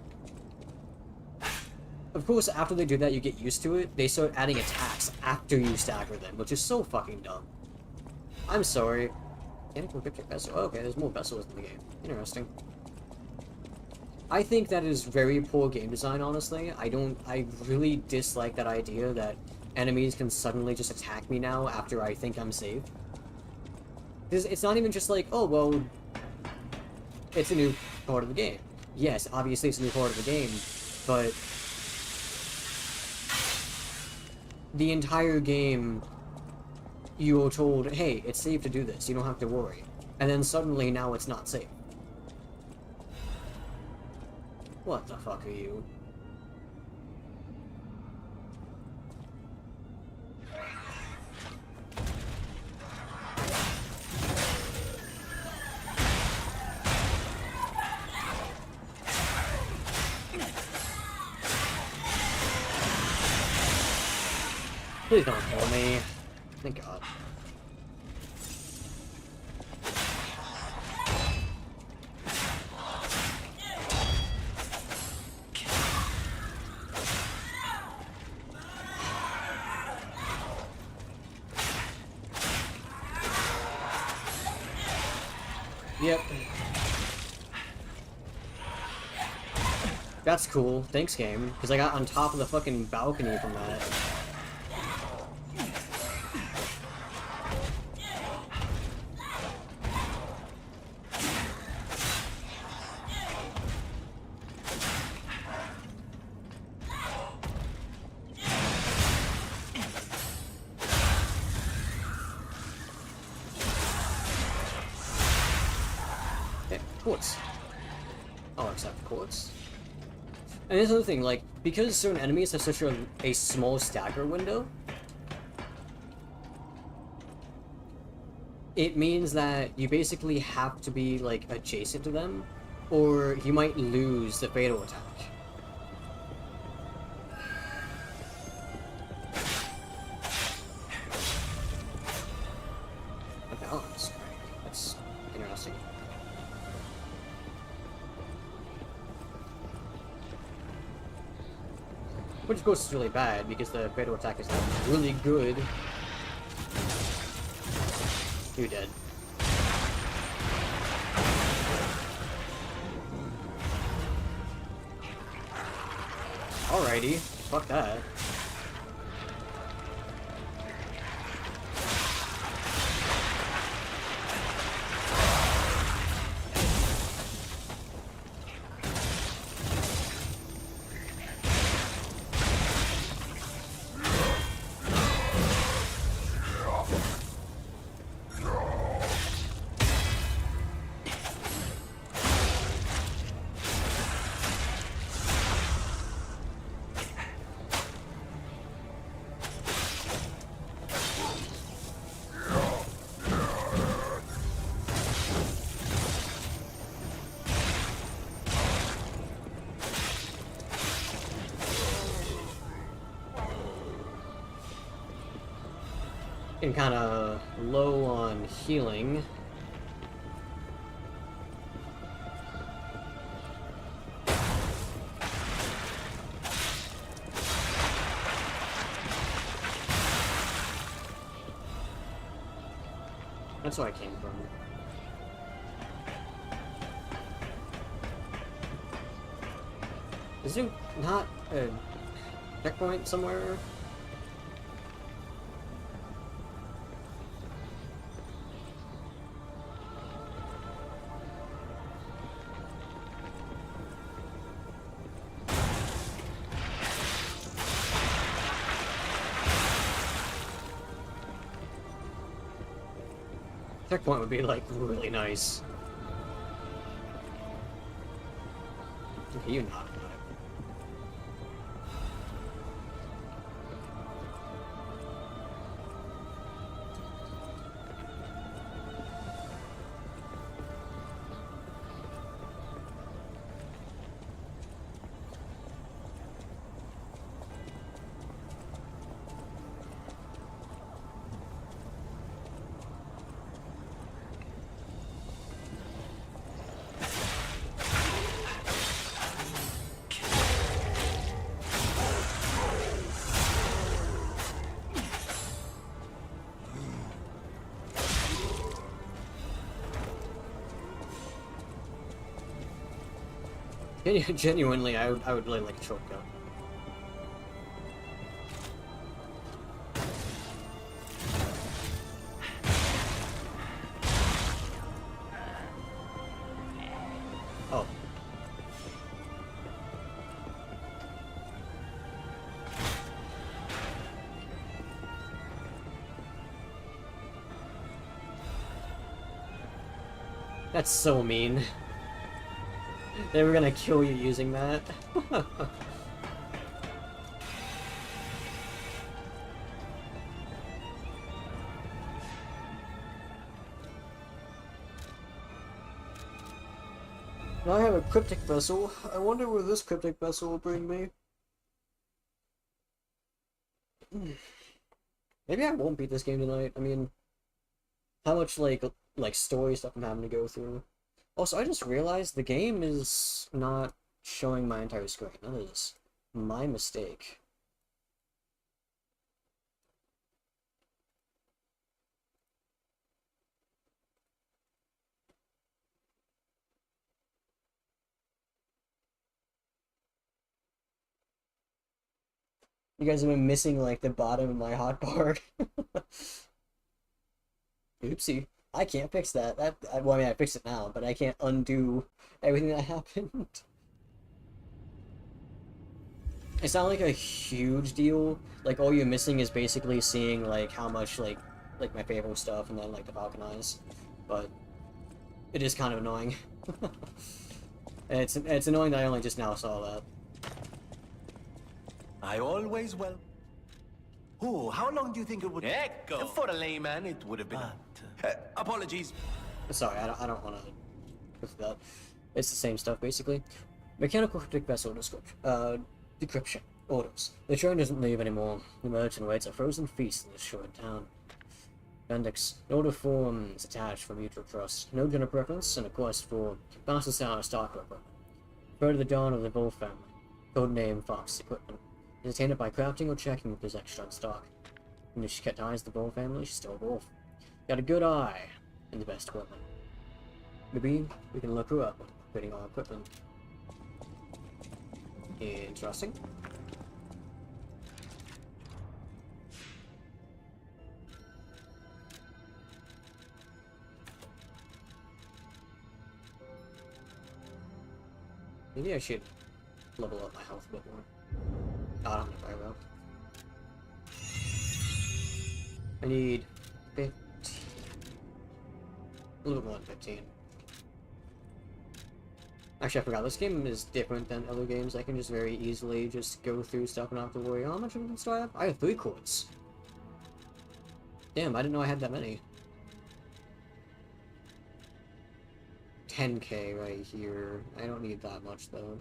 Of course, after they do that, you get used to it. They start adding attacks after you stagger them, which is so fucking dumb. I'm sorry. Can't equip your vessel. Oh, okay, there's more vessels in the game. Interesting. I think that is very poor game design, honestly. I really dislike that idea that enemies can suddenly just attack me now after I think I'm safe. Because it's not even just like, oh, well, it's a new part of the game. Yes, obviously it's a new part of the game, but the entire game, you were told, hey, it's safe to do this, you don't have to worry. And then suddenly now it's not safe. What the fuck are you? Please don't kill me. Thank God. Yep. That's cool. Thanks, game. Because I got on top of the fucking balcony from that. Quartz. I'll accept quartz. And here's another thing, like, because certain enemies have such a small stagger window, it means that you basically have to be, like, adjacent to them, or you might lose the fatal attack. A balance. That's interesting. Which of course is really bad, because the fatal attack is like really good. You're dead. Alrighty, fuck that. Getting kind of low on healing. That's where I came from. Is there not a checkpoint somewhere? Checkpoint would be like really nice. Okay, you not. Genuinely, I would really like a shortcut. Oh. That's so mean. They were gonna kill you using that. Now I have a cryptic vessel. I wonder where this cryptic vessel will bring me. Maybe I won't beat this game tonight. I mean, how much like story stuff I'm having to go through. Also, I just realized the game is not showing my entire screen. That is my mistake. You guys have been missing like the bottom of my hotbar. Oopsie. I can't fix that. Well, I mean, I fixed it now, but I can't undo everything that happened. It's not like a huge deal. Like, all you're missing is basically seeing, like, how much, like my favorite stuff, and then, like, the Falcon Eyes. But it is kind of annoying. It's annoying that I only just now saw that. I always will. Oh, how long do you think it would... Echo. For a layman, it would have been... apologies. Sorry, I don't want to go through that. It's the same stuff, basically. Mechanical cryptic vessel decryption. Orders. The train doesn't leave anymore. The merchant waits a frozen feast in the short town. Appendix. An order forms attached for mutual trust. No general preference, and a quest for fastest sound stock equipment. Refer to the dawn of the Wolf family. Codename Fox Equipment. Is attained by crafting or checking if there's extra in stock. And if she kept ties to the Wolf family, she's still a wolf. Got a good eye and the best equipment. Maybe we can look her up when upgrading our equipment. Interesting. Maybe I should level up my health a bit more. I don't know very well. I need 15. A little bit more than 15. Actually, I forgot. This game is different than other games. I can just very easily just go through stuff and not have to worry how much of them do I have? I have 3 quartz. Damn, I didn't know I had that many. 10k right here. I don't need that much though.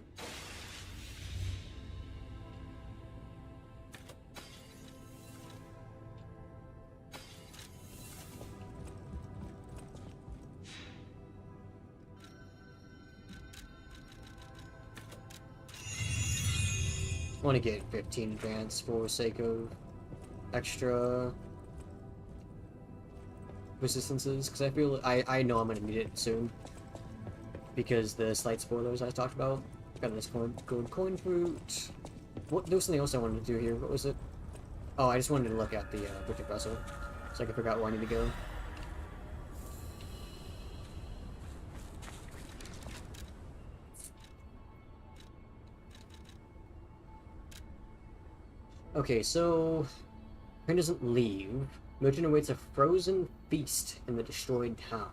I want to get 15 advanced for sake of extra resistances, because I feel I know I'm gonna need it soon. Because the slight spoilers I talked about. Got this gold coin fruit. What? There was something else I wanted to do here. What was it? Oh, I just wanted to look at the cryptic vessel, so I can figure out where I need to go. Okay, so train doesn't leave. Merchant awaits a frozen feast in the destroyed town.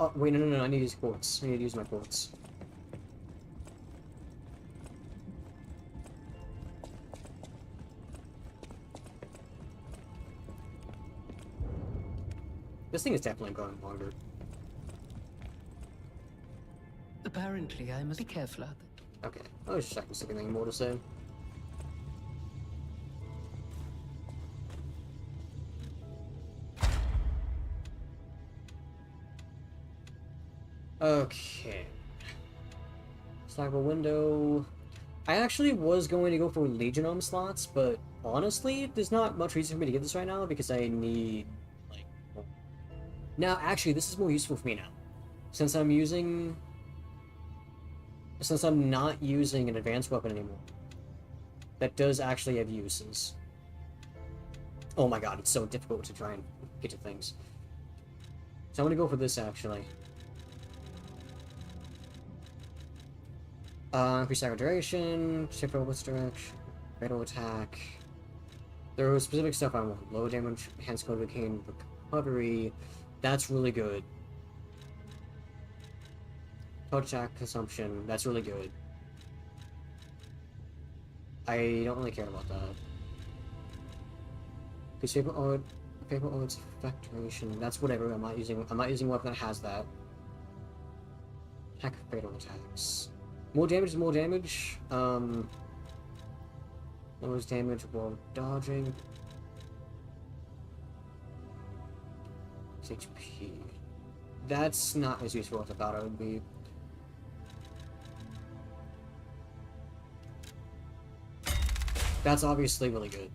Oh, wait, no, I need to use quartz. I need to use my quartz. This thing is definitely going longer. Apparently, I must be careful out there. Okay, I was just checking if there's anything more to say. Okay. Cyber window. I actually was going to go for Legionome slots, but honestly, there's not much reason for me to get this right now because I need, like... Now, actually, this is more useful for me now. Since I'm not using an advanced weapon anymore. That does actually have uses. Oh my god, it's so difficult to try and get to things. So I'm gonna go for this, actually. Increase aggro duration, shift robots direction, fatal attack. There was specific stuff I want. Low damage, enhanced code cane recovery. That's really good. Touch attack consumption. That's really good. I don't really care about that. Because paper art's effect duration. That's whatever. I'm not using a weapon that has that. Attack fatal attacks. More damage is more damage. Lowers damage while dodging. It's HP. That's not as useful as I thought it would be. That's obviously really good.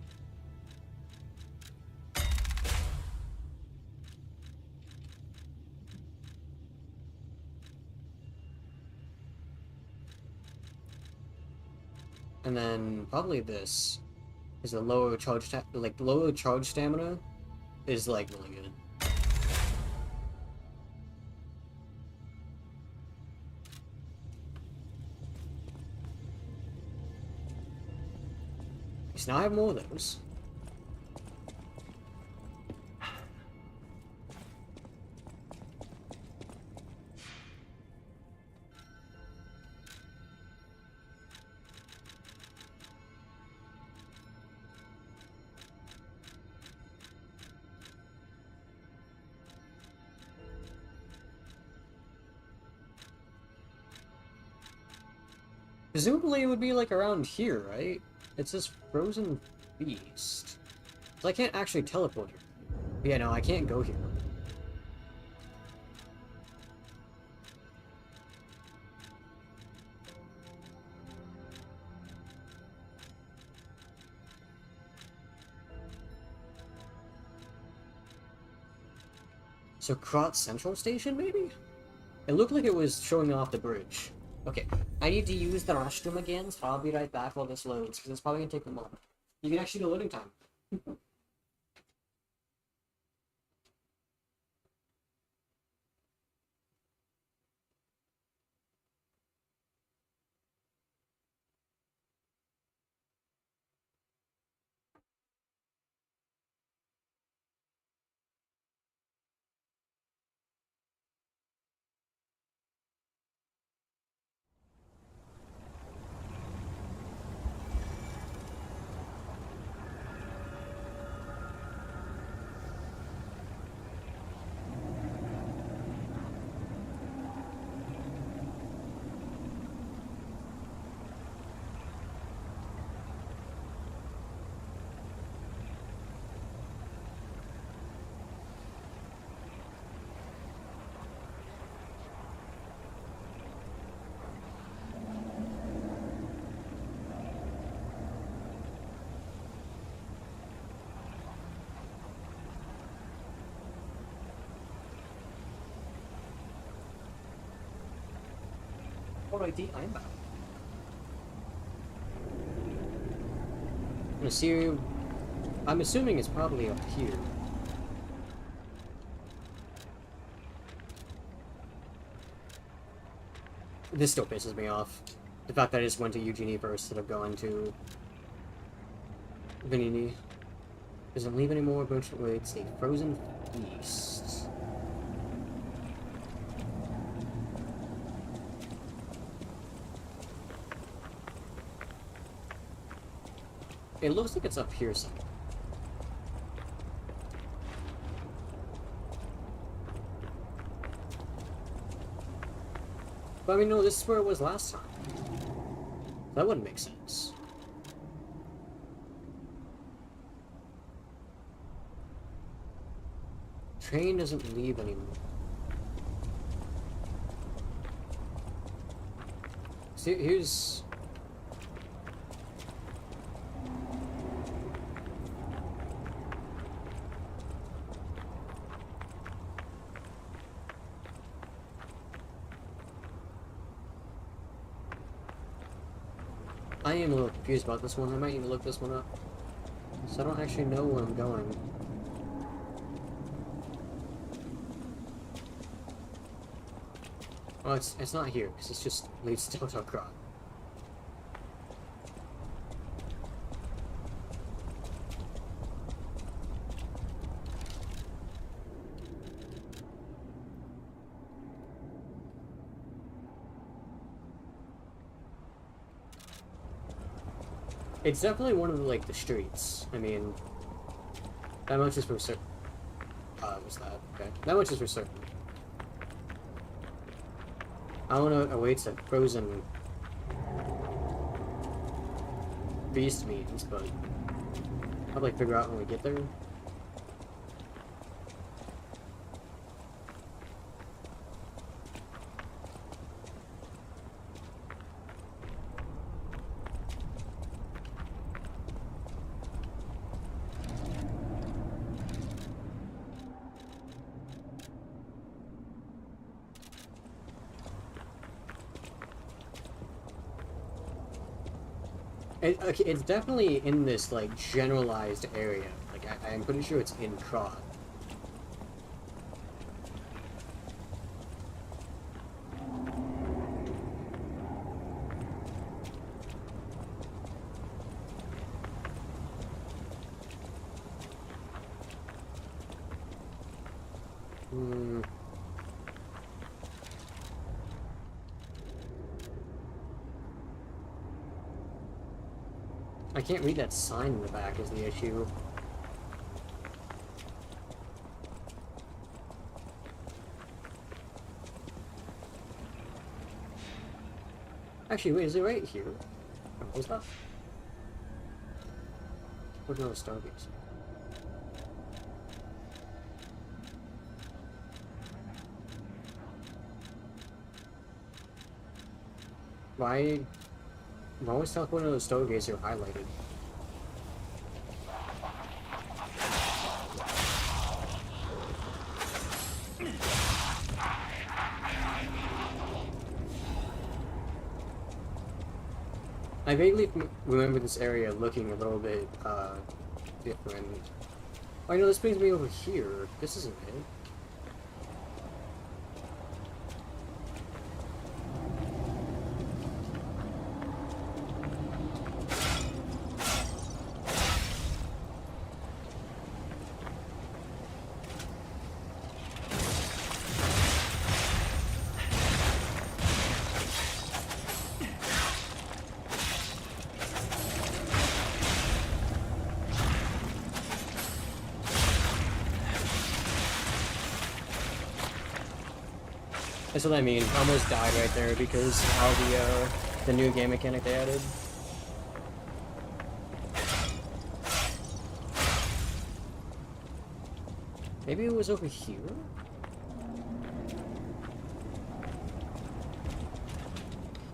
And then probably this is a lower charge stamina is like really good. So now I have more of those. Presumably it would be like around here, right? It's this frozen beast. So I can't actually teleport here. But yeah, no, I can't go here. So Krat Central Station, maybe? It looked like it was showing off the bridge. Okay, I need to use the restroom again, so I'll be right back while this loads, because it's probably gonna take a moment. You can actually do loading time. Alrighty, I'm back. I'm gonna see you. I'm assuming it's probably up here. This still pisses me off. The fact that I just went to Eugenie first instead of going to Venini. Doesn't leave anymore, but it's a frozen beast. It looks like it's up here somewhere. But I mean, no, this is where it was last time. That wouldn't make sense. Train doesn't leave anymore. See, here's... I am a little confused about this one. I might need to look this one up. So I don't actually know where I'm going. Oh, it's not here, because it's just leads to Totokrat. It's definitely one of the, like, the streets. I mean, that much is for certain. What's that? Okay. That much is for certain. I don't know what awaits a frozen beast means, but I'll probably figure out when we get there. Okay, it's definitely in this, like, generalized area. Like, I'm pretty sure it's in Krat. I can't read that sign in the back is the issue. Actually, wait, is it right here? What was that? What are those stargates? Why always talk one of those stargates are highlighted? I vaguely remember this area looking a little bit, different. Oh, I know this brings me over here. This isn't it. That's what I mean. I almost died right there because of how the new game mechanic they added. Maybe it was over here?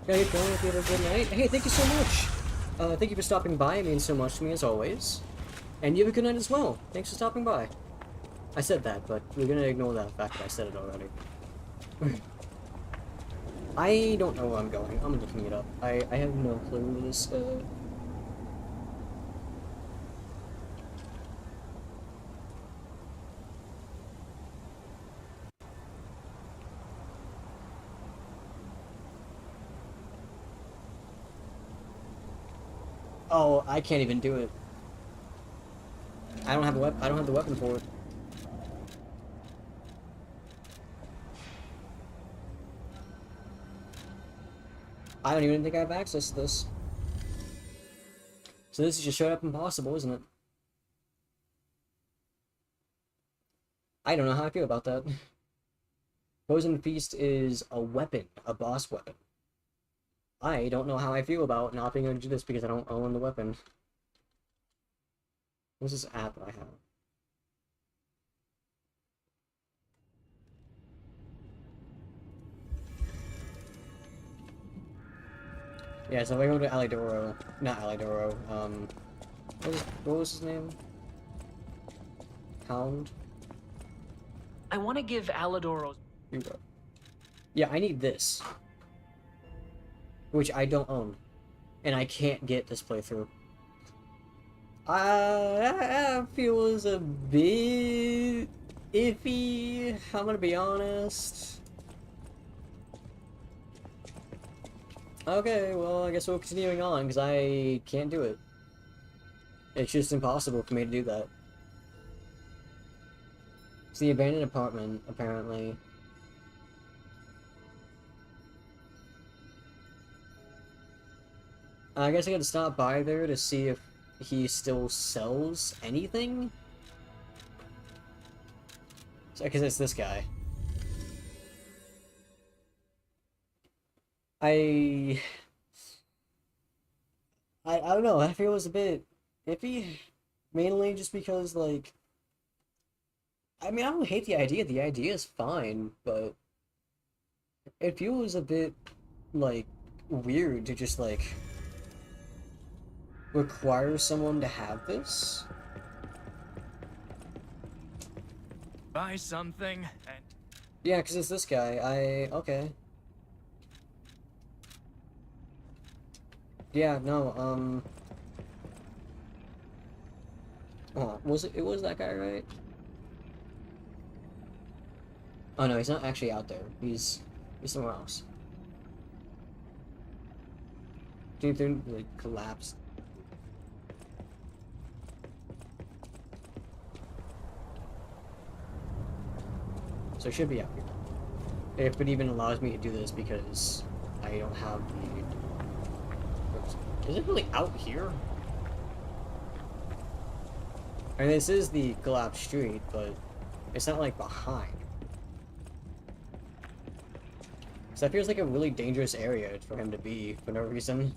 Yeah, you're going. Hope you have a good night. Hey, thank you so much. Thank you for stopping by. It means so much to me as always. And you have a good night as well. Thanks for stopping by. I said that, but we're gonna ignore that fact that I said it already. I don't know where I'm going. I'm looking it up. I have no clue where this, Oh, I can't even do it. I don't have I don't have the weapon for it. I don't even think I have access to this. So this is just straight up impossible, isn't it? I don't know how I feel about that. Poison Feast is a weapon, a boss weapon. I don't know how I feel about not being able to do this because I don't own the weapon. What's this app that I have? Yeah, so if I go to Alidoro, not Alidoro, what was his name? Hound? I want to give Alidoro... Here we go. Yeah, I need this. Which I don't own. And I can't get this playthrough. I feels a bit iffy, I'm gonna be honest. Okay, well, I guess we're continuing on, because I can't do it. It's just impossible for me to do that. It's the abandoned apartment, apparently. I guess I gotta stop by there to see if he still sells anything? Because it's this guy. I don't know, I feel it was a bit iffy, mainly just because, like, I mean, I don't hate the idea is fine, but it feels a bit, like, weird to just, like, require someone to have this. Buy something and... Yeah, because it's this guy, okay. Yeah, no, oh, it was that guy, right? Oh no, he's not actually out there. He's somewhere else. Dude, they're like collapsed. So it should be out here. If it even allows me to do this because I don't have the... Is it really out here? I mean, this is the collapsed street, but it's not like behind. So that feels like a really dangerous area for him to be for no reason.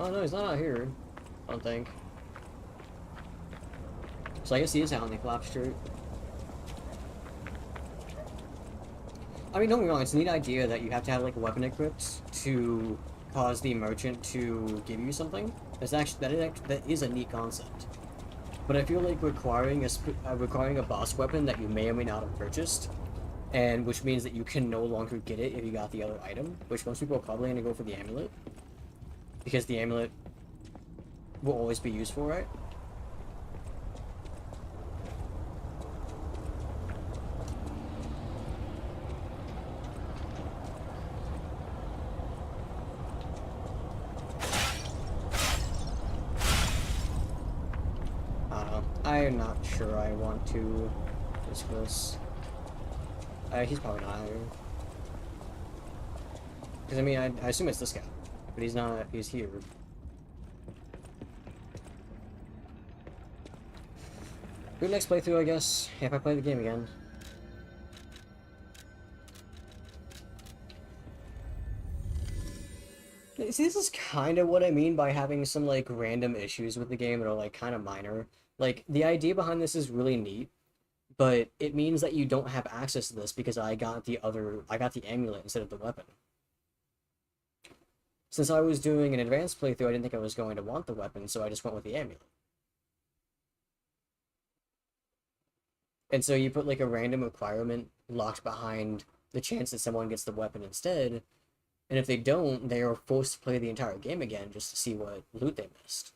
Oh no, he's not out here. I don't think. So I guess he is out on the collapsed street. I mean, don't get me wrong, it's a neat idea that you have to have like a weapon equipped to cause the merchant to give you something. That's actually that is a neat concept. But I feel like requiring a boss weapon that you may or may not have purchased, and which means that you can no longer get it if you got the other item, which most people are probably gonna go for the amulet. Because the amulet will always be useful, right? I don't know. I'm not sure I want to risk this. He's probably not here. Because, I mean, I assume it's this guy. But he's not, he's here. Good next playthrough, I guess, if I play the game again. See, this is kind of what I mean by having some, like, random issues with the game that are, like, kind of minor. Like, the idea behind this is really neat, but it means that you don't have access to this because I got the amulet instead of the weapon. Since I was doing an advanced playthrough, I didn't think I was going to want the weapon, so I just went with the amulet. And so you put like a random requirement locked behind the chance that someone gets the weapon instead, and if they don't, they are forced to play the entire game again just to see what loot they missed.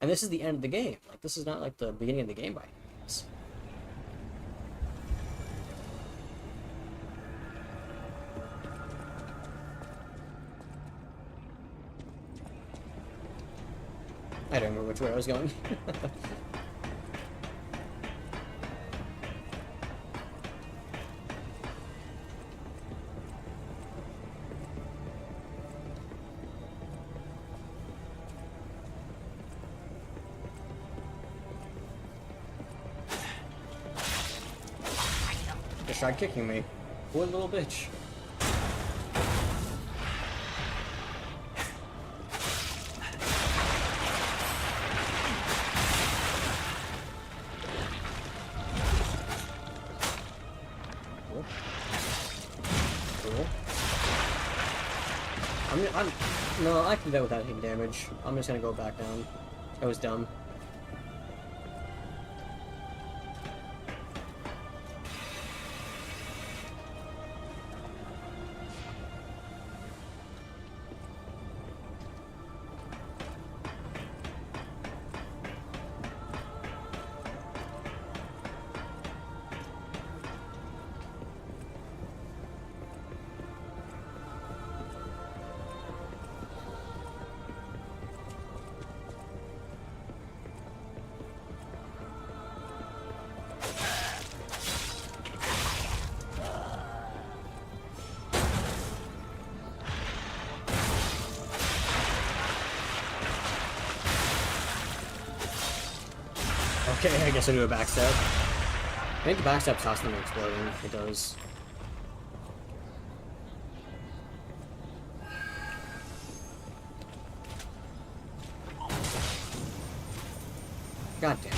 And this is the end of the game. Like, this is not like the beginning of the game by any means. I don't remember which way I was going. Just tried kicking me. What a little bitch. No, I can do that without taking damage. I'm just gonna go back down. That was dumb. Okay, I guess I'll do a backstep. I think the backstep stops them exploding. It does. God damn it.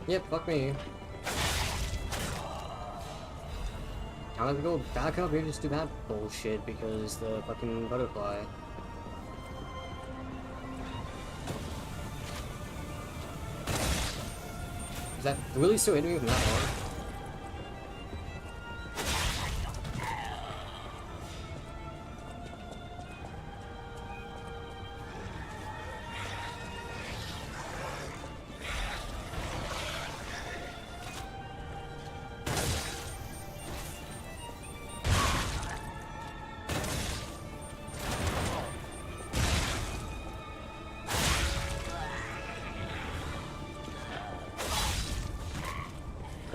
Yep, fuck me. I'm gonna go back up here and just do that bullshit because the fucking butterfly. Is that really so hitting me from that far?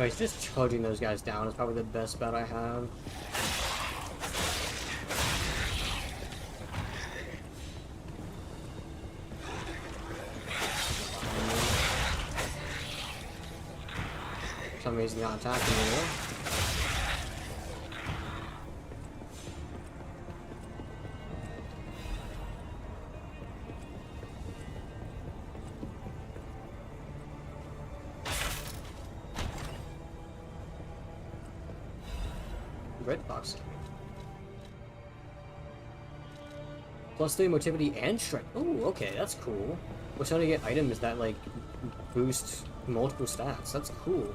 Guys, just charging those guys down is probably the best bet I have. For some reason not attacking me though. Red box. Plus 3 motivity and strength. Oh, okay, that's cool. We're starting to get items that like boost multiple stats. That's cool.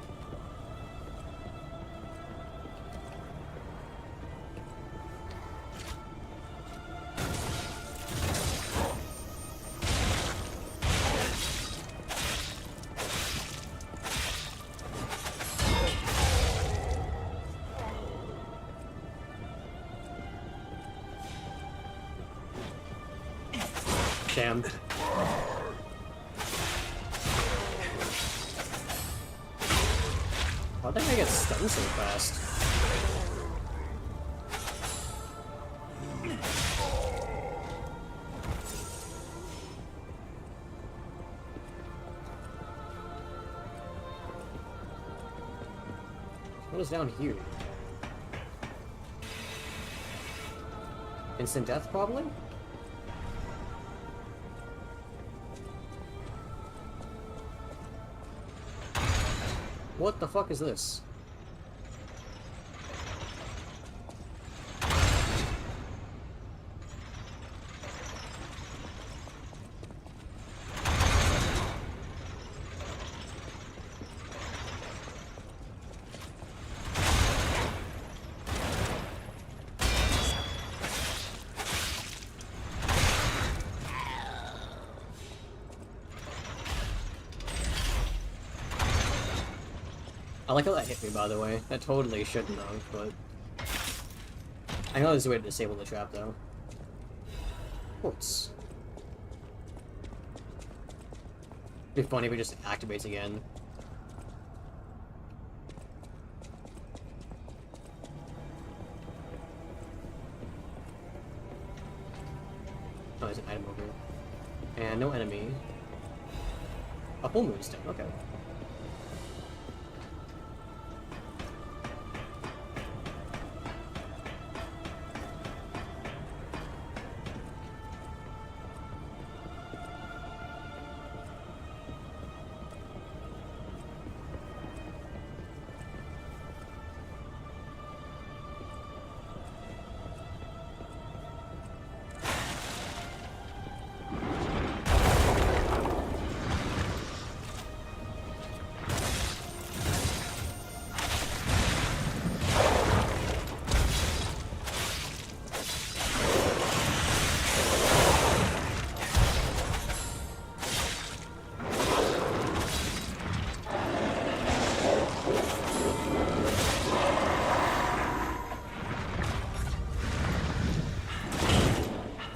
Damn. Why did I get stunned so fast? What is down here? Instant death, probably? What the fuck is this? I like how that hit me, by the way. That totally shouldn't have, but... I know there's a way to disable the trap, though. Quartz. It'd be funny if it just activates again. Oh, there's an item over here. And no enemy. A full moonstone, okay.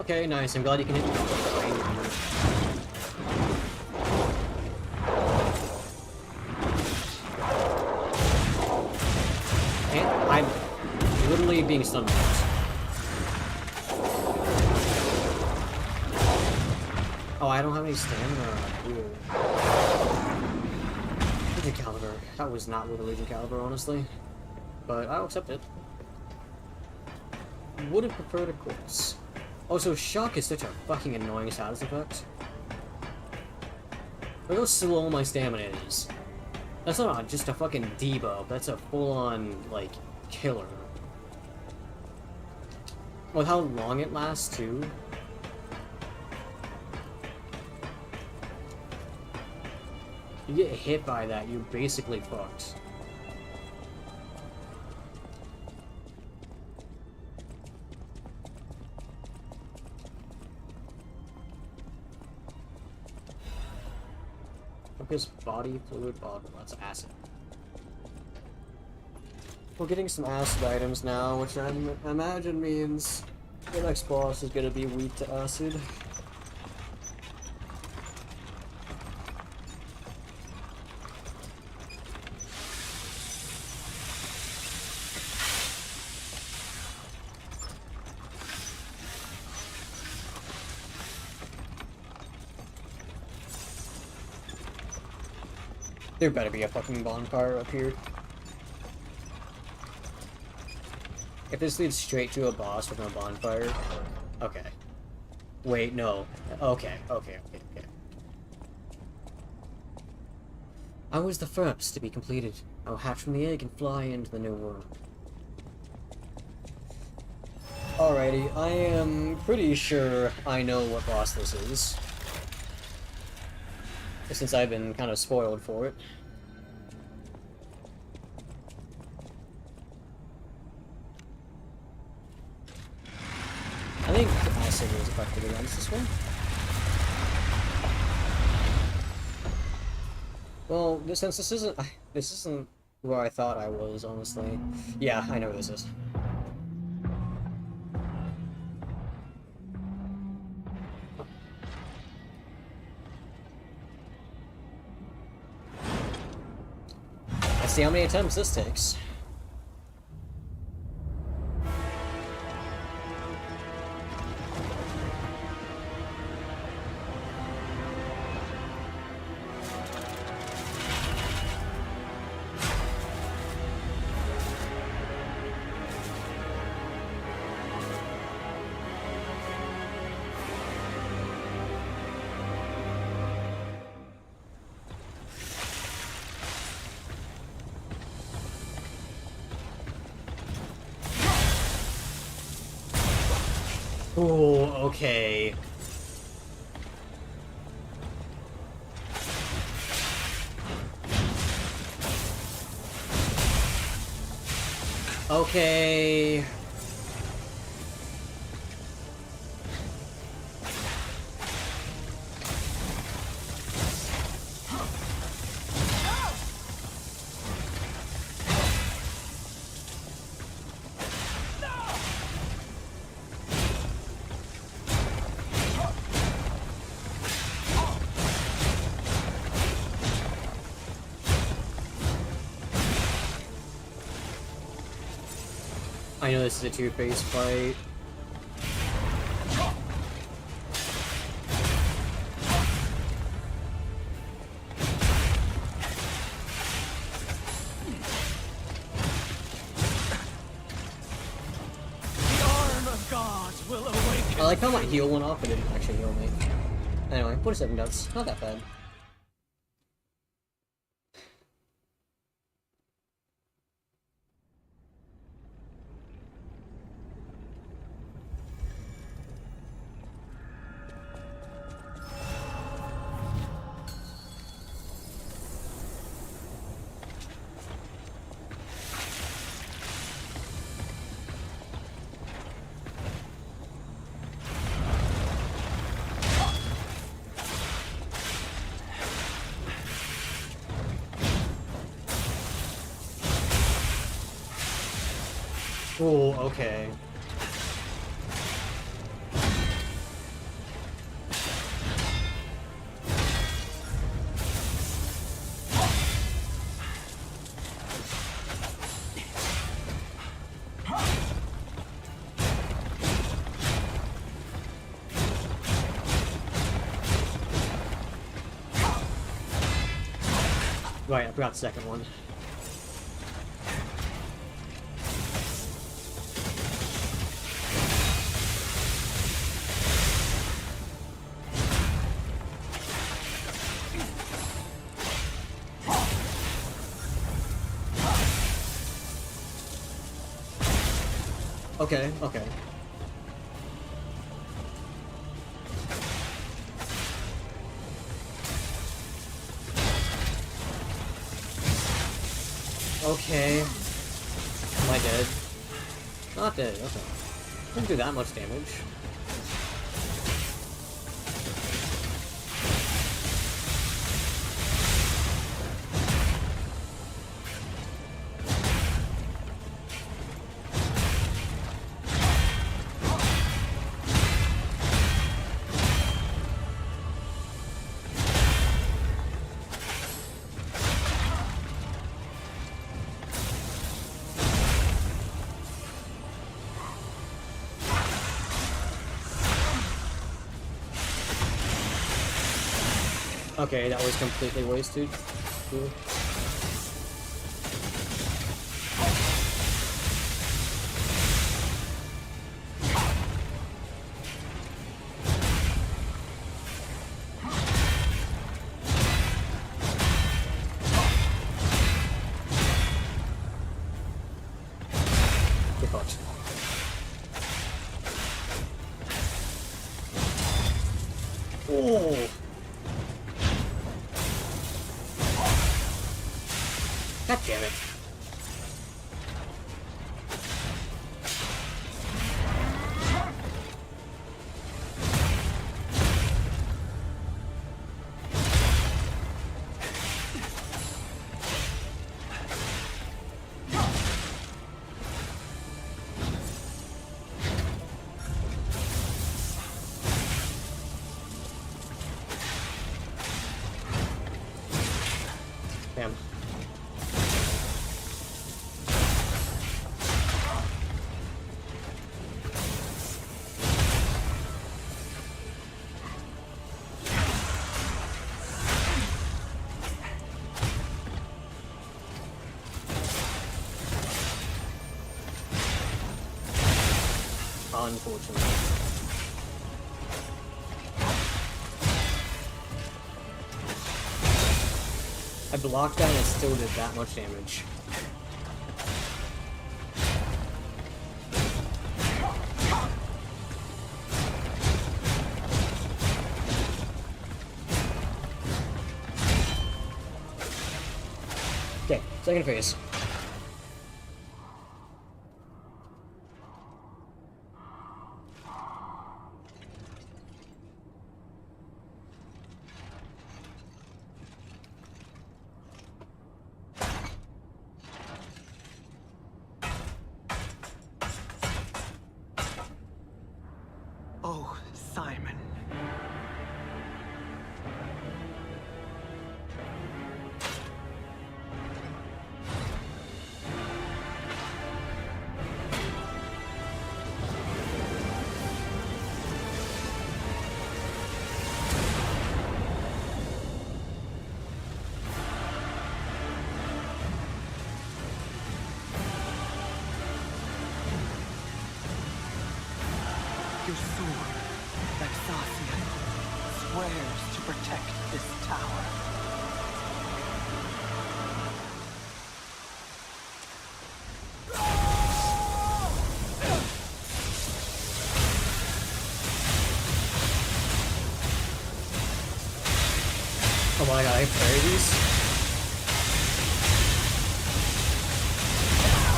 Okay, nice. I'm glad you can hit me. And I'm literally being stunned. Oh, I don't have any stamina. Weird. Legion Caliber. That was not with a Legion Caliber, honestly. But I'll accept it. Would have preferred a quartz. Also, shock is such a fucking annoying status effect. Look how slow my stamina is. That's not just a fucking debuff, that's a full-on, like, killer. With how long it lasts, too. You get hit by that, you're basically fucked. Focus body fluid bottle. That's acid. We're getting some acid items now, which I imagine means the next boss is gonna be weak to acid. There better be a fucking bonfire up here. If this leads straight to a boss with no bonfire... Okay. Wait, no. Okay. I was the first to be completed. I will hatch from the egg and fly into the new world. Alrighty, I am pretty sure I know what boss this is. Since I've been kind of spoiled for it. I think acid is effective against this one. Well, since this isn't where I thought I was, honestly. Yeah, I know where this is. Let's see how many attempts this takes. Oh, okay. Okay. I know this is a two-phase fight. The arm of God will awaken. I like how my heal went off, but it didn't actually heal me. Anyway, 47 deaths. Not that bad. Oh, okay. Right, I forgot the second one. Okay, okay. Okay. Am I dead? Not dead, okay. Didn't do that much damage. Okay, that was completely wasted. Cool. uppercut. Oh! God damn it. Damn. Unfortunately. I blocked that and it still did that much damage. Okay, second phase. Oh, Simon. Your sword, Vexacia, swears to protect this tower. Oh my god, I parry these?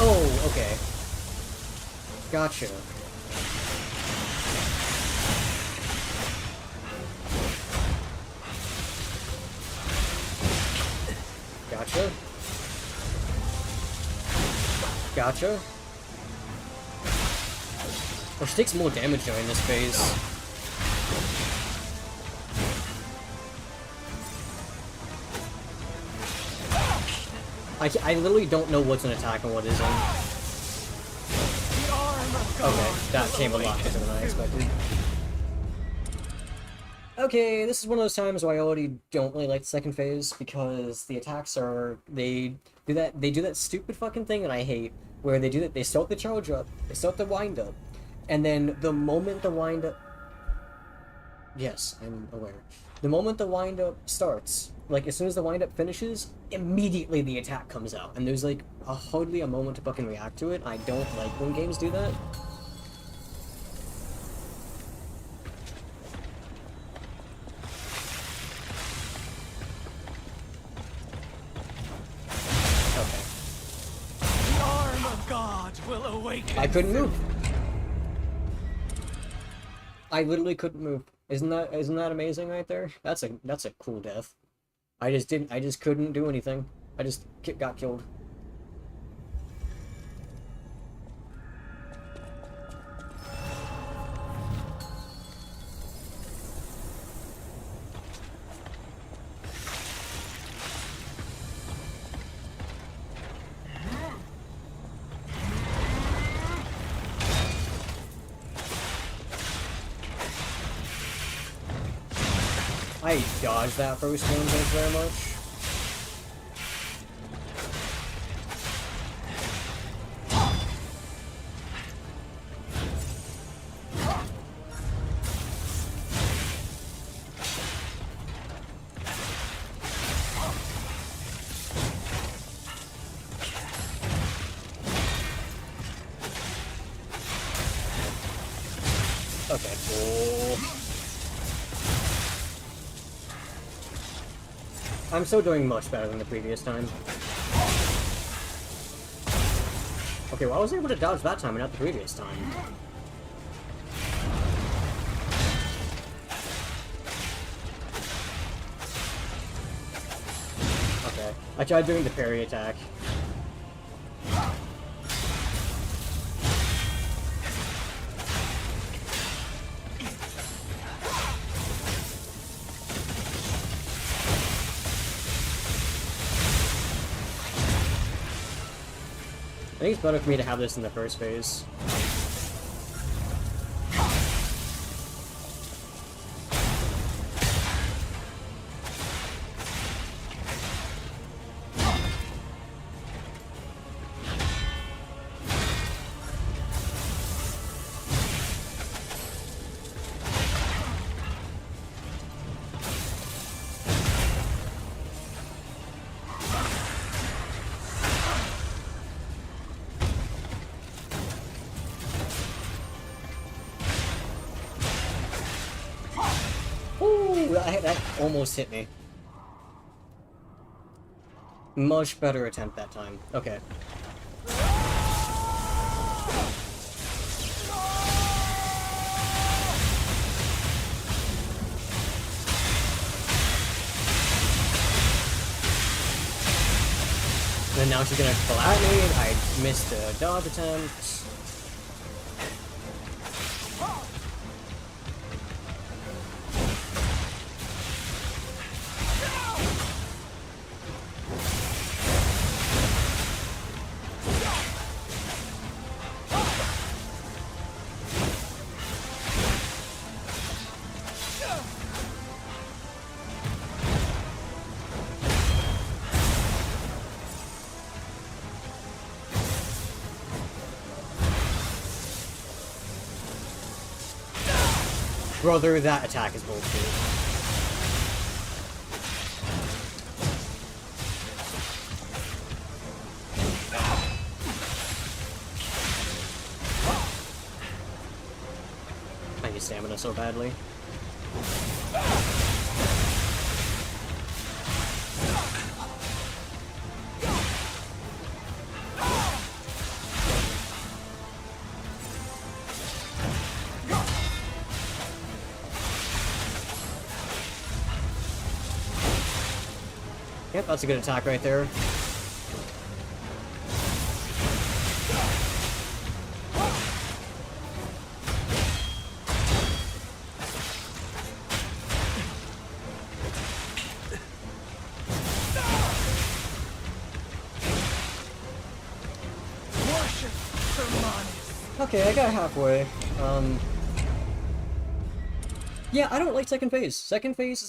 Oh, okay. Gotcha. Gotcha. Gotcha. Oh, she takes more damage during this phase. I literally don't know what's an attack and what isn't. Okay, that came a lot quicker than I expected. Okay, this is one of those times where I already don't really like the second phase because the attacks are they do that stupid fucking thing that I hate where they do that they start the charge up, they start the wind up, and then the moment the wind up yes, I'm aware. The moment the wind up starts, like as soon as the wind up finishes, immediately the attack comes out, and there's like hardly a moment to fucking react to it. I don't like when games do that. The arm of God will awaken. I couldn't move. I literally couldn't move. Isn't that amazing right there? That's a cool death. I just couldn't do anything. I just got killed. I dodged that first one, thanks very much. Okay, cool. I'm still doing much better than the previous time. Okay, well I was able to dodge that time and not the previous time. Okay, I tried doing the parry attack. I think it's better for me to have this in the first phase. Ooh, that almost hit me. Much better attempt that time. Okay. And now she's gonna pull at me. I missed a dodge attempt. Brother, that attack is bullshit. I need stamina so badly. Yep, that's a good attack right there. Okay, I got halfway. Yeah, I don't like second phase. Second phase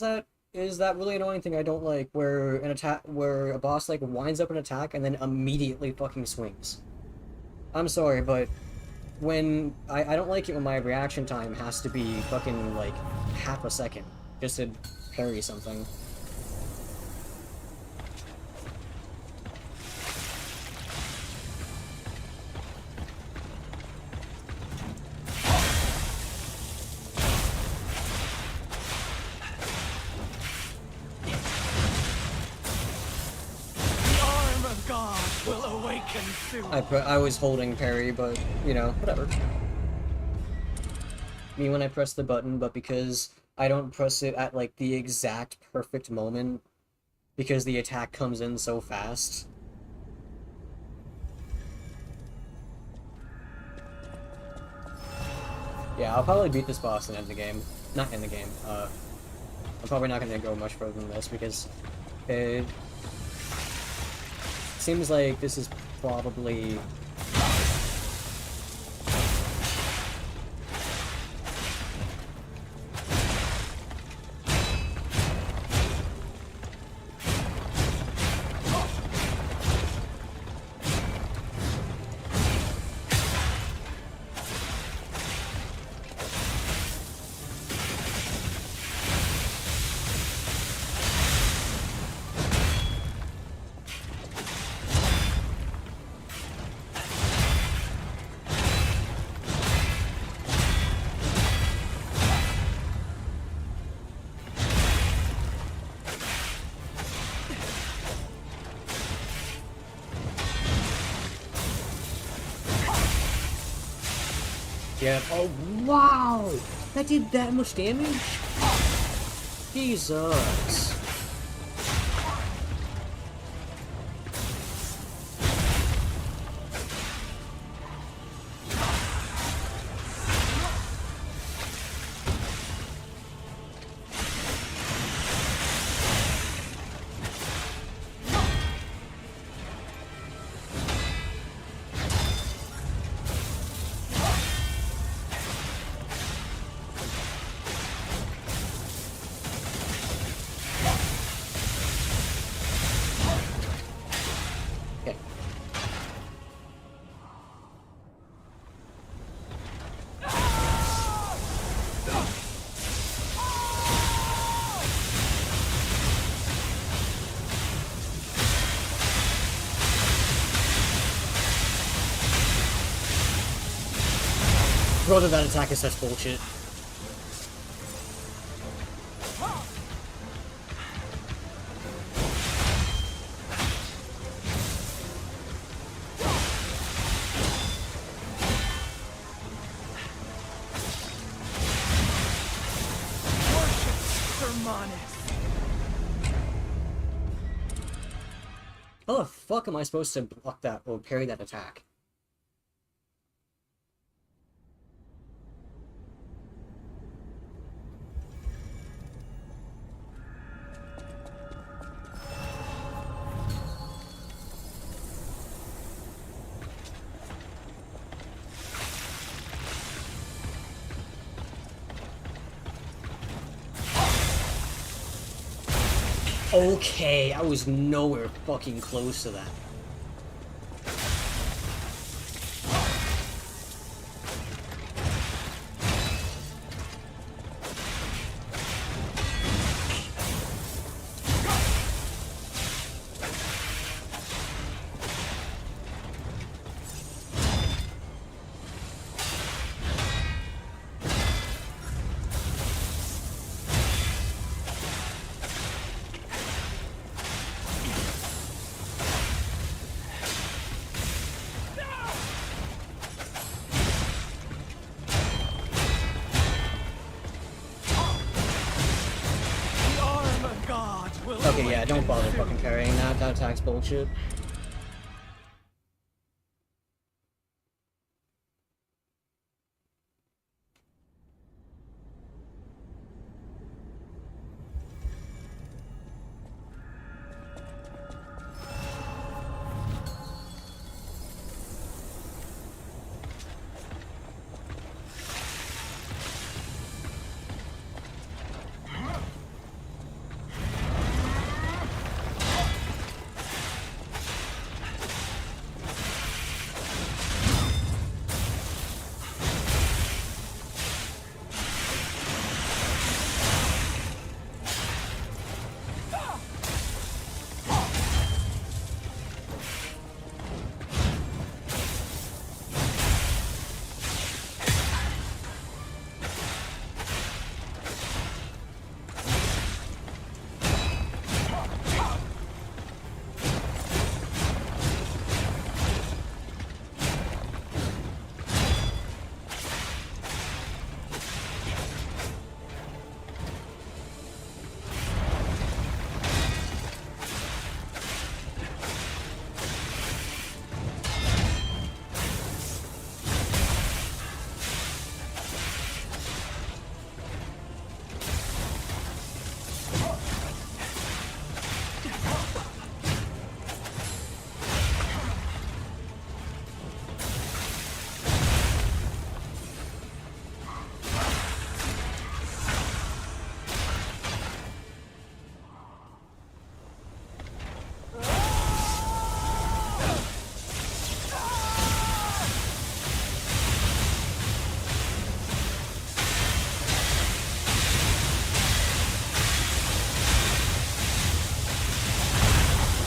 is that really annoying thing I don't like, where a boss like winds up an attack and then immediately fucking swings. I'm sorry, but when I don't like it when my reaction time has to be fucking like half a second just to parry something. I was holding parry, but, you know, whatever. Me when I press the button, but because I don't press it at, like, the exact perfect moment, because the attack comes in so fast. Yeah, I'll probably beat this boss and end the game. Not end the game, I'm probably not gonna go much further than this, because it seems like this is probably... Yeah. Oh, wow! That did that much damage? Jesus. Okay. Brother, that attack is such bullshit. How the fuck am I supposed to block that or parry that attack? Okay, I was nowhere fucking close to that. Okay, yeah, don't bother fucking parrying that. That attack's bullshit.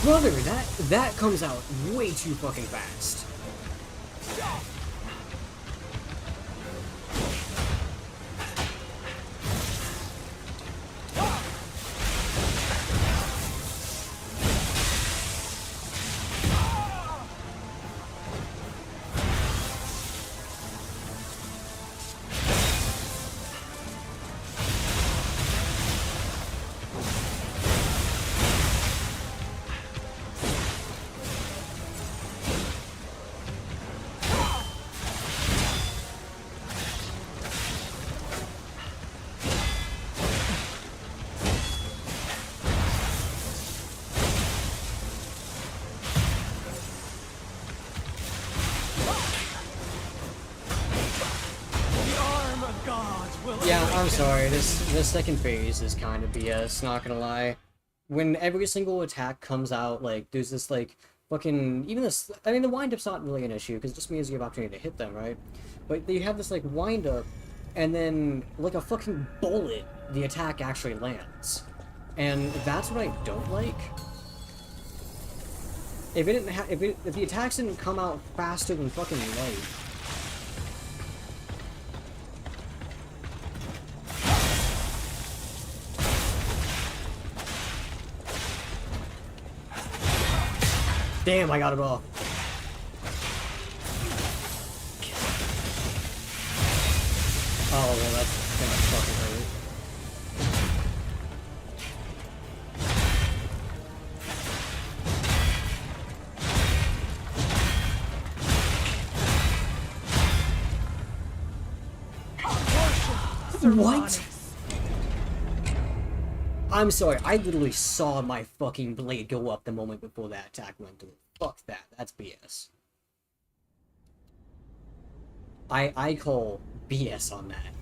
Brother, that comes out way too fucking fast. The arm of God will Yeah, I'm awaken. sorry. This second phase is kind of BS. Not gonna lie. When every single attack comes out, like there's this like fucking even this. I mean, the wind up's not really an issue because it just means you have opportunity to hit them, right? But you have this like wind up, and then like a fucking bullet, the attack actually lands, and that's what I don't like. If it didn't if the attacks didn't come out faster than fucking light. Damn, I got it all. Oh, well, that's gonna fucking hurt. What? I'm sorry, I literally saw my fucking blade go up the moment before that attack went through. Fuck that, that's BS. I call BS on that.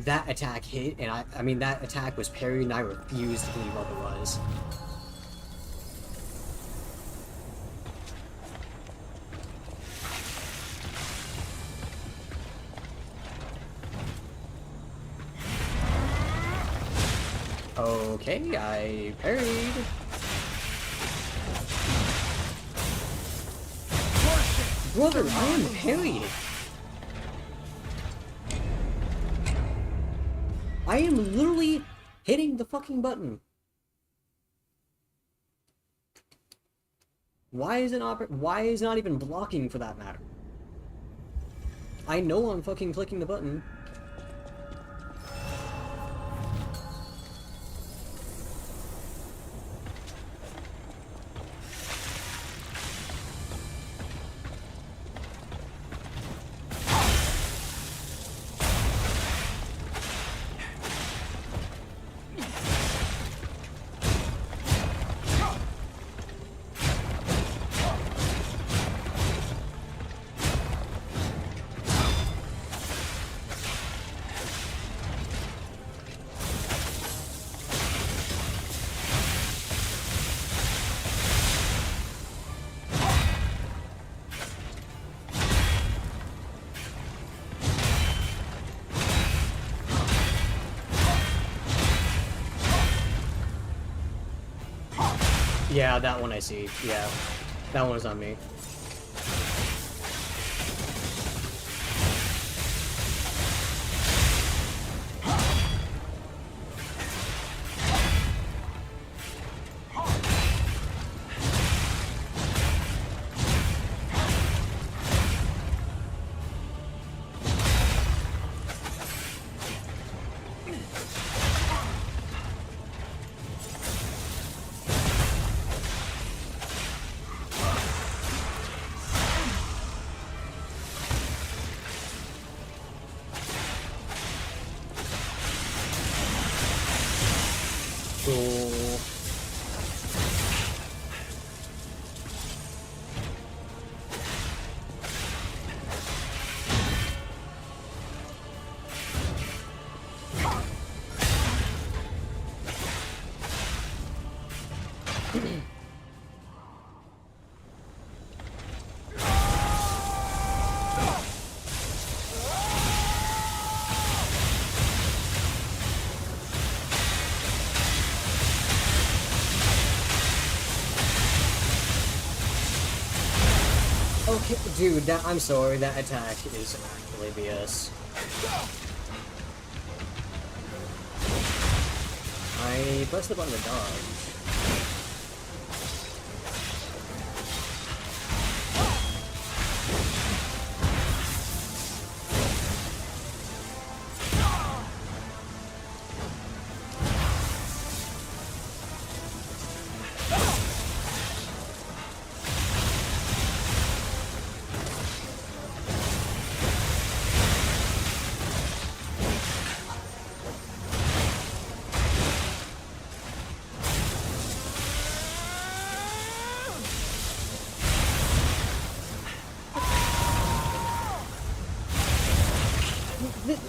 That attack hit, and I mean, that attack was parried, and I refuse to believe otherwise. Okay, I parried. Brother, I am parried. I am literally hitting the fucking button. Why is it not? Why is it not even blocking for that matter? I know I'm fucking clicking the button. Yeah, that one I see. Yeah, that one is on me. Cool. Okay, dude, I'm sorry, that attack is actually BS. I pressed the button to dodge.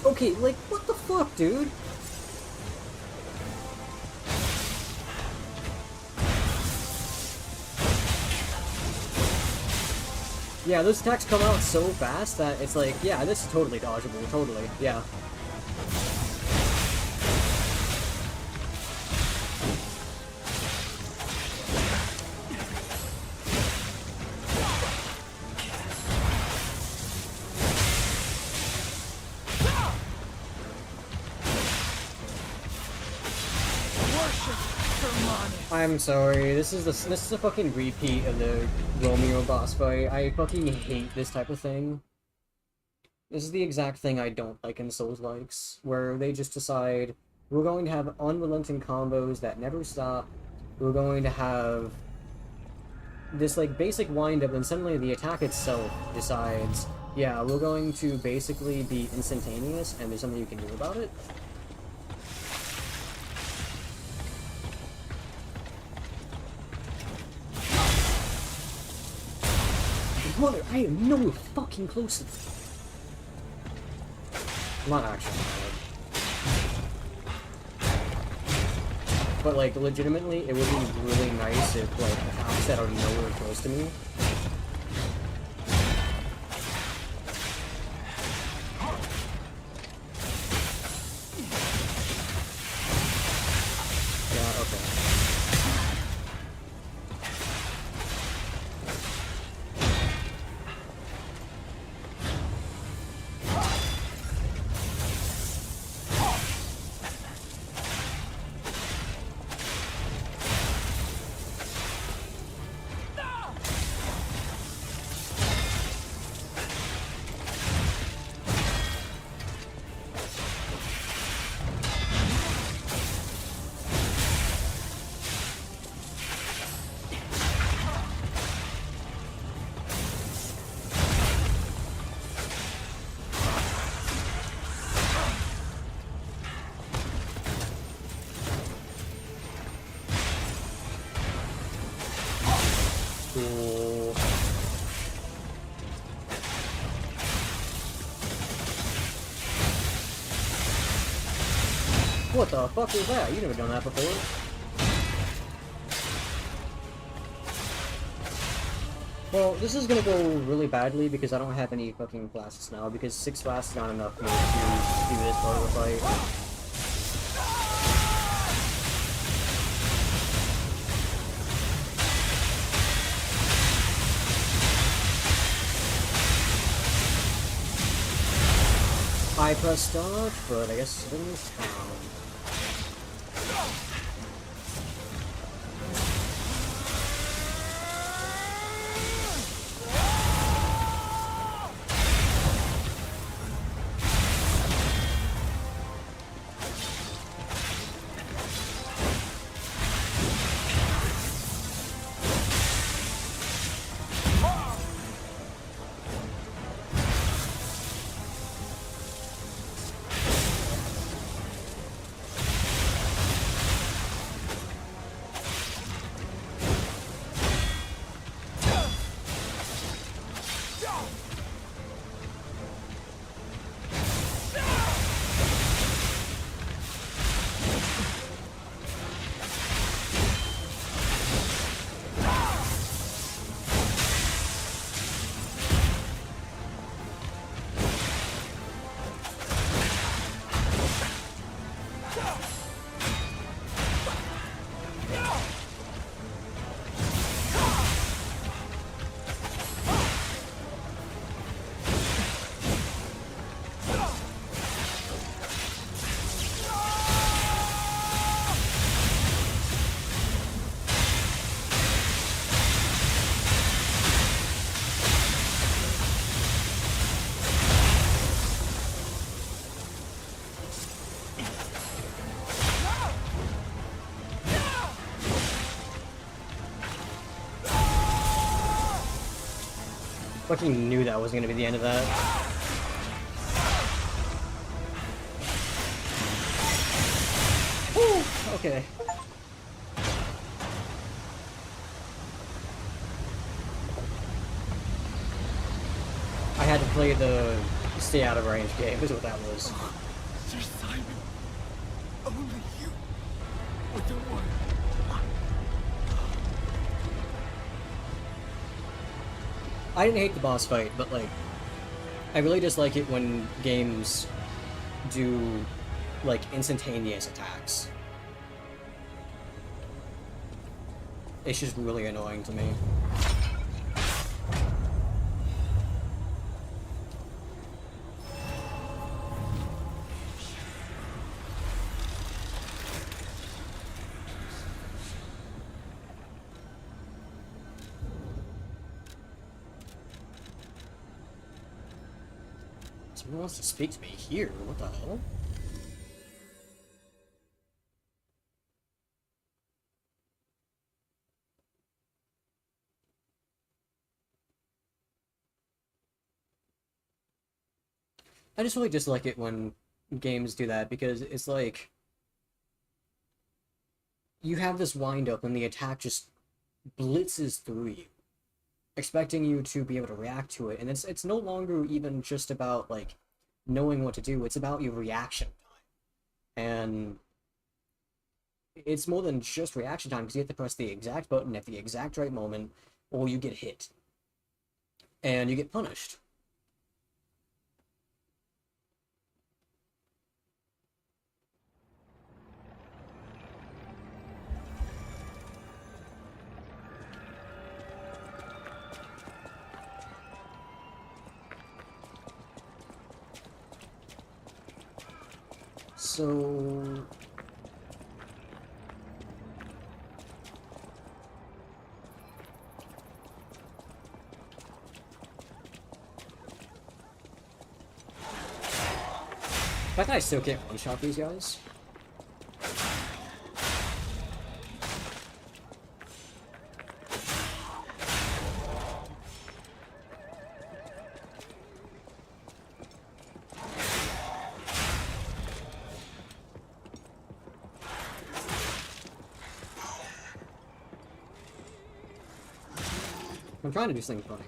Okay, like, what the fuck, dude? Yeah, those attacks come out so fast that it's like, yeah, this is totally dodgeable, totally, yeah. I'm sorry, this is a fucking repeat of the Romeo boss fight. I fucking hate this type of thing. This is the exact thing I don't like in Souls-likes, where they just decide, we're going to have unrelenting combos that never stop, we're going to have this, like, basic wind-up, and suddenly the attack itself decides, yeah, we're going to basically be instantaneous, and there's something you can do about it. Mother, I am nowhere fucking close to this. I'm not actually mad. But, like, legitimately, it would be really nice if, like, attacks that are nowhere close to me. Yeah, okay. Cool. What the fuck is that? You've never done that before. Well, this is gonna go really badly because I don't have any fucking flasks now, because 6 flasks is not enough for me to do this part of the fight. I pressed dodge, but I guess it didn't count. Fucking knew that was gonna be the end of that. Whew, okay. I had to play the Stay out of range game is what that was. Sir Simon. Only you. With the word. I didn't hate the boss fight, but like, I really dislike it when games do like instantaneous attacks. It's just really annoying to me. Someone wants to speak to me here? What the hell? I just really dislike it when games do that, because it's like you have this wind up and the attack just blitzes through you, expecting you to be able to react to it, and it's no longer even just about like knowing what to do, it's about your reaction time. And it's more than just reaction time, because you have to press the exact button at the exact right moment, or you get hit. And you get punished. So... I think I still can't one-shot these guys. I'm trying to do something funny.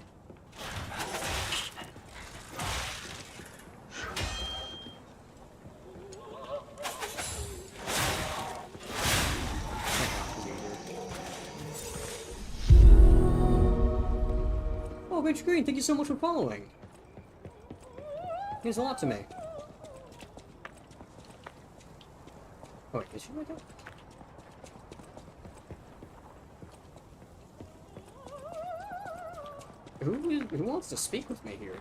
Oh, Rich Green, thank you so much for following. Means a lot to me. Oh, wait, is she like that? Who wants to speak with me here?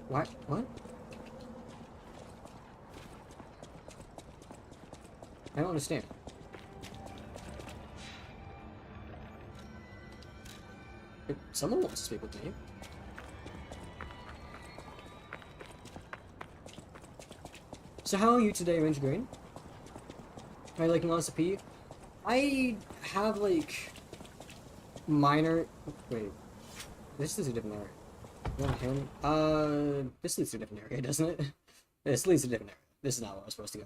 What? What? I don't understand. If someone wants to speak with me. So how are you today, Range Green? Are you liking Monster P? I have like minor. Wait, this is a different area. Not him. This leads to a different area, doesn't it? This leads to a different area. This is not where I was supposed to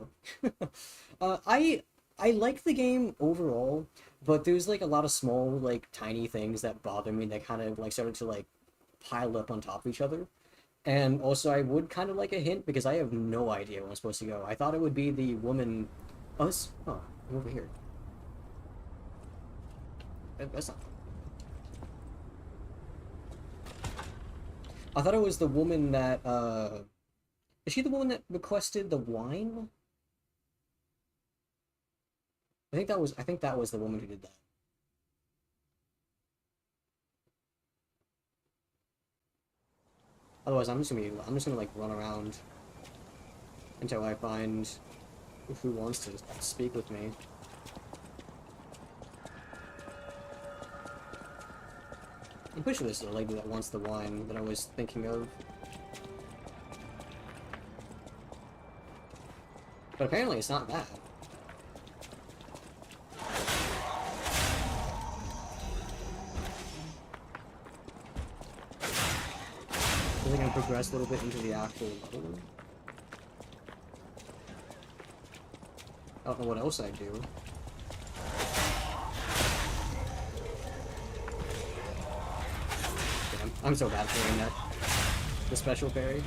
go. I like the game overall, but there's like a lot of small, like tiny things that bother me that kind of like started to like pile up on top of each other. And also, I would kind of like a hint because I have no idea where I'm supposed to go. I thought it would be the woman. Us? Oh, I'm over here. That's not. I thought it was the woman that, is she the woman that requested the wine? I think that was the woman who did that. Otherwise, I'm just gonna like run around until I find who wants to speak with me. I'm pretty sure this is the lady that wants the wine that I was thinking of. But apparently it's not that. I think I can progress a little bit into the actual level. I don't know what else I do. I'm so bad at doing that. The special parry.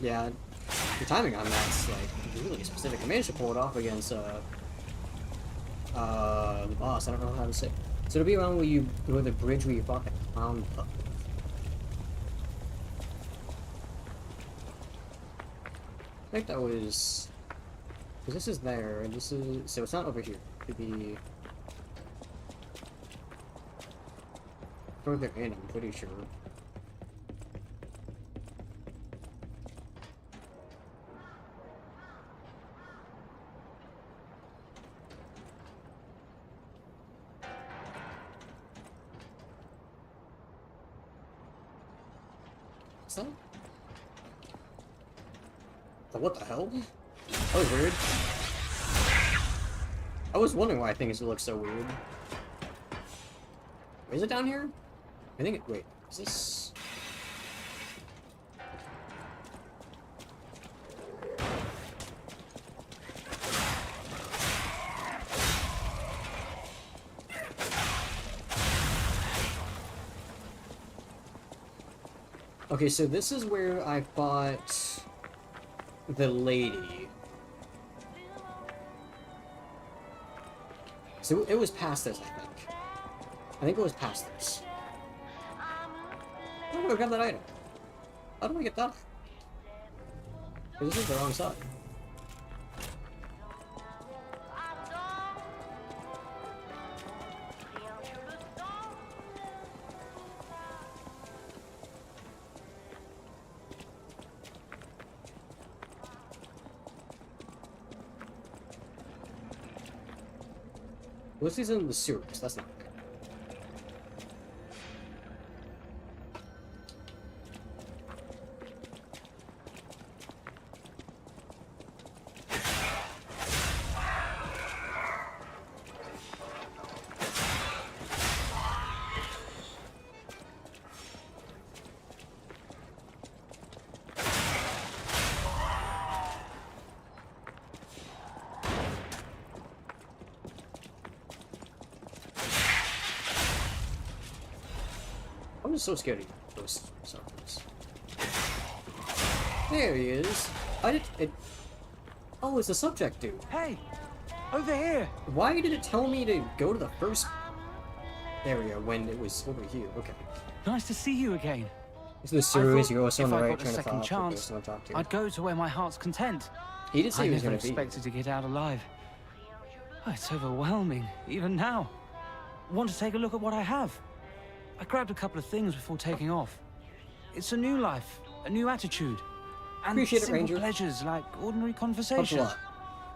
Yeah, the timing on that's like really specific. I managed to pull it off against the boss. I don't know how to say. So it'll be around where you go to the bridge where you fought the clown puppet. I think that was. Because this is there, and this is. So it's not over here. It could be. Further in, I'm pretty sure. What's that? What the hell? That was weird. I was wondering why things look so weird. Is it down here? I think it. Wait, is this? Okay, so this is where I fought the lady. So it was past this, I think. I think it was past this. How do I grab that item? How do I get that? This is the wrong side. What's these in the sewers? That's not good. I'm just so scared of those somethings. There he is. Oh, it's the subject dude. Hey! Over here! Why did it tell me to go to the first area when it was over here? Okay. Nice to see you again. It's the series, you're also on the if I right got a train of second thought. chance, Okay, so talk to you. I'd go to where my heart's content. He did say I he was never going to be. expected to get out alive. Oh, it's overwhelming, even now. Want to take a look at what I have? I grabbed a couple of things before taking off. It's a new life, a new attitude, and Appreciate it, simple Ranger. pleasures like ordinary Helps a conversation. lot.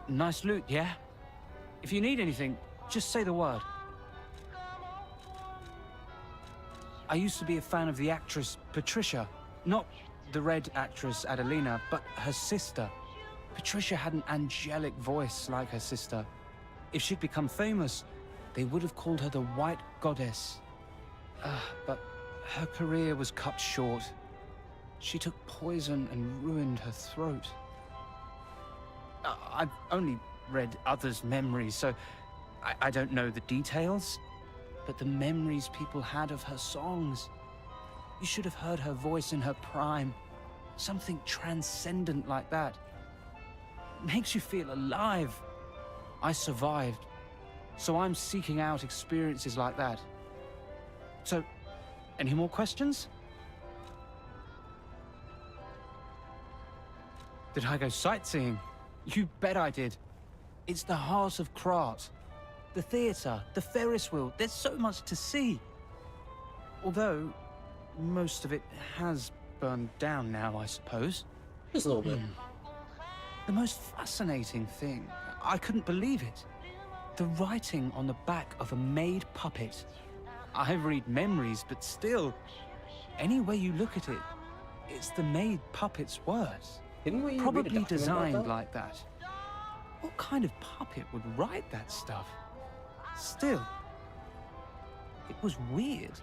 Nice loot, yeah? If you need anything, just say the word. I used to be a fan of the actress Patricia. Not the red actress Adelina, but her sister. Patricia had an angelic voice like her sister. If she'd become famous, they would have called her the White Goddess. But her career was cut short. She took poison and ruined her throat. I've only read others' memories, so I don't know the details. But the memories people had of her songs. You should have heard her voice in her prime. Something transcendent like that. Makes you feel alive. I survived, so I'm seeking out experiences like that. So, any more questions? Did I go sightseeing? You bet I did. It's the heart of Krat. The theater, the Ferris wheel, there's so much to see. Although, most of it has burned down now, I suppose. Just a little bit. The most fascinating thing, I couldn't believe it. The writing on the back of a made puppet. I read memories, but still, any way you look at it, it's the made puppet's words. Didn't we read a Probably document designed about that? like that. What kind of puppet would write that stuff? Still, it was weird.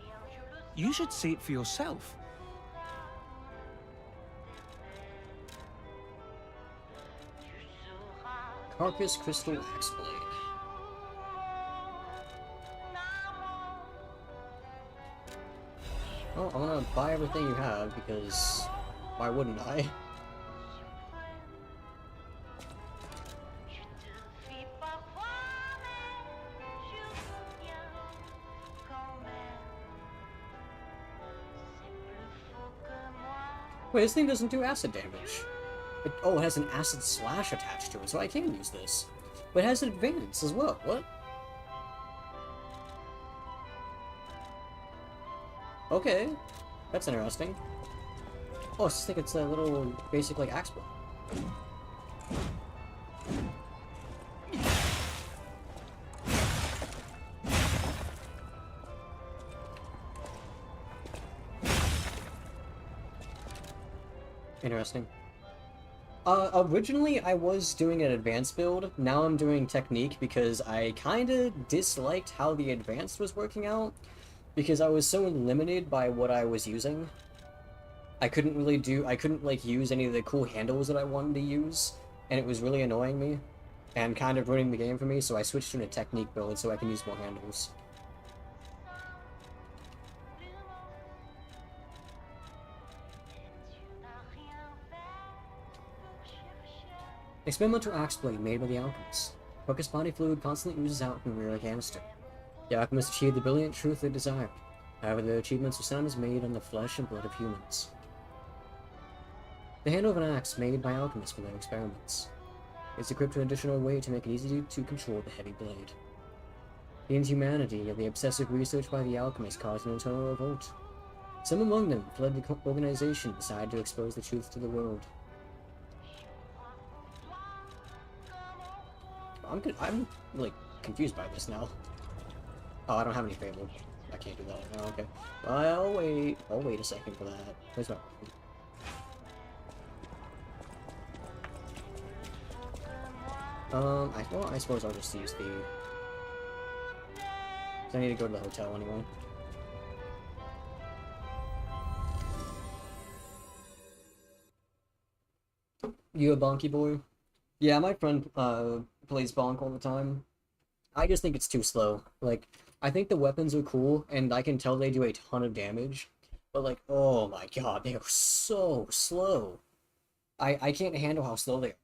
You should see it for yourself. Carcass Crystal Axe Blade. Well, I'm gonna buy everything you have, because why wouldn't I? Wait, this thing doesn't do acid damage. Oh, it has an acid slash attached to it, so I can use this. But it has advance as well. What? Okay, that's interesting. Oh, I just think it's a little basic like axe block. Interesting. Originally I was doing an advanced build, now I'm doing technique because I kinda disliked how the advanced was working out, because I was so limited by what I was using. I couldn't like use any of the cool handles that I wanted to use, and it was really annoying me, and kind of ruining the game for me, so I switched to a technique build so I can use more handles. Experimental axe blade made by the alchemist. Focused body fluid constantly oozes out from the rear canister. The alchemist achieved the brilliant truth they desired. However, their achievements were sometimes made on the flesh and blood of humans. The handle of an axe made by alchemists for their experiments. It's equipped with an additional weight to make it easy to control the heavy blade. The inhumanity of the obsessive research by the alchemists caused an internal revolt. Some among them fled the organization and decided to expose the truth to the world. I'm like confused by this now. Oh, I don't have any fable. I can't do that right now. Okay. I'll wait a second for that. Where's my... I suppose I'll just use the... 'cause I need to go to the hotel anyway. You a Bonky boy? Yeah, my friend plays Bonk all the time. I just think it's too slow. Like, I think the weapons are cool, and I can tell they do a ton of damage. But like, oh my god, they are so slow. I can't handle how slow they are.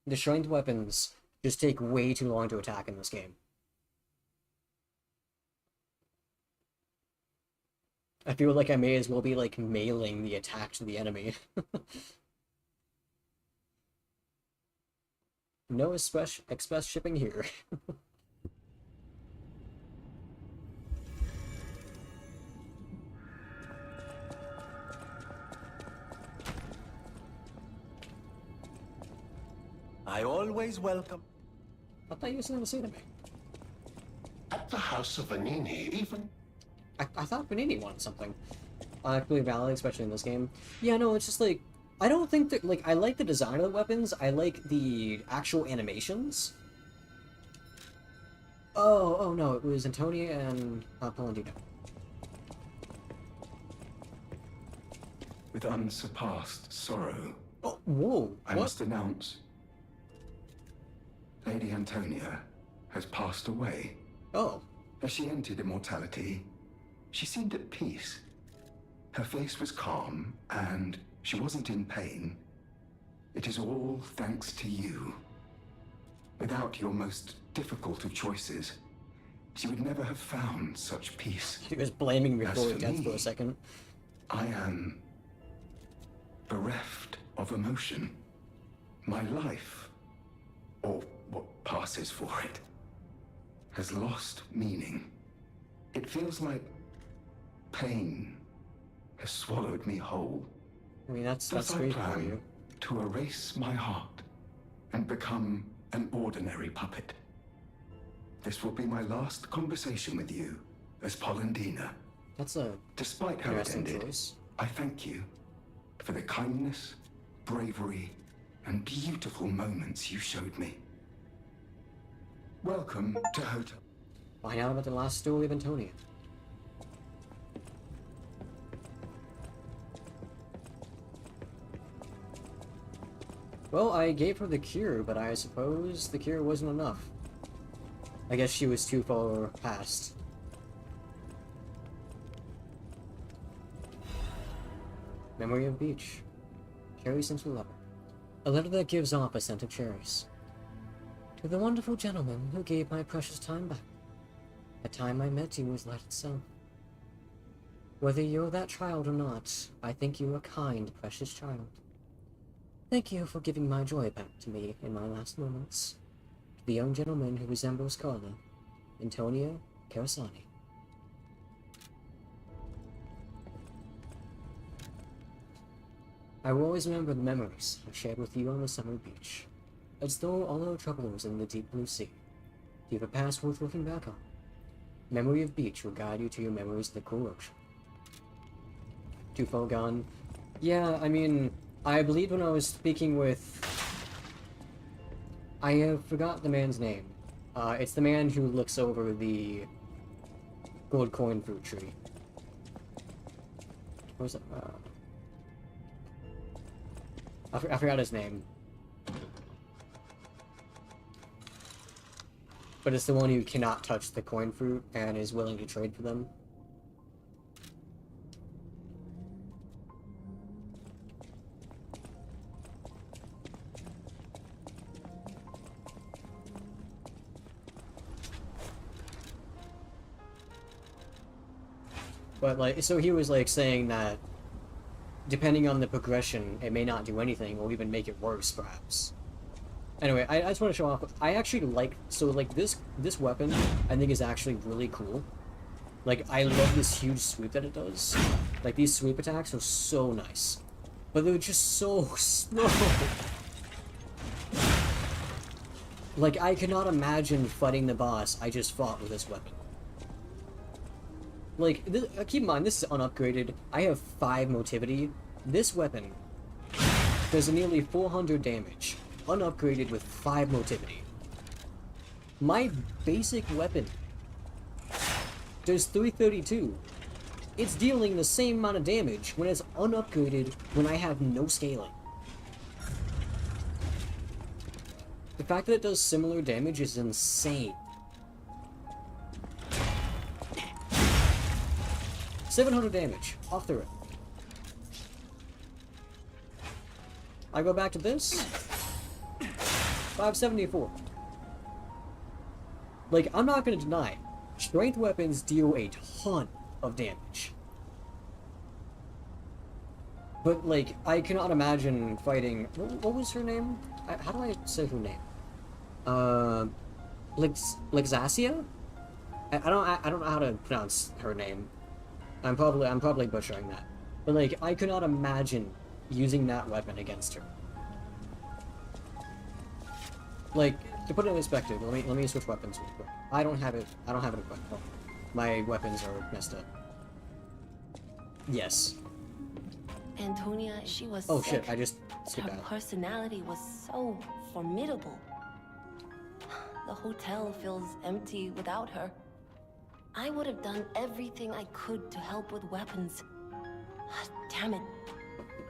The strength weapons just take way too long to attack in this game. I feel like I may as well be like mailing the attack to the enemy. No express shipping here. I always welcome. I thought you were something to say to me. At the House of Vanini, even... I thought Vanini wanted something. Clearly valid, especially in this game. Yeah, no, it's just like... I don't think that, like, I like the design of the weapons, I like the actual animations. Oh no, it was Antonia and Polendina. With unsurpassed sorrow, Oh, whoa, I what? must announce Lady Antonia has passed away. Oh. As she entered immortality, she seemed at peace. Her face was calm, and she wasn't in pain. It is all thanks to you. Without your most difficult of choices, she would never have found such peace. He was blaming me As for for death me, for a second. I am bereft of emotion. My life, or what passes for it, has lost meaning. It feels like pain has swallowed me whole. I mean, that's Thus I great for plan you. to erase my heart and become an ordinary puppet. This will be my last conversation with you as Polendina. That's a Despite how it interesting ended, choice. I thank you for the kindness, bravery, and beautiful moments you showed me. Welcome to Hotel. Find out about the last story of Antonia. Well, I gave her the cure, but I suppose the cure wasn't enough. I guess she was too far past. Memory of Beach. Cherry Scented Lover. A letter that gives off a scent of cherries. To the wonderful gentleman who gave my precious time back. The time I met you was light itself. Whether you're that child or not, I think you a kind, precious child. Thank you for giving my joy back to me in my last moments. To the young gentleman who resembles Carla, Antonio Carasani. I will always remember the memories I shared with you on the summer beach, as though all our troubles in the deep blue sea. Do you have a past worth looking back on? Memory of beach will guide you to your memories of the cool ocean. Too far gone? Yeah, I mean, I believe when I was speaking with... I forgot the man's name. It's the man who looks over the gold coin fruit tree. What was it? I forgot his name. But it's the one who cannot touch the coin fruit and is willing to trade for them. But like, so he was like saying that depending on the progression, it may not do anything or even make it worse, perhaps. Anyway, I just want to show off. I actually like, so like this weapon, I think is actually really cool. Like, I love this huge sweep that it does. Like, these sweep attacks are so nice. But they're just so slow. Like, I cannot imagine fighting the boss I just fought with this weapon. Like, keep in mind, this is unupgraded. I have 5 motivity. This weapon does nearly 400 damage, unupgraded with 5 motivity. My basic weapon does 332. It's dealing the same amount of damage when it's unupgraded when I have no scaling. The fact that it does similar damage is insane. 700 damage, off the rip. I go back to this. 574. Like, I'm not gonna deny, strength weapons deal a ton of damage. But, like, I cannot imagine fighting... What was her name? How do I say her name? Lexasia? I don't know how to pronounce her name. I'm probably butchering that. But like, I could not imagine using that weapon against her. Like, to put it in perspective, let me switch weapons real quick. I don't have it equipped. Oh, my weapons are messed up. Yes. Antonia, she was Oh sick. shit, I just skipped Her out. personality was so formidable. The hotel feels empty without her. I would have done everything I could to help with weapons. Damn it.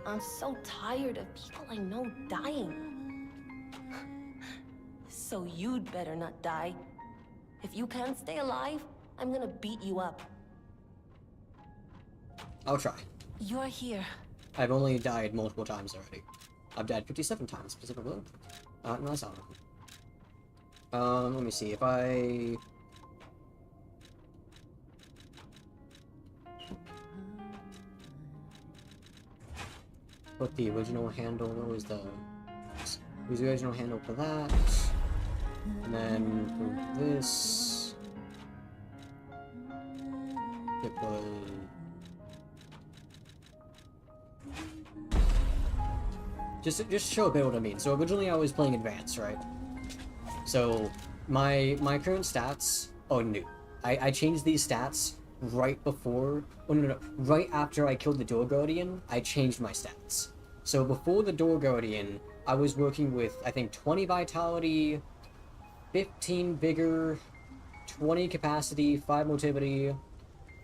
I'm so tired of people I know dying. So you'd better not die. If you can't stay alive, I'm gonna beat you up. I'll try. You're here. I've only died multiple times already. I've died 57 times specifically. No, that's not wrong. Let me see if I... Put the original handle, what was the... Use the original handle for that. And then for this... It was... Just show a bit what I mean. So originally I was playing advanced, right? So my current stats... Oh, no. I changed these stats right before... Oh, no. Right after I killed the Door Guardian, I changed my stats. So before the Door Guardian, I was working with, I think, 20 Vitality, 15 Vigor, 20 Capacity, 5 Motivity,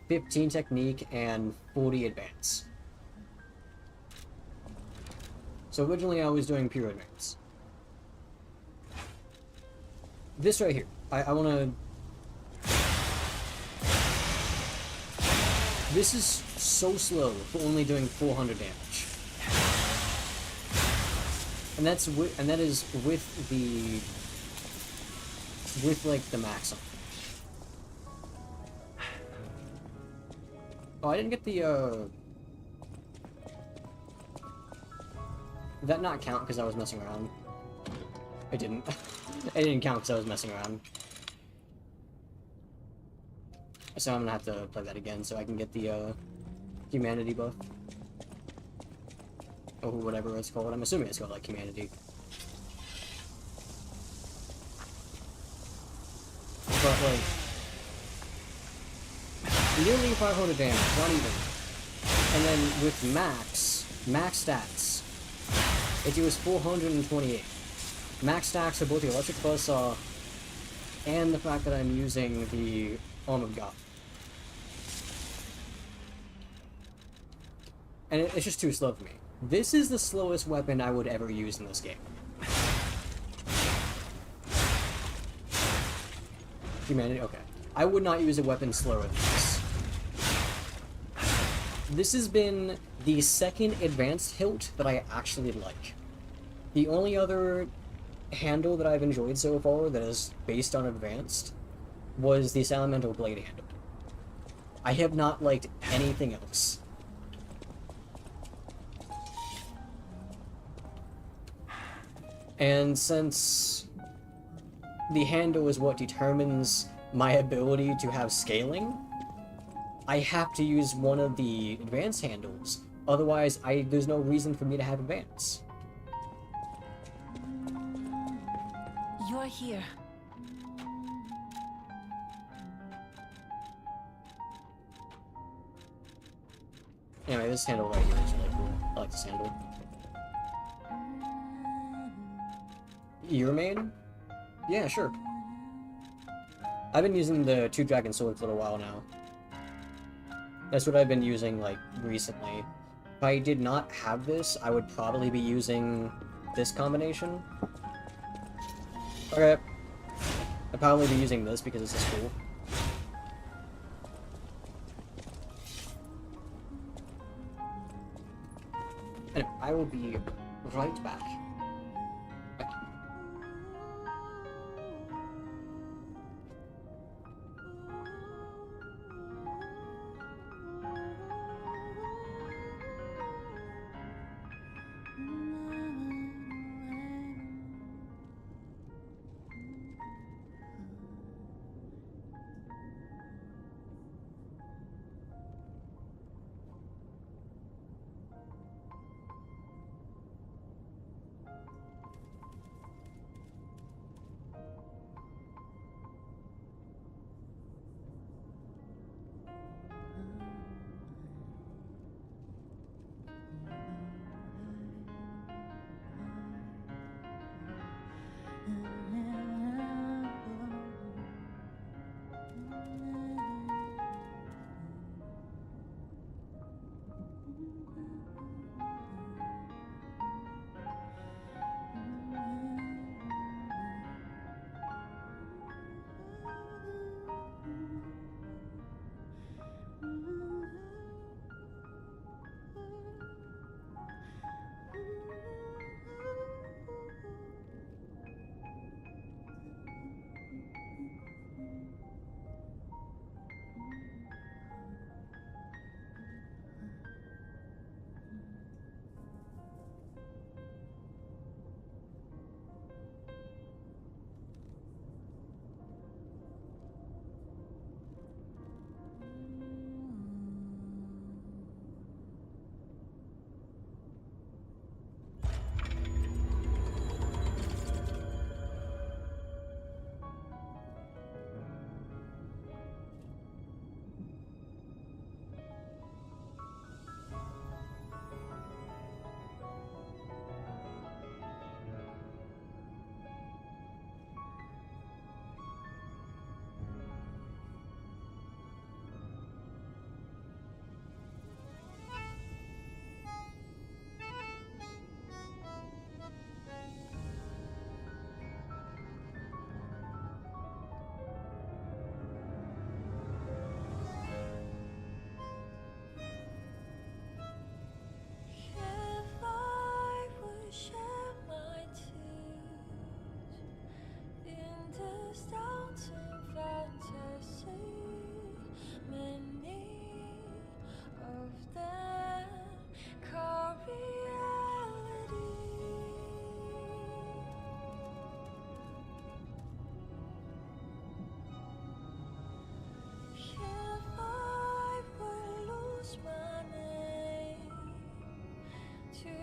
15 Technique, and 40 Advance. So originally I was doing pure Advance. This right here, I wanna... This is so slow for only doing 400 damage. And that's and that is with like the max on. Oh, I didn't get the Did that not count because I was messing around? It didn't. It didn't count because I was messing around. So I'm gonna have to play that again so I can get the humanity buff. Or whatever it's called. I'm assuming it's called like humanity. But like nearly 500 damage, not even. And then with max stats, it deals 428. Max stacks for both the electric buzzsaw and the fact that I'm using the Arm of God. And it's just too slow for me. This is the slowest weapon I would ever use in this game. Humanity? Okay. I would not use a weapon slower than this. This has been the second advanced hilt that I actually like. The only other handle that I've enjoyed so far that is based on advanced was the Salamental Blade handle. I have not liked anything else. And since the handle is what determines my ability to have scaling, I have to use one of the advanced handles. Otherwise, there's no reason for me to have advance. You're here. Anyway, this handle right here is really cool. I like this handle. Your main? Yeah, sure. I've been using the Two Dragon Sword for a little while now. That's what I've been using, like, recently. If I did not have this, I would probably be using this combination. Okay. I'd probably be using this because this is cool. Anyway, I will be right back.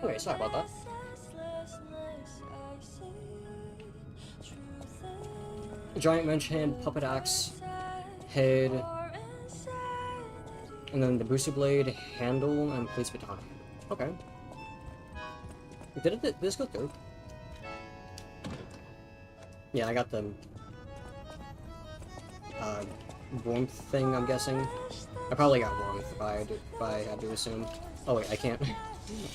Okay, sorry about that. Giant wrench hand, puppet axe, head, and then the booster blade, handle, and police baton. Okay. Did this go through? Yeah, I got the warmth thing, I'm guessing. I probably got warmth if I had to assume. Oh wait, I can't.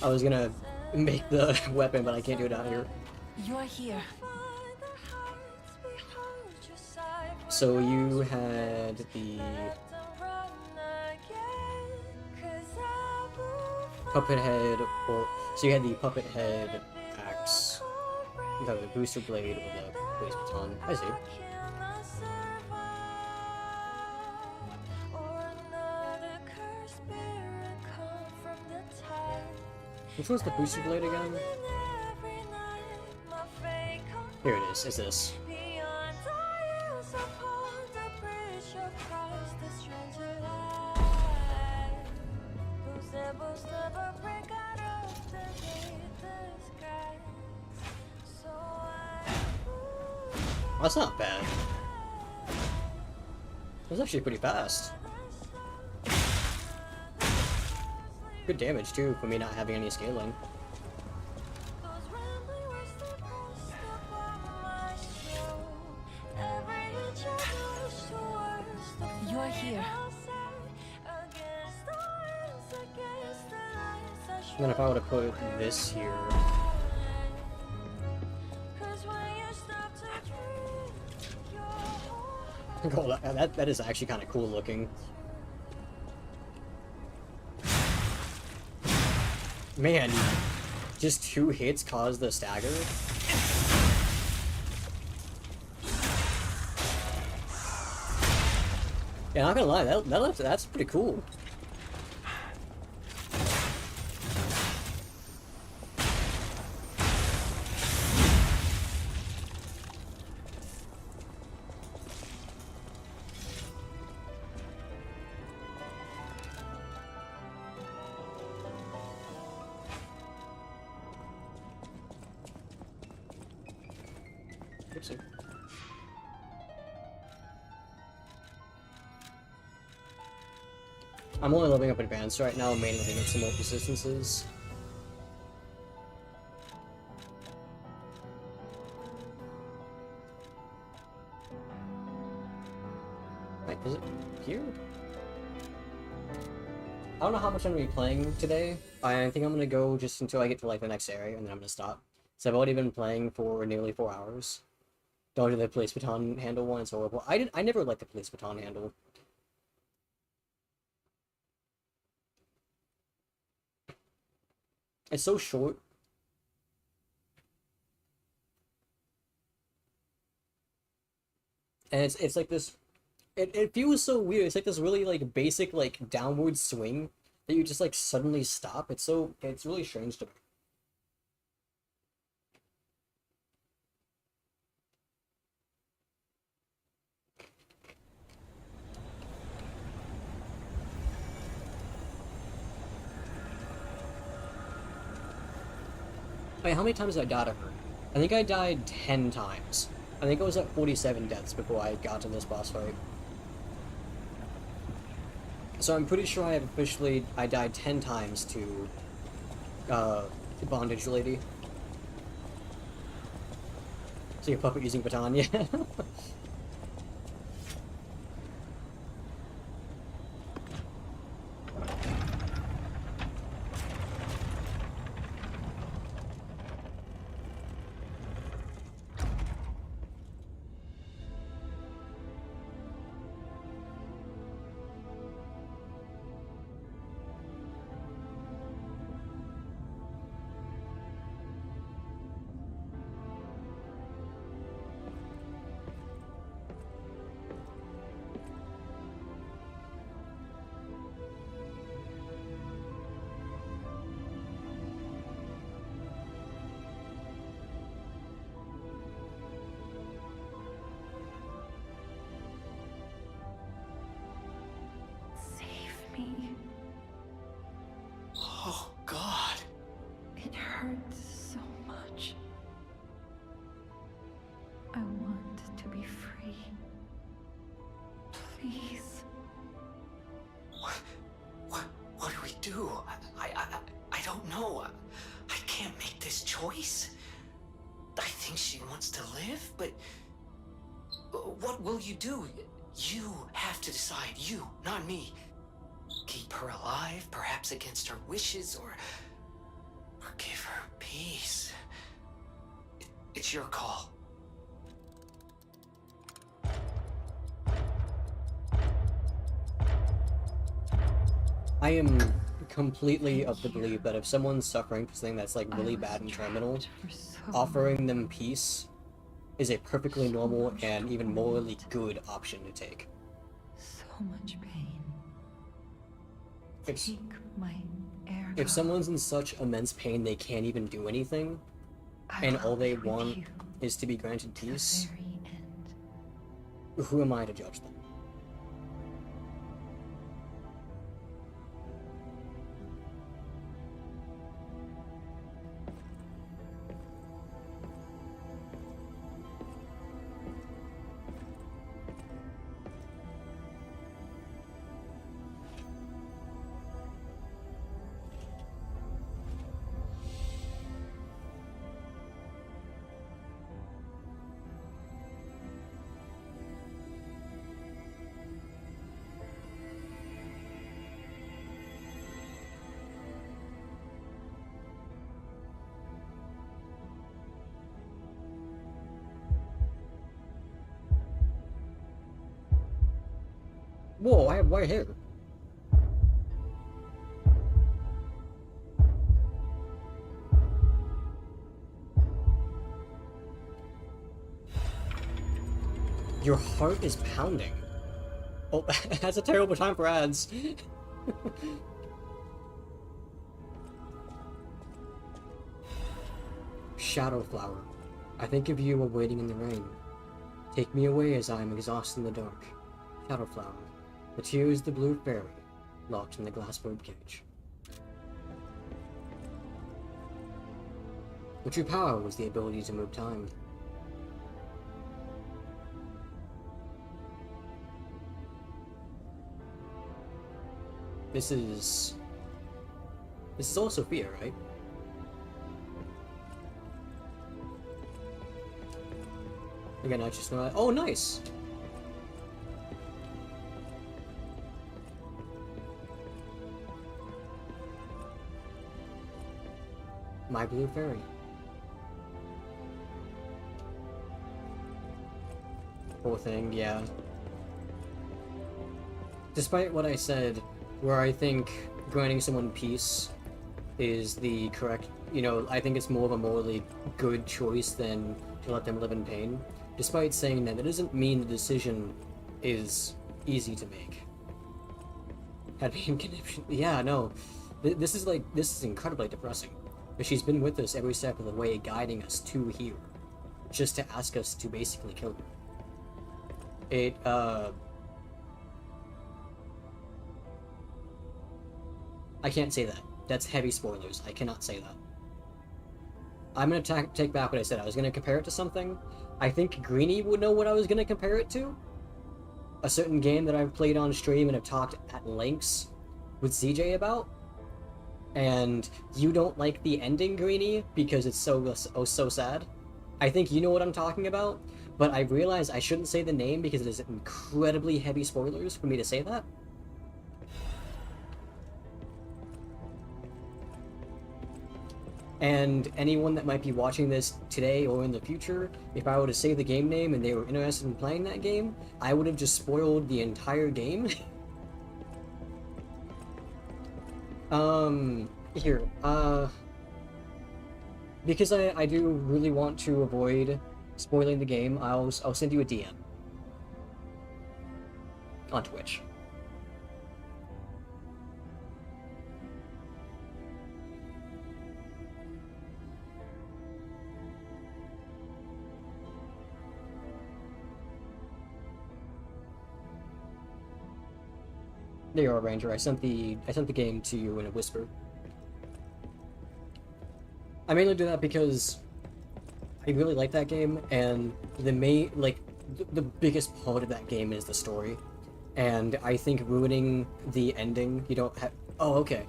I was gonna make the weapon, but I can't do it out here. You're here. So you had the puppet head, or so you had the puppet head axe. You got the booster blade or the police baton. I see. Which one's the booster blade again? Here it is. It's this. That's not bad. That's actually pretty fast. Good damage too for me not having any scaling. You're here. And then if I were to put this here. Oh, that is actually kind of cool looking. Man, just 2 hits caused the stagger. Yeah, not gonna lie, that's pretty cool. I'm only leveling up advanced right now, mainly to get some more resistances. Wait, is it here? I don't know how much I'm gonna be playing today. I think I'm gonna go just until I get to like the next area, and then I'm gonna stop. So I've already been playing for nearly 4 hours. Don't do the police baton handle one, it's horrible. I never liked the police baton handle. It's so short. And it's like this, it feels so weird. It's like this really like basic like downward swing that you just like suddenly stop. It's really strange to me. Wait, how many times did I die to her? I think I died 10 times. I think I was at 47 deaths before I got to this boss fight. So I'm pretty sure I have officially, I died 10 times to, Bondage Lady. So your puppet using baton, yeah. to be free. Please. What do we do? I don't know. I can't make this choice. I think she wants to live, but what will you do? You have to decide. You, not me. Keep her alive, perhaps against her wishes, or give her peace. It's your call. I am completely of the belief that if someone's suffering from something that's like really bad and terminal, offering them peace is a perfectly normal and even morally good option to take. So much pain. If, Take my air. if someone's in such immense pain they can't even do anything, and all they want is to be granted peace, who am I to judge them? Whoa, I have white hair. Your heart is pounding. Oh, that's a terrible time for ads. Shadowflower. I think of you while waiting in the rain. Take me away as I am exhausted in the dark. Shadowflower. The tear is the blue fairy, locked in the glass bird cage. The true power was the ability to move time. This is all Sophia, right? Again, I just know that. Oh, nice! My blue fairy. Poor thing, yeah. Despite what I said, where I think granting someone peace is the correct, you know, I think it's more of a morally good choice than to let them live in pain. Despite saying that, it doesn't mean the decision is easy to make. Having conniption, yeah, no. This is incredibly depressing. But she's been with us every step of the way, guiding us to here. Just to ask us to basically kill her. It, I can't say that. That's heavy spoilers. I cannot say that. I'm gonna take back what I said. I was gonna compare it to something. I think Greenie would know what I was gonna compare it to. A certain game that I've played on stream and have talked at lengths with ZJ about. And you don't like the ending, Greenie, because it's so sad. I think you know what I'm talking about, but I realize I shouldn't say the name because it is incredibly heavy spoilers for me to say that. And anyone that might be watching this today or in the future, if I were to say the game name and they were interested in playing that game, I would have just spoiled the entire game. Here, because I do really want to avoid spoiling the game, I'll send you a DM on Twitch. There you are, Ranger. I sent the game to you in a whisper. I mainly do that because I really like that game, and the main, like, the biggest part of that game is the story. And I think ruining the ending, you don't have... Oh, okay.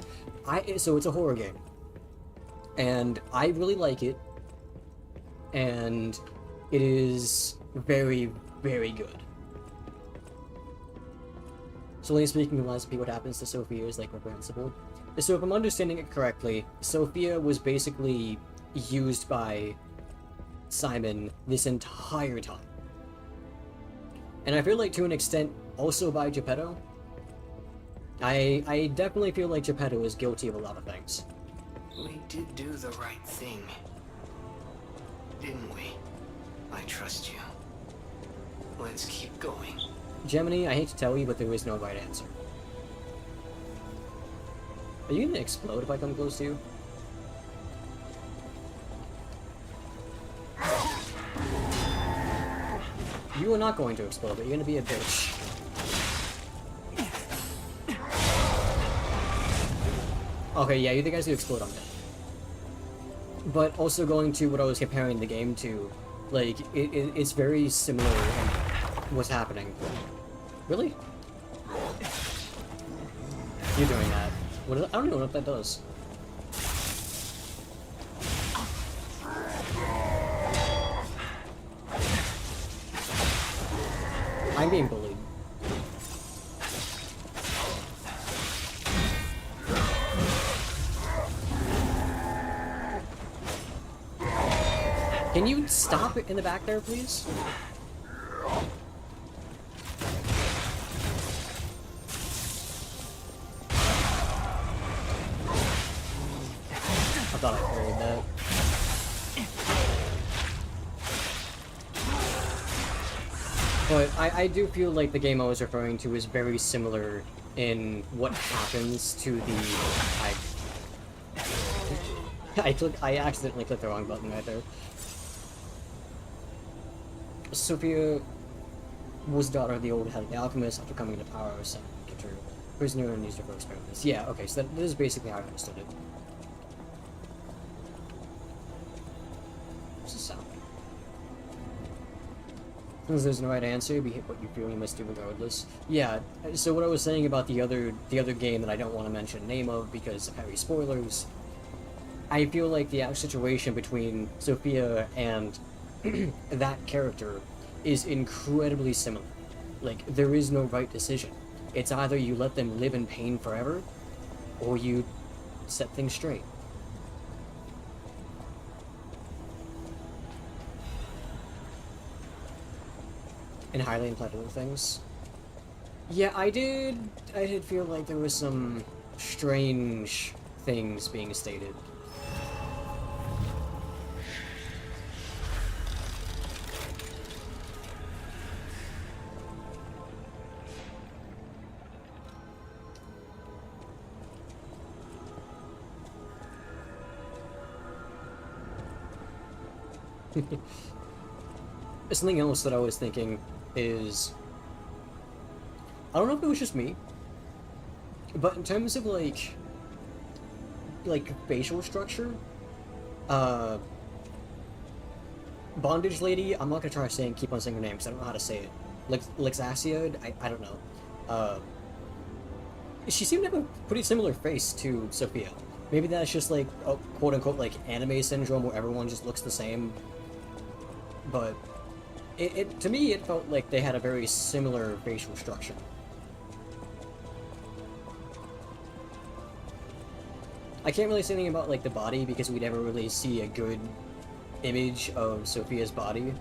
So it's a horror game. And I really like it. And it is very, very good. So, speaking of Leslie, what happens to Sophia is, like, reprehensible. So, if I'm understanding it correctly, Sophia was basically used by Simon this entire time. And I feel like, to an extent, also by Geppetto. I definitely feel like Geppetto is guilty of a lot of things. We did do the right thing, didn't we? I trust you. Let's keep going. Gemini, I hate to tell you, but there is no right answer. Are you gonna explode if I come close to you? You are not going to explode, but you're gonna be a bitch. Okay, yeah, you guys do explode on that. But also going to what I was comparing the game to, like, it's very similar in what's happening. Really? You're doing that. What is, I don't even know what that does. I'm being bullied. Can you stop it in the back there, please? I thought I heard that. But I do feel like the game I was referring to is very similar in what happens to the... I accidentally clicked the wrong button right there. Sophia was daughter of the old head of the alchemist. After coming into power, Simon kept her prisoner and used her for experiments. Yeah, okay, so that is basically how I understood it. What's the sound? Since there's no right answer, be what you feel you must do regardless. Yeah, so what I was saying about the other game that I don't want to mention the name of because of heavy spoilers, I feel like the situation between Sophia and that character is incredibly similar. Like, there is no right decision. It's either you let them live in pain forever, or you set things straight. And highly inflated things. Yeah, I did feel like there was some strange things being stated. Something else that I was thinking is, I don't know if it was just me, but in terms of like facial structure, Bondage Lady, I'm not gonna try saying, keep on saying her name because I don't know how to say it. Lexacia, I don't know. She seemed to have a pretty similar face to Sophia. Maybe that's just like a quote-unquote like anime syndrome where everyone just looks the same. But to me, it felt like they had a very similar facial structure. I can't really say anything about like the body because we never really see a good image of Sophia's body.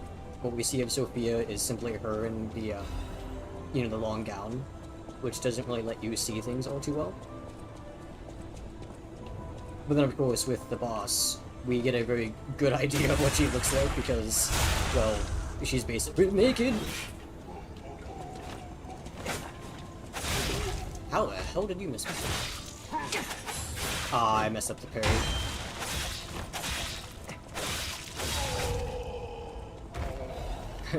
What we see of Sophia is simply her in the, you know, the long gown, which doesn't really let you see things all too well. But then, of course, with the boss, we get a very good idea of what she looks like because, well, she's basically naked. How the hell did you miss me? Ah, I messed up the parry.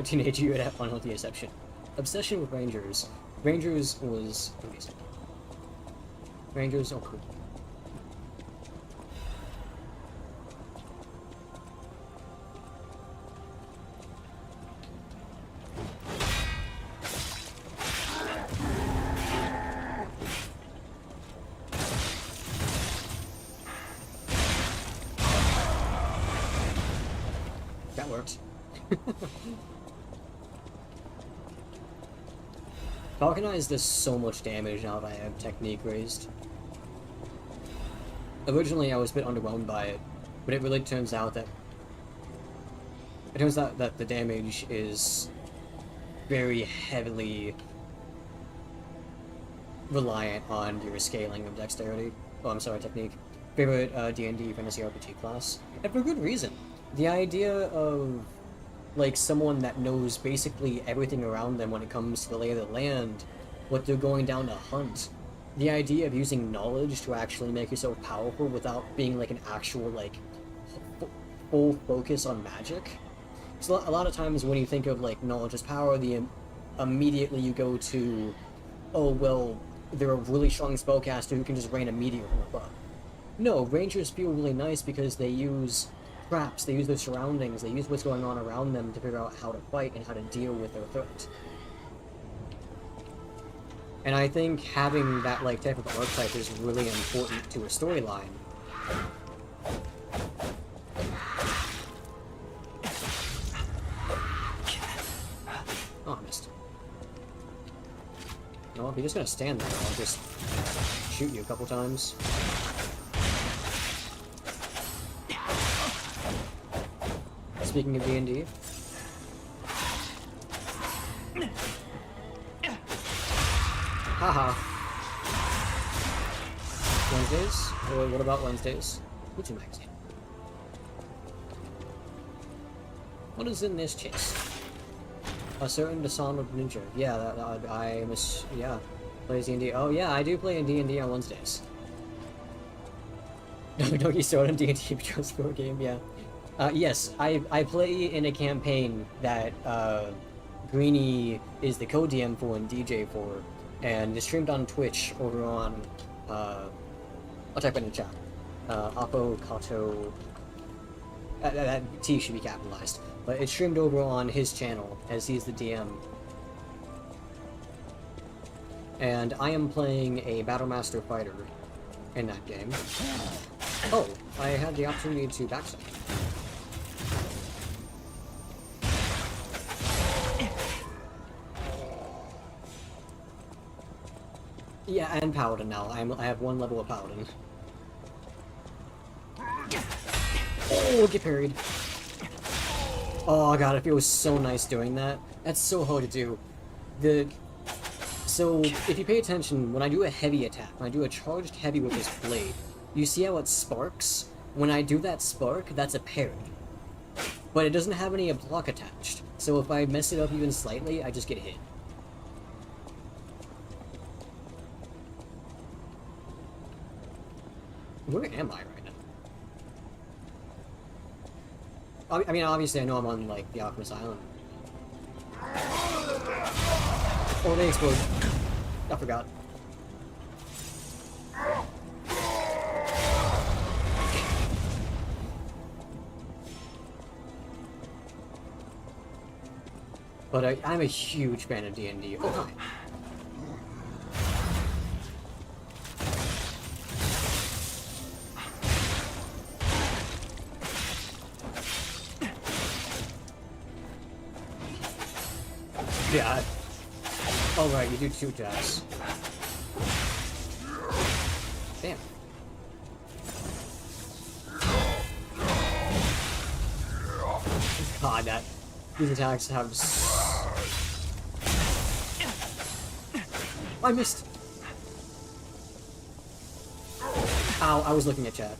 Teenage you had unhealthy exception. Obsession with Rangers. Rangers was amazing. Rangers, oh cool. worked. Falconize does so much damage now that I have Technique raised. Originally, I was a bit underwhelmed by it, but it really turns out that the damage is very heavily reliant on your scaling of dexterity. Oh, I'm sorry, Technique. Favorite D&D fantasy RPG class, and for good reason. The idea of like someone that knows basically everything around them when it comes to the lay of the land, what they're going down to hunt. The idea of using knowledge to actually make yourself powerful without being like an actual like full focus on magic. So a lot of times when you think of like knowledge as power, immediately you go to, oh well, they're a really strong spellcaster who can just rain a meteor from above. No, rangers feel really nice because they use traps, they use their surroundings, they use what's going on around them to figure out how to fight and how to deal with their threat. And I think having that like type of archetype is really important to a storyline. Oh, I missed. No, if you're just gonna stand there, I'll just shoot you a couple times. Speaking of D&D. Haha. Wednesdays? Or what about Wednesdays? What's your magazine? What is in this chest? A certain Dishonored Ninja. Yeah, yeah. Plays D&D. Oh yeah, I do play in D&D on Wednesdays. Don't you start on D&D because for a game, yeah. Yes, I play in a campaign that Greenie is the co-DM for and DJ for, and is streamed on Twitch over on, I'll type it in the chat, Oppo Kato, that T should be capitalized, but it's streamed over on his channel, as he's the DM. And I am playing a Battlemaster fighter in that game. Oh, I had the opportunity to backstab. Yeah, and Paladin now. I have one level of Paladin. Oh, get parried. Oh god, it feels so nice doing that. That's so hard to do. So, if you pay attention, when I do a heavy attack, when I do a charged heavy with this blade, you see how it sparks? When I do that spark, that's a parry. But it doesn't have any block attached, so if I mess it up even slightly, I just get hit. Where am I right now? I mean, obviously I know I'm on, like, the Alchemist Island. Oh, they explode. I forgot. But I'm a huge fan of D&D. Oh, hi. Yeah. Oh right, you do 2 jabs. Damn. God, these attacks have. I missed. Ow! I was looking at chat.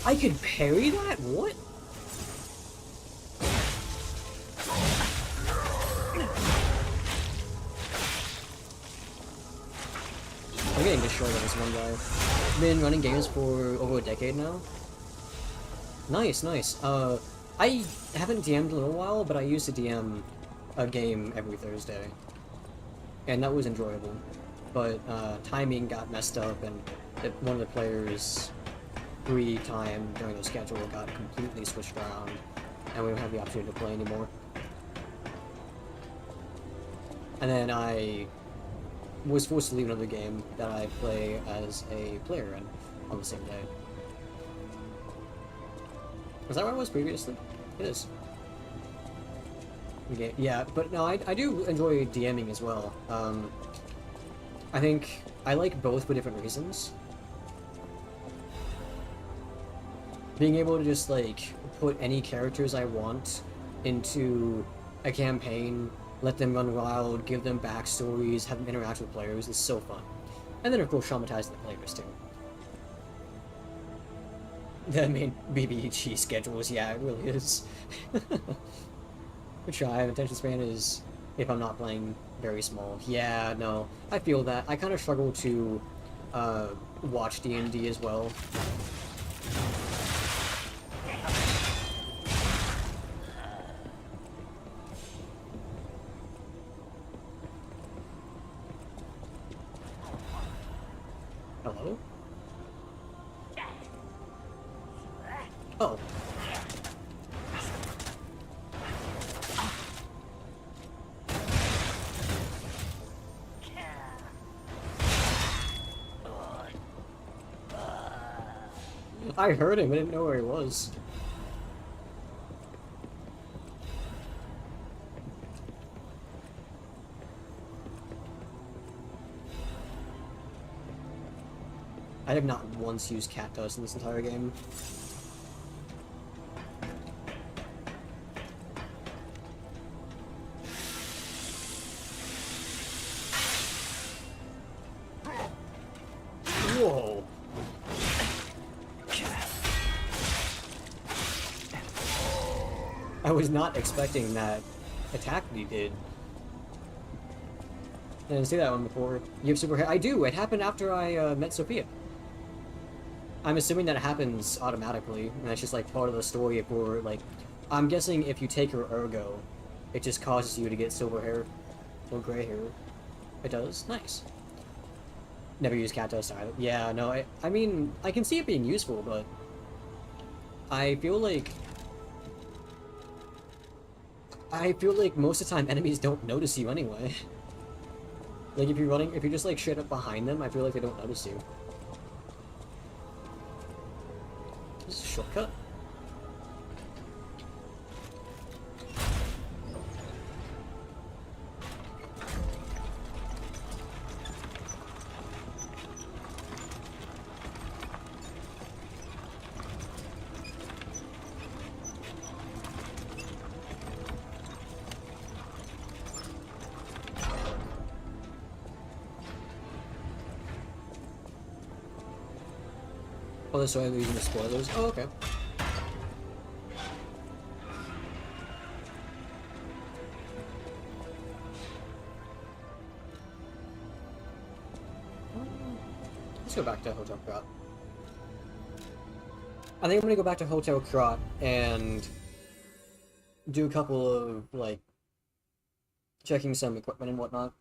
I could parry that? What? I'm getting destroyed by this one guy. Been running games for over a decade now. Nice, nice. I haven't DM'd in a little while, but I used to DM a game every Thursday. And that was enjoyable. But timing got messed up, and one of the players' free time during the schedule got completely switched around, and we don't have the opportunity to play anymore. And then I was forced to leave another game that I play as a player in on the same day. Was that where I was previously? It is. Okay, yeah, but no, I do enjoy DMing as well. I think I like both for different reasons. Being able to just, like, put any characters I want into a campaign, let them run wild, give them backstories, have them interact with players is so fun. And then, of course, traumatize the players, too. The main BBG schedules, yeah, it really is. Good try. Attention span is, if I'm not playing, very small. Yeah, no, I feel that. I kind of struggle to watch D&D as well. Hello? Oh. I heard him, I didn't know where he was. I have not once used cat dust in this entire game. Whoa. I was not expecting that attack that he did. I didn't see that one before. You have super hair? I do! It happened after I met Sophia. I'm assuming that it happens automatically, and that's just like part of the story for, like, I'm guessing if you take her ergo, it just causes you to get silver hair or gray hair. It does? Nice. Never used cat dust either. Yeah, no, I mean, I can see it being useful, but I feel like most of the time enemies don't notice you anyway. Like, if you're just like straight up behind them, I feel like they don't notice you. This is a shortcut. Oh, that's why we're using the spoilers. Oh, okay. Let's go back to Hotel Krat. I think I'm gonna go back to Hotel Krat and do a couple of, like, checking some equipment and whatnot.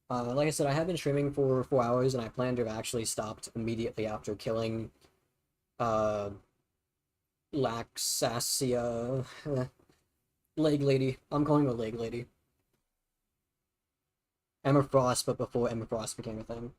Like I said, I have been streaming for 4 hours, and I plan to have actually stopped immediately after killing Laxasia, Leg Lady. I'm calling her Leg Lady. Emma Frost, but before Emma Frost became a thing.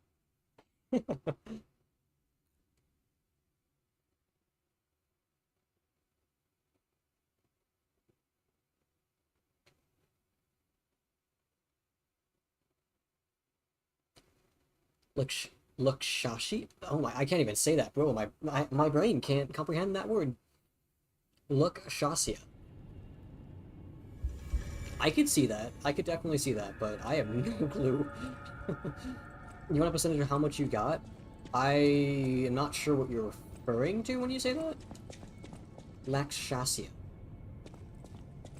Luxashi? Oh my, I can't even say that, bro. My brain can't comprehend that word. Luxasia. I could see that. I could definitely see that, but I have no clue. You want a percentage of how much you got? I am not sure what you're referring to when you say that. Laxasia.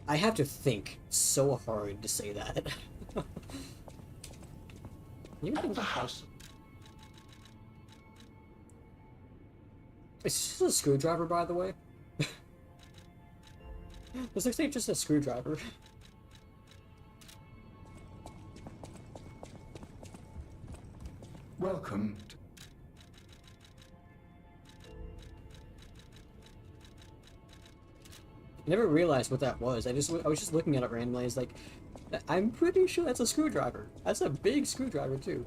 I have to think so hard to say that. You at the house. Is this a screwdriver, by the way? This looks like just a screwdriver. Welcome. I never realized what that was. I was just looking at it randomly. It's like, I'm pretty sure that's a screwdriver. That's a big screwdriver too.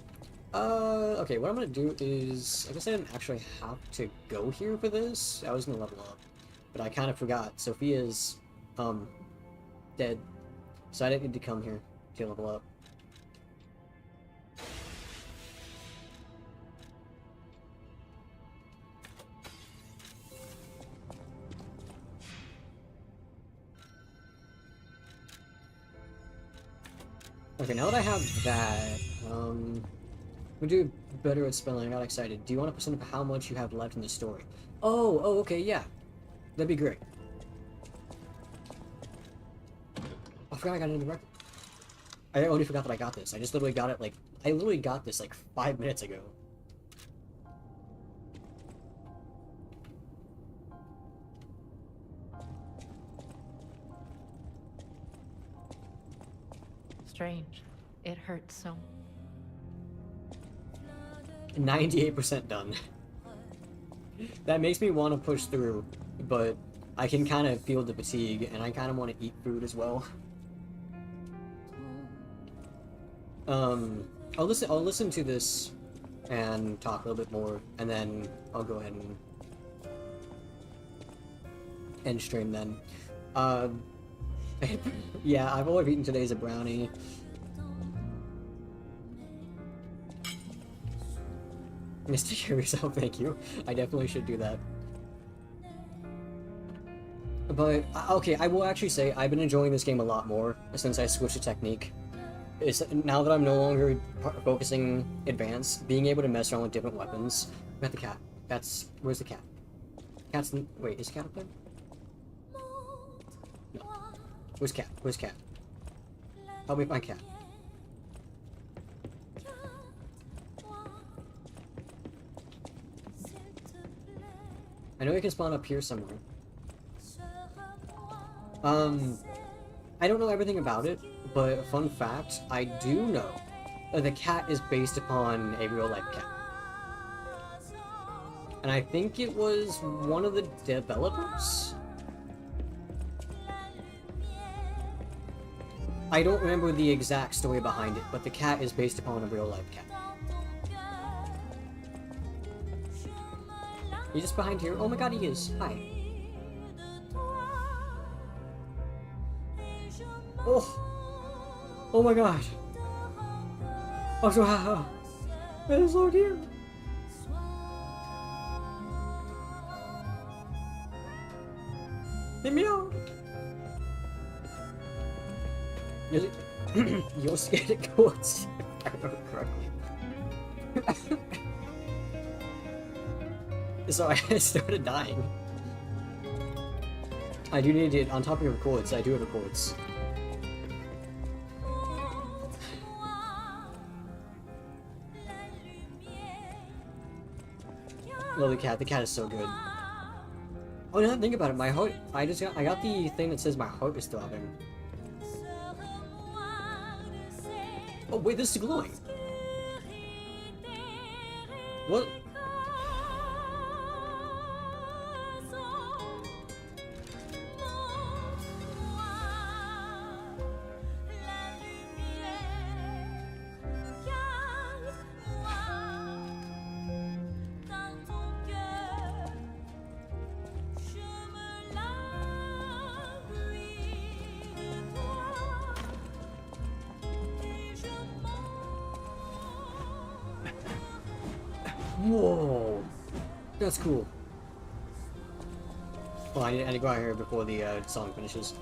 Okay, what I'm gonna do is, I guess I didn't actually have to go here for this. I was gonna level up. but I kind of forgot. Sophia's, dead. So I didn't need to come here to level up. Okay, now that I have that, we do better at spelling. I got excited. Do you want to present how much you have left in the story? Oh, okay, yeah. That'd be great. I forgot I got it in the record. I already forgot that I got this. I just literally got it, like, I literally got this, like, 5 minutes ago. Strange. It hurts so. 98% done. That makes me want to push through, but I can kind of feel the fatigue, and I kind of want to eat food as well. I'll listen to this and talk a little bit more, and then I'll go ahead and end stream then. Yeah, all I've eaten today is a brownie. Just take care of yourself, thank you. I definitely should do that. But, okay, I will actually say I've been enjoying this game a lot more since I switched to technique. Now that I'm no longer focusing advanced, being able to mess around with different weapons. Got the cat. Where's the cat? Wait, is the cat up there? No. Where's cat? Where's cat? Help me find cat. I know you can spawn up here somewhere. I don't know everything about it, but fun fact, I do know the cat is based upon a real-life cat. And I think it was one of the developers? I don't remember the exact story behind it, but the cat is based upon a real-life cat. He's just behind here. Oh my god, he is. Hi. Oh! Oh my god! I'm so happy! That is so cute! Leave me out! You're scared of goats, if I remember correctly. So I started dying. I do need it on top of your chords. I do have a chords. Love the cat. The cat is so good. Oh, now that I think about it, my heart. I got the thing that says my heart is throbbing. Oh wait, this is glowing. What? Whoa, that's cool. Well, I need to go out here before the song finishes.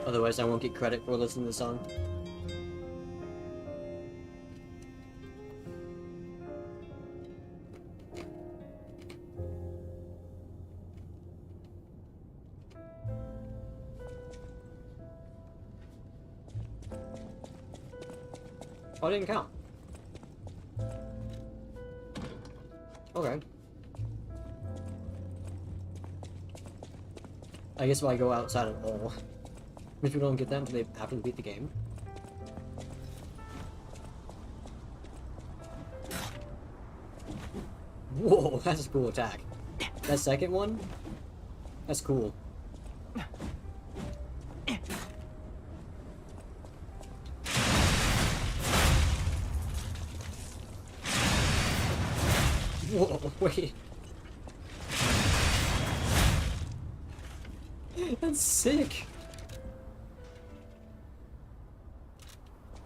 Otherwise, I won't get credit for listening to the song. Oh, I didn't count. Okay. I guess if I go outside at all, if we don't get that until they after we beat the game. Whoa, that's a cool attack. That second one, that's cool. Whoa, wait. That's sick.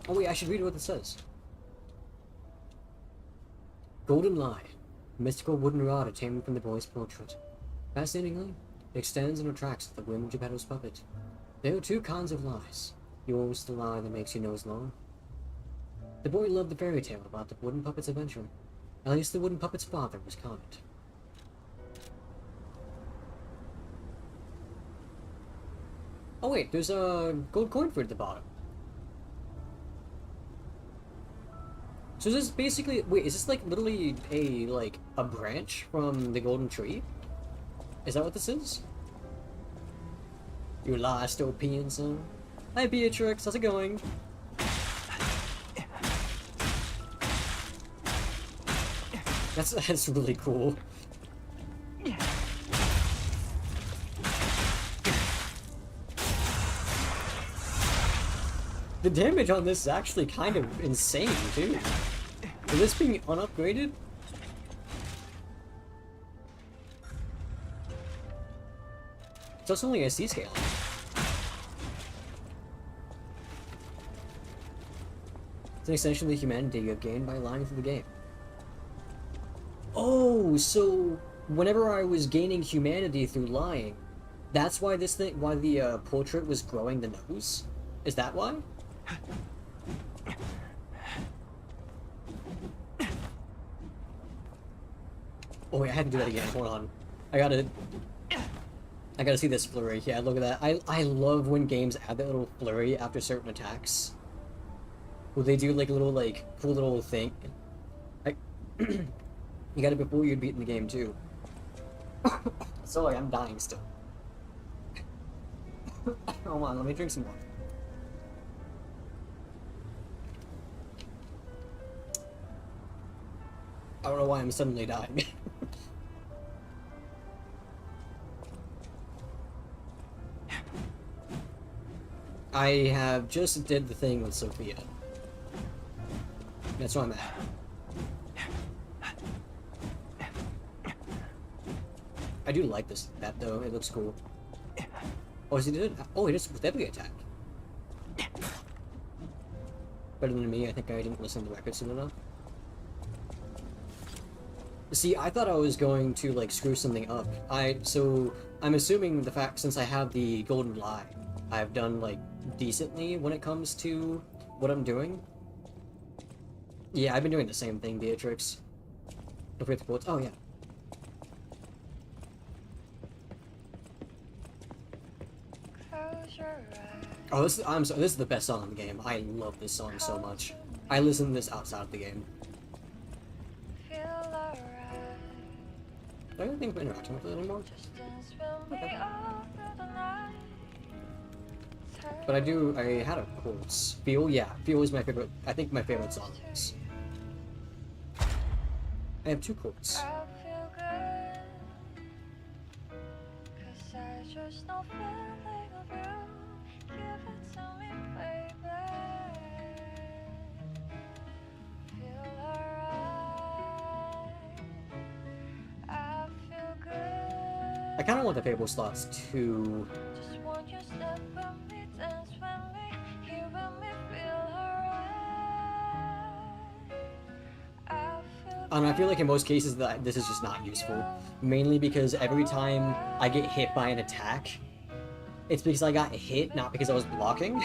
Oh wait, I should read what it says. Golden Lie. Mystical wooden rod obtained from the boy's portrait. Fascinatingly, it extends and retracts at the whim of Geppetto's puppet. There are two kinds of lies. Yours the lie that makes your nose long. The boy loved the fairy tale about the wooden puppet's adventure. At least the wooden puppet's father was kind. Oh wait, there's a gold coin for it at the bottom. So is this basically, wait, is this like literally a branch from the golden tree? Is that what this is? You last Opian son. Hi Beatrix, how's it going? That's really cool. The damage on this is actually kind of insane too. Is this being unupgraded? So it's only SC scale. It's an extension of the humanity you have gained by lying through the game. Oh, so whenever I was gaining humanity through lying, that's why why the portrait was growing the nose? Is that why? Oh wait, I had to do that again. Hold on. I gotta see this flurry. Yeah, look at that. I love when games add that little flurry after certain attacks. Well, they do like a little cool little thing. You got it before you'd beaten the game too. Sorry, I'm dying still. Hold on, let me drink some water. I don't know why I'm suddenly dying. I have just did the thing with Sophia. That's where I'm at. I do like that though, it looks cool. Oh, is he did it? Oh, he just with every attack. Better than me, I think I didn't listen to the record soon enough. See, I thought I was going to like screw something up. So I'm assuming the fact since I have the golden lie, I've done like decently when it comes to what I'm doing. Yeah, I've been doing the same thing, Beatrix. Don't forget the quotes. Oh yeah. Oh, this is the best song in the game. I love this song so much. I listen to this outside of the game. Do I even think I'm interacting with it anymore? Okay. But I had a quotes. Feel, yeah. Feel is my favorite, I think my favorite song is. I have two quotes. I kind of want the Fable slots to... And I feel like in most cases that this is just not useful. Mainly because every time I get hit by an attack, it's because I got hit, not because I was blocking.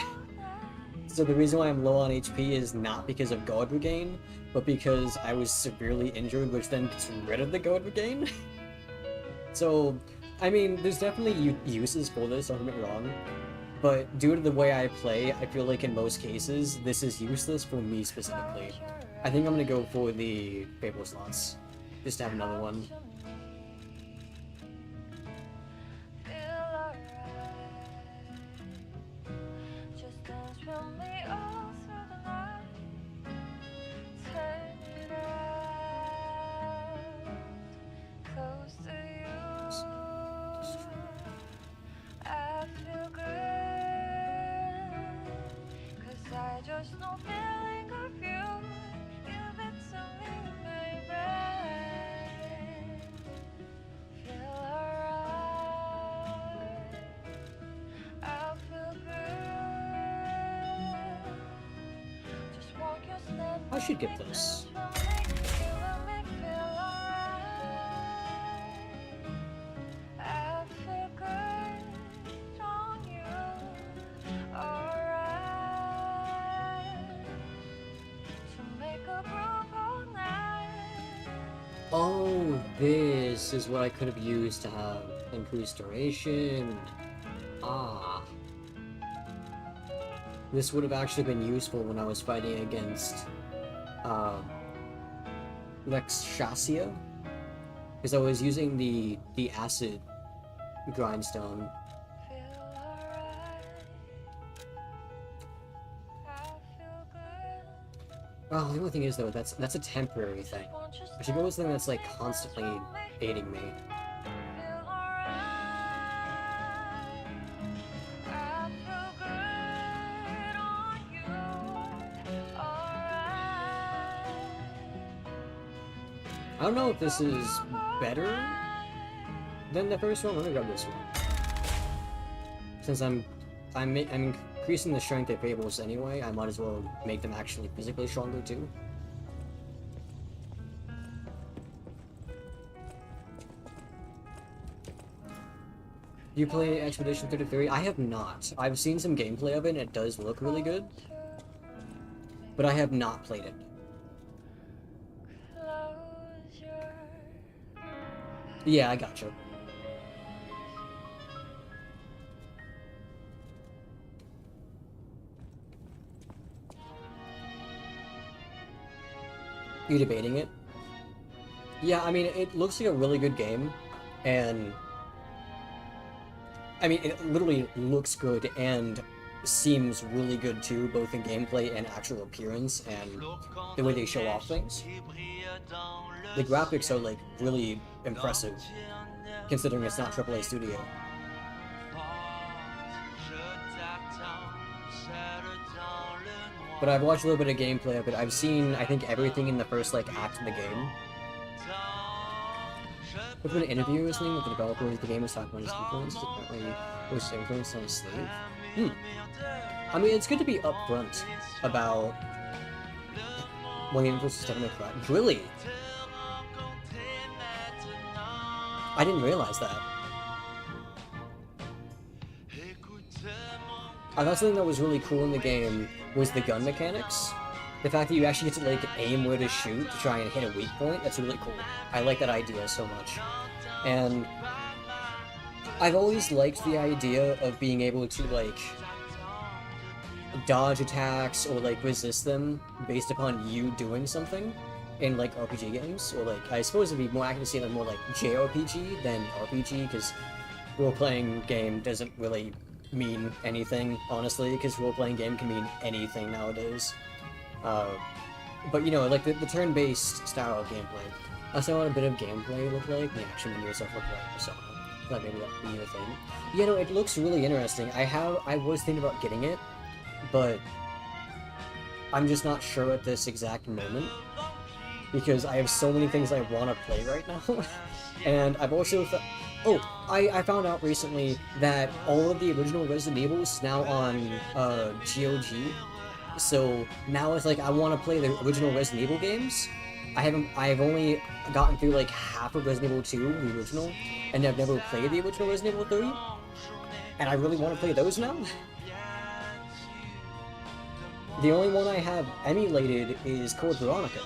So the reason why I'm low on HP is not because of Guard Regain, but because I was severely injured, which then gets rid of the Guard Regain. So, I mean, there's definitely uses for this, don't get me wrong. But due to the way I play, I feel like in most cases, this is useless for me specifically. I think I'm gonna go for the Fable slots, just to have another one. should get this. Oh, this is what I could have used to have increased duration. Ah. This would have actually been useful when I was fighting against Lexasia, because I was using the acid grindstone. Well, the only thing is though, that's a temporary thing. I should go with something that's like constantly aiding me. I don't know if this is better than the first one. Let me grab this one. Since I'm increasing the strength of Fables anyway, I might as well make them actually physically stronger too. You play Expedition 33? I have not. I've seen some gameplay of it and it does look really good. But I have not played it. Yeah, I gotcha. You debating it? Yeah, I mean, it looks like a really good game, and I mean, it literally looks good and seems really good too, both in gameplay and actual appearance, and the way they show off things. The graphics are, like, really impressive, considering it's not AAA studio. But I've watched a little bit of gameplay of it. I've seen, I think, everything in the first, like, act of the game. With an interview or something with the developers, the game was talking about his influence, apparently was influenced on his slave. I mean, it's good to be upfront about when the influence is definitely correct. Really? I didn't realize that. I thought something that was really cool in the game was the gun mechanics. The fact that you actually get to, like, aim where to shoot to try and hit a weak point, that's really cool. I like that idea so much. And I've always liked the idea of being able to, like, dodge attacks or, like, resist them based upon you doing something in, like, RPG games. Or, like, I suppose it'd be more accurate to say, like, more like JRPG than RPG, because role-playing game doesn't really mean anything, honestly, because role-playing game can mean anything nowadays. But, you know, like, the turn-based style of gameplay. That's what a bit of gameplay look like, the action menus stuff look like, so I thought maybe that would be a thing. You know, it looks really interesting. I was thinking about getting it, but I'm just not sure at this exact moment, because I have so many things I want to play right now, and I've also I found out recently that all of the original Resident Evil is now on GOG. So now it's like I want to play the original Resident Evil games. I've only gotten through like half of Resident Evil 2, the original, and I've never played the original Resident Evil 3. And I really want to play those now. The only one I have emulated is Code Veronica.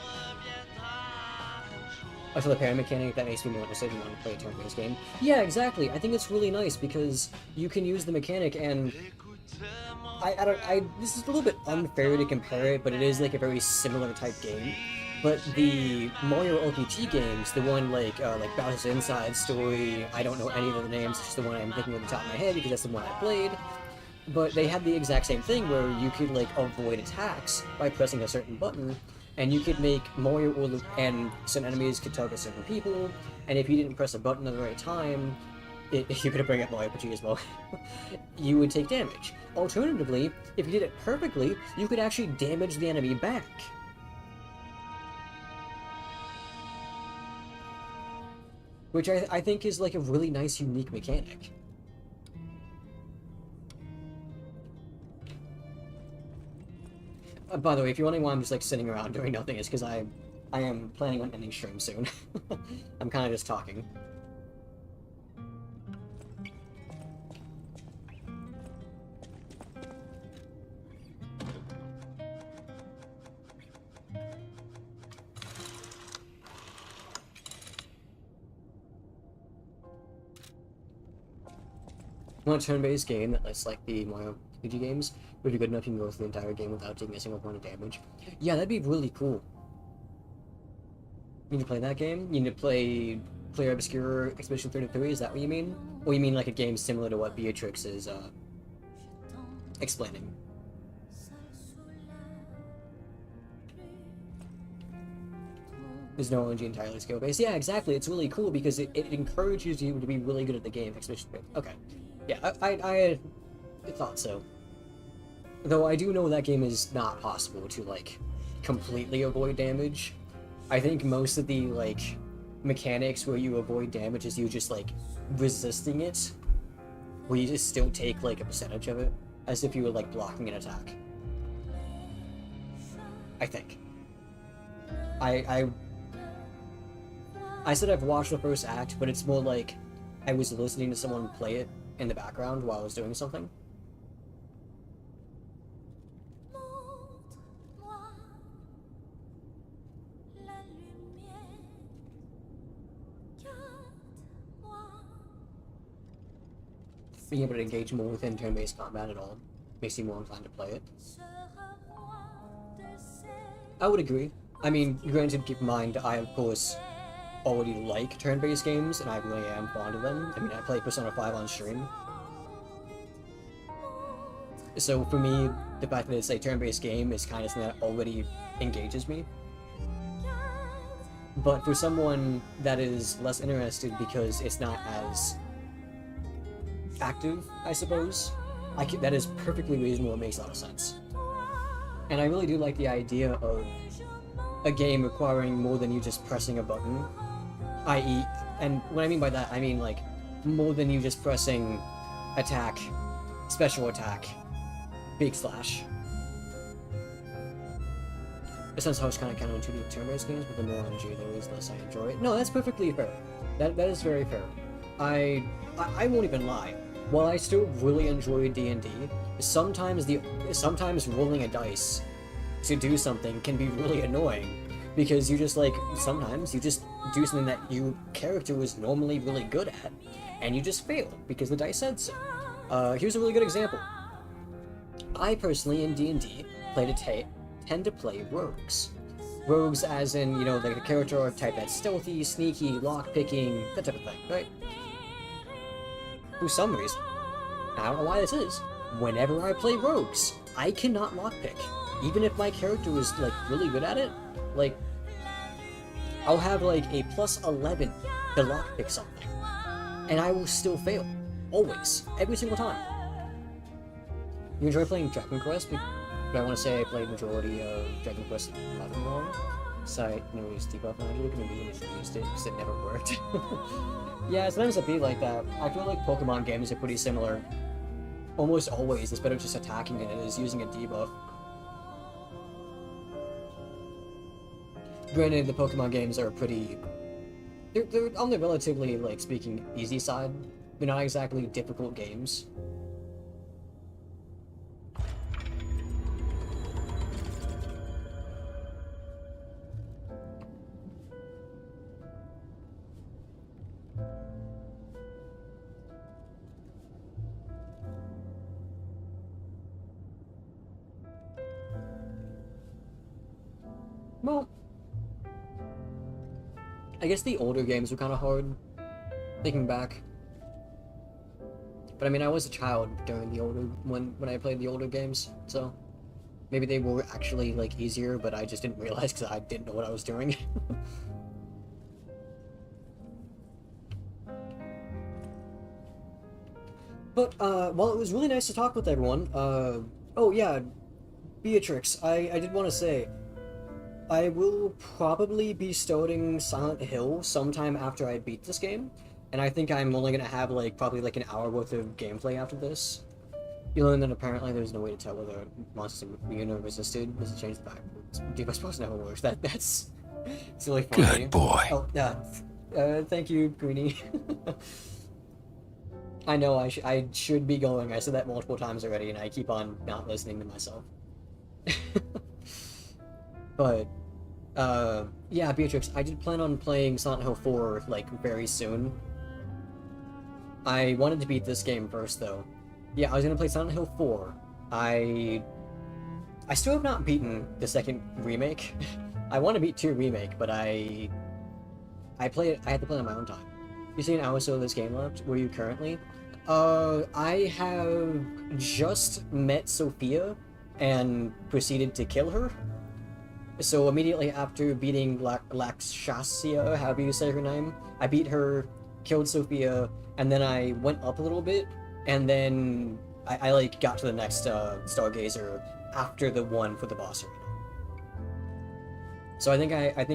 Also, the parry mechanic that makes me more interested in wanting to play a turn-based game. Yeah, exactly. I think it's really nice because you can use the mechanic, and this is a little bit unfair to compare it, but it is like a very similar type game. But the Mario RPG games, the one like Bowser's Inside Story, I don't know any of the names, it's just the one I'm thinking of the top of my head because that's the one I played. But they had the exact same thing where you could like avoid attacks by pressing a certain button, and you could make Mario and some enemies could target certain people, and if you didn't press a button at the right time, you could bring up Mario RPG as well, you would take damage. Alternatively, if you did it perfectly, you could actually damage the enemy back. Which I think is like a really nice, unique mechanic. By the way, if you're wondering why I'm just like sitting around doing nothing, it's because I am planning on ending stream soon. I'm kind of just talking. Want a turn-based game that lets like the Mario RPG games would be good enough you can go through the entire game without taking a single point of damage. Yeah, that'd be really cool. You need to play that game? You need to play Player Obscure Expedition 33, is that what you mean? Or you mean like a game similar to what Beatrix is explaining? There's no RNG, entirely skill-based. Yeah, exactly, it's really cool because it encourages you to be really good at the game. Expedition 33. Okay. Yeah, I thought so. Though I do know that game is not possible to, like, completely avoid damage. I think most of the, like, mechanics where you avoid damage is you just, like, resisting it. Where you just still take, like, a percentage of it. As if you were, like, blocking an attack. I think. I said I've watched the first act, but it's more like I was listening to someone play it in the background while I was doing something. Being able to engage more within turn-based combat at all makes you more inclined to play it. I would agree. I mean, granted, keep in mind, I of course already like turn-based games, and I really am fond of them. I mean, I play Persona 5 on stream. So for me, the fact that it's a turn-based game is kind of something that already engages me. But for someone that is less interested because it's not as active, I suppose, that is perfectly reasonable. It makes a lot of sense. And I really do like the idea of a game requiring more than you just pressing a button. I.e., and what I mean by that, I mean like more than you just pressing attack, special attack, big slash. It sounds how it's kind of counterintuitive with turn-based games, but the more RNG there is, the less I enjoy it. No, that's perfectly fair. That is very fair. I won't even lie. While I still really enjoy D&D, sometimes rolling a dice to do something can be really annoying. Because you just, like, sometimes you just do something that your character was normally really good at, and you just fail, because the dice said so. Here's a really good example. I personally, in D&D, tend to play rogues. Rogues as in, you know, like the character archetype that's stealthy, sneaky, lock-picking, that type of thing, right? For some reason, I don't know why this is, whenever I play rogues, I cannot lockpick. Even if my character was, like, really good at it, like, I'll have, like, a plus 11 to lockpick something, and I will still fail. Always. Every single time. You enjoy playing Dragon Quest? But I want to say I played majority of Dragon Quest 11 wrong. So I know use debuff magic, and maybe used it because it never worked. Yeah, sometimes it be like that. I feel like Pokemon games are pretty similar. Almost always, it's better just attacking than it is using a debuff. Granted, the Pokemon games are pretty... They're on the relatively, like, speaking, easy side. They're not exactly difficult games. Well, I guess the older games were kind of hard, thinking back. But I mean, I was a child during the older when I played the older games, so maybe they were actually like easier, but I just didn't realize because I didn't know what I was doing. But while it was really nice to talk with everyone, oh yeah, Beatrix, I did want to say, I will probably be starting Silent Hill sometime after I beat this game, and I think I'm only gonna have like probably like an hour worth of gameplay after this. You learn that apparently there's no way to tell whether monsters in the universe existed. This has changed the fact. Deep Response never works. That's it's really funny. Good boy. Oh, thank you, Greenie. I know I should be going. I said that multiple times already, and I keep on not listening to myself. But, yeah, Beatrix, I did plan on playing Silent Hill 4, like, very soon. I wanted to beat this game first, though. Yeah, I was gonna play Silent Hill 4. I still have not beaten the second remake. I want to beat 2 remake, but I had to play it on my own time. You see an hour or so of this game left? Where are you currently? I have just met Sophia and proceeded to kill her. So immediately after beating Laxasia, however you say her name, I beat her, killed Sophia, and then I went up a little bit, and then I like got to the next Stargazer after the one for the boss arena. So I think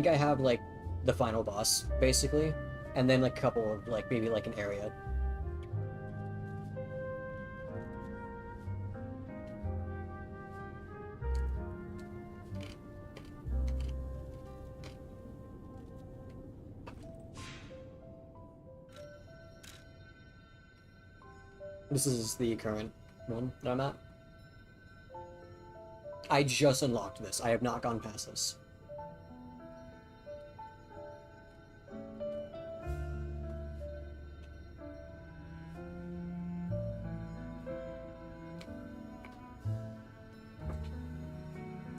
I have like the final boss basically, and then like a couple of like maybe like an area. This is the current one that I'm at. I just unlocked this. I have not gone past this.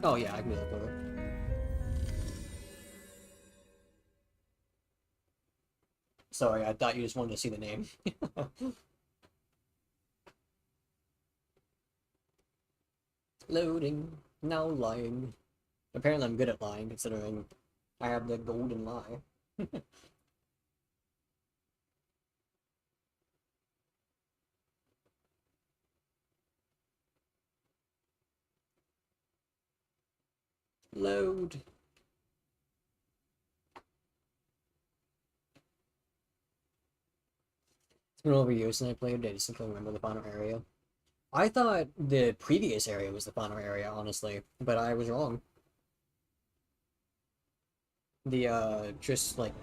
Oh yeah, I can do that for it. Sorry, I thought you just wanted to see the name. Loading. Now lying. Apparently I'm good at lying, considering I have the golden lie. Load. It's been over years since I played. I just can't remember the final area. I thought the previous area was the final area, honestly, but I was wrong. The, just, like,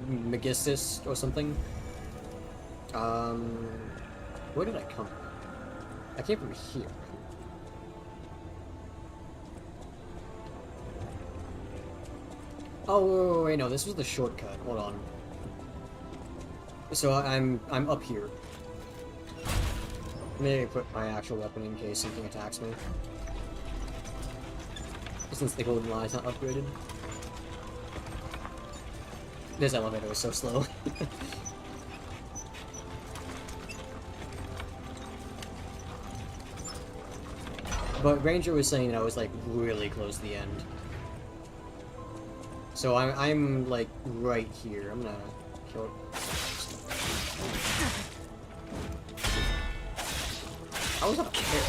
Megistus or something. Where did I come from? I came from here. Oh, wait, no, this was the shortcut. Hold on. So I'm up here. Maybe put my actual weapon in case something attacks me. Since the golden lie is not upgraded. This elevator is so slow. But Ranger was saying that I was like really close to the end. So I'm like right here. I'm gonna kill it. I was up here.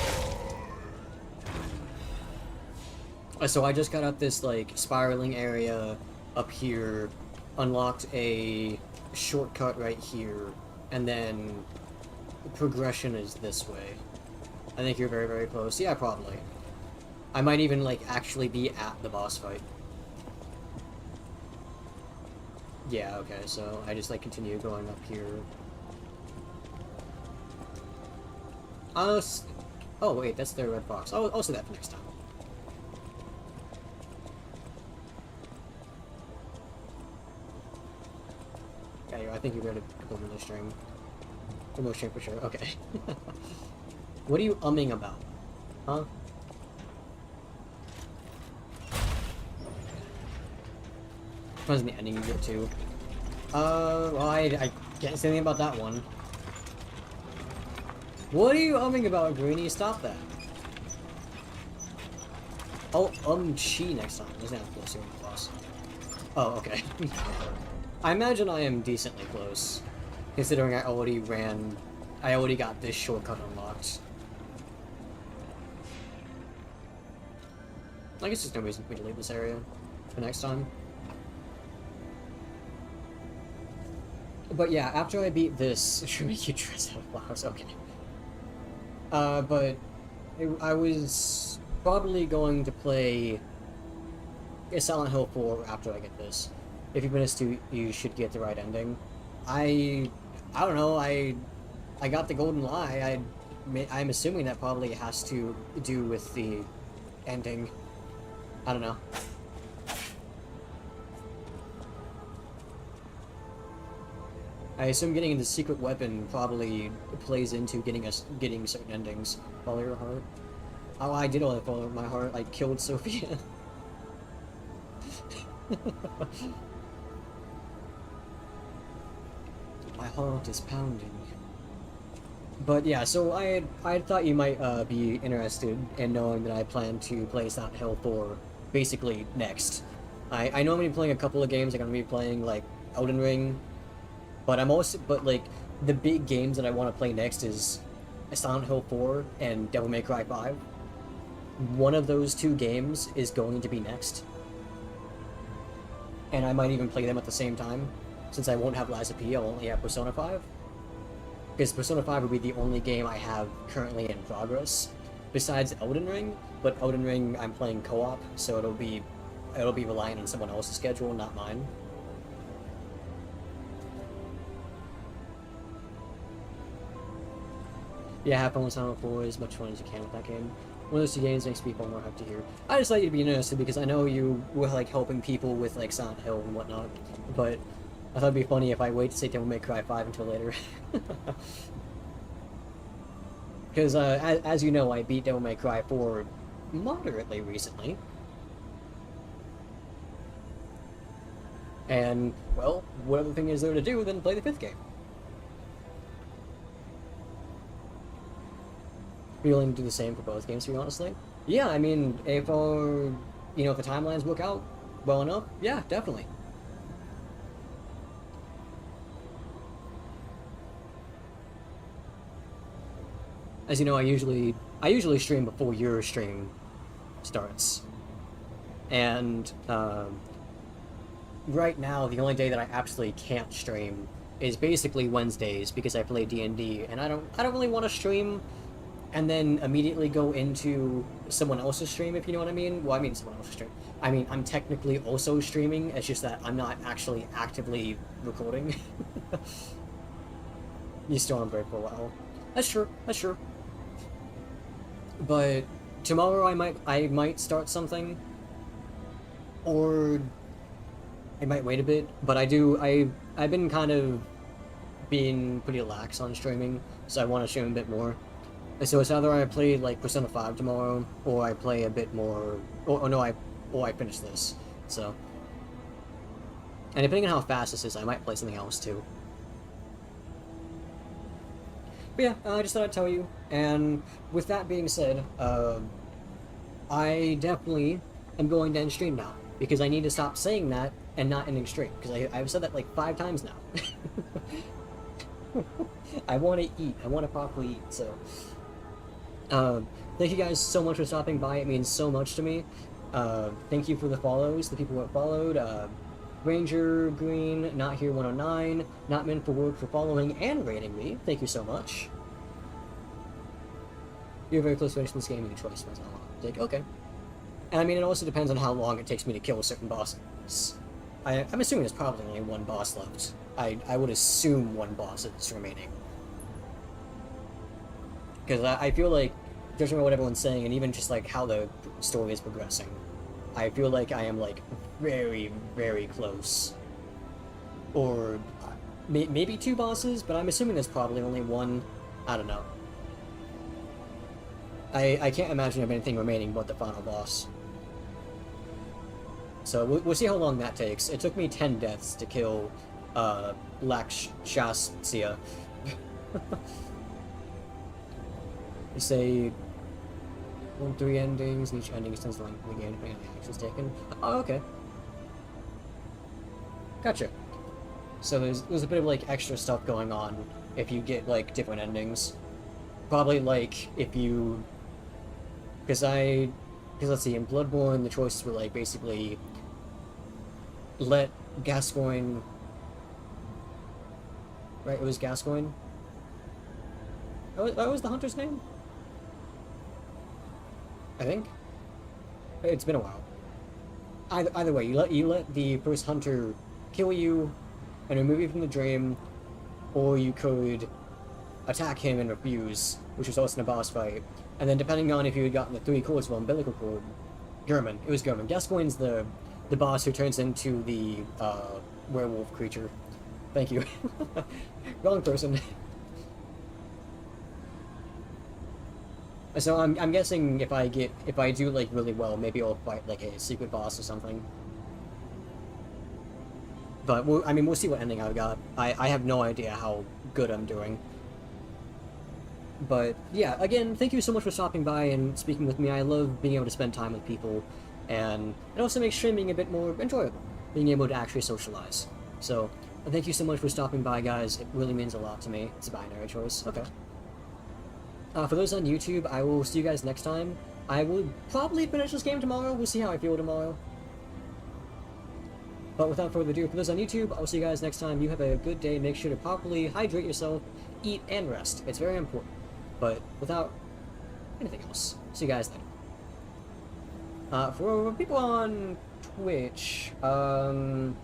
So I just got up this like spiraling area up here, unlocked a shortcut right here, and then the progression is this way. I think you're very, very close. Yeah, probably. I might even like actually be at the boss fight. Yeah, okay, so I just like continue going up here. Oh wait, that's the red box. I'll say that for next time. Okay, I think you're ready to go to the stream. The most stream for sure. Okay. What are you umming about? Huh? Depends on the ending you get to. Well, I can't say anything about that one. What are you umming about, Greenie? Stop that. Oh, chi next time. Doesn't have to close here with the boss. Oh, okay. I imagine I am decently close, considering I already got this shortcut unlocked. I guess there's no reason for me to leave this area for next time. But yeah, after I beat this, should make you dress out of flowers, okay. But I was probably going to play Silent Hill 4 after I get this. If you've been to, you should get the right ending. I don't know. I got the golden lie. I'm assuming that probably has to do with the ending. I don't know. I assume getting the secret weapon probably plays into getting certain endings. Follow your heart. Oh, I did all that. Follow my heart. I killed Sophia. My heart is pounding. But yeah, so I thought you might be interested in knowing that I plan to play Silent Hill 4 basically next. I know I'm gonna be playing a couple of games. I'm gonna be playing like Elden Ring, but like the big games that I want to play next is Silent Hill 4 and Devil May Cry 5. One of those two games is going to be next, and I might even play them at the same time. Since I won't have Lies of P, I'll only have Persona 5. Because Persona 5 would be the only game I have currently in progress, besides Elden Ring. But Elden Ring, I'm playing co-op, so it'll be relying on someone else's schedule, not mine. Yeah, have fun with Silent Hill 4 as much fun as you can with that game. One of those two games makes people more hyped to hear. I just thought you'd be interested because I know you were like helping people with like Silent Hill and whatnot, but I thought it'd be funny if I wait to say Devil May Cry 5 until later. Because, as you know, I beat Devil May Cry 4 moderately recently. And, well, what other thing is there to do than play the 5th game? Are you willing to do the same for both games, for you, honestly? Yeah, I mean, if the timelines work out well enough, yeah, definitely. As you know, I usually stream before your stream starts, and right now the only day that I absolutely can't stream is basically Wednesdays because I play D&D, and I don't really want to stream and then immediately go into someone else's stream, if you know what I mean. Well, I mean someone else's stream. I mean, I'm technically also streaming. It's just that I'm not actually actively recording. You still on break for a while. That's true. That's true. But tomorrow I might start something, or I might wait a bit. But I've been kind of being pretty lax on streaming, so I want to stream a bit more. So it's either I play like Persona 5 tomorrow, or I play a bit more, or I finish this. So, and depending on how fast this is, I might play something else too. But yeah, I just thought I'd tell you, and with that being said, I definitely am going to end stream now, because I need to stop saying that and not ending stream, because I've said that like 5 times now. I want to eat, I want to properly eat, so... thank you guys so much for stopping by, it means so much to me. Thank you for the follows, the people who have followed, Ranger Green, Not Here 109, Not Meant for Work for following and rating me. Thank you so much. You're very close to finishing this game, your choice depends on how long it takes. Okay. And I mean, it also depends on how long it takes me to kill certain bosses. I'm assuming there's probably only one boss left. I would assume one boss is remaining. Because I feel like, judging by what everyone's saying, and even just like how the story is progressing, I feel like I am like very, very close. Or maybe 2 bosses, but I'm assuming there's probably only one. I don't know. I can't imagine of anything remaining but the final boss. So we'll see how long that takes. It took me 10 deaths to kill Lakshasya. They say 3 endings, and each ending extends the length of the game depending on the actions taken. Oh, okay. Gotcha. So there's a bit of like extra stuff going on if you get like different endings. Probably like if you... Because let's see, in Bloodborne the choices were like basically let Gascoigne... Right, it was Gascoigne? That was the hunter's name? I think. It's been a while. Either way, you let the first hunter kill you and remove you from the dream, or you could attack him and refuse, which was also in a boss fight. And then depending on if you had gotten the 3 cords of umbilical cord, German. It was German. Gascoigne's the boss who turns into the werewolf creature. Thank you. Wrong person. So I'm guessing if I do like really well, maybe I'll fight like a secret boss or something. But we'll see what ending I've got. I have no idea how good I'm doing. But yeah, again, thank you so much for stopping by and speaking with me. I love being able to spend time with people, and it also makes streaming a bit more enjoyable, being able to actually socialize. So thank you so much for stopping by, guys. It really means a lot to me. It's a binary choice. Okay. For those on YouTube, I will see you guys next time. I will probably finish this game tomorrow. We'll see how I feel tomorrow. But without further ado, for those on YouTube, I'll see you guys next time. You have a good day. Make sure to properly hydrate yourself, eat, and rest. It's very important. But without anything else, see you guys later. For people on Twitch, I'm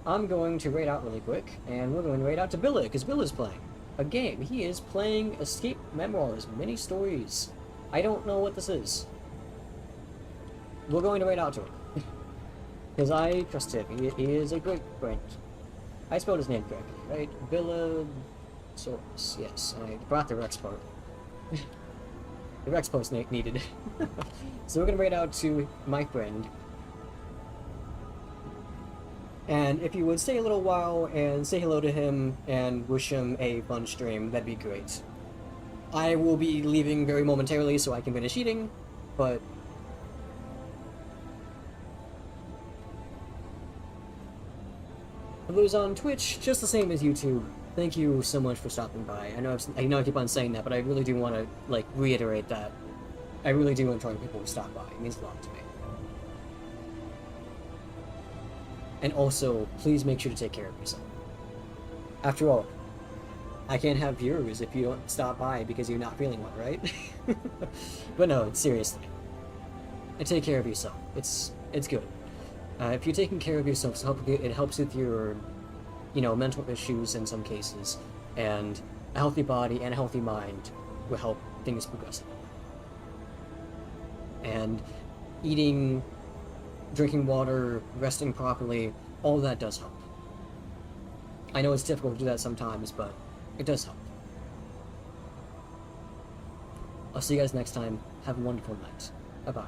going to raid out really quick, and we're going to raid out to Billa, because Billa's playing a game. He is playing Escape Memoirs, Mini Stories. I don't know what this is. We're going to raid out to him. Because I trust him. He is a great friend. I spelled his name correctly, right? Billa Source. Yes, I brought the Rex part. The Rex post needed. So we're gonna raid out to my friend. And if you would stay a little while and say hello to him and wish him a fun stream, that'd be great. I will be leaving very momentarily so I can finish eating, but for those on Twitch, just the same as YouTube, thank you so much for stopping by. I know I keep on saying that, but I really do want to, like, reiterate that. I really do enjoy when people stop by. It means a lot to me. And also, please make sure to take care of yourself. After all, I can't have viewers if you don't stop by because you're not feeling well, right? But no, seriously. And take care of yourself. It's good. If you're taking care of yourself, it helps with your, mental issues in some cases, and a healthy body and a healthy mind will help things progress. And eating, drinking water, resting properly, all of that does help. I know it's difficult to do that sometimes, but it does help. I'll see you guys next time. Have a wonderful night. Bye-bye.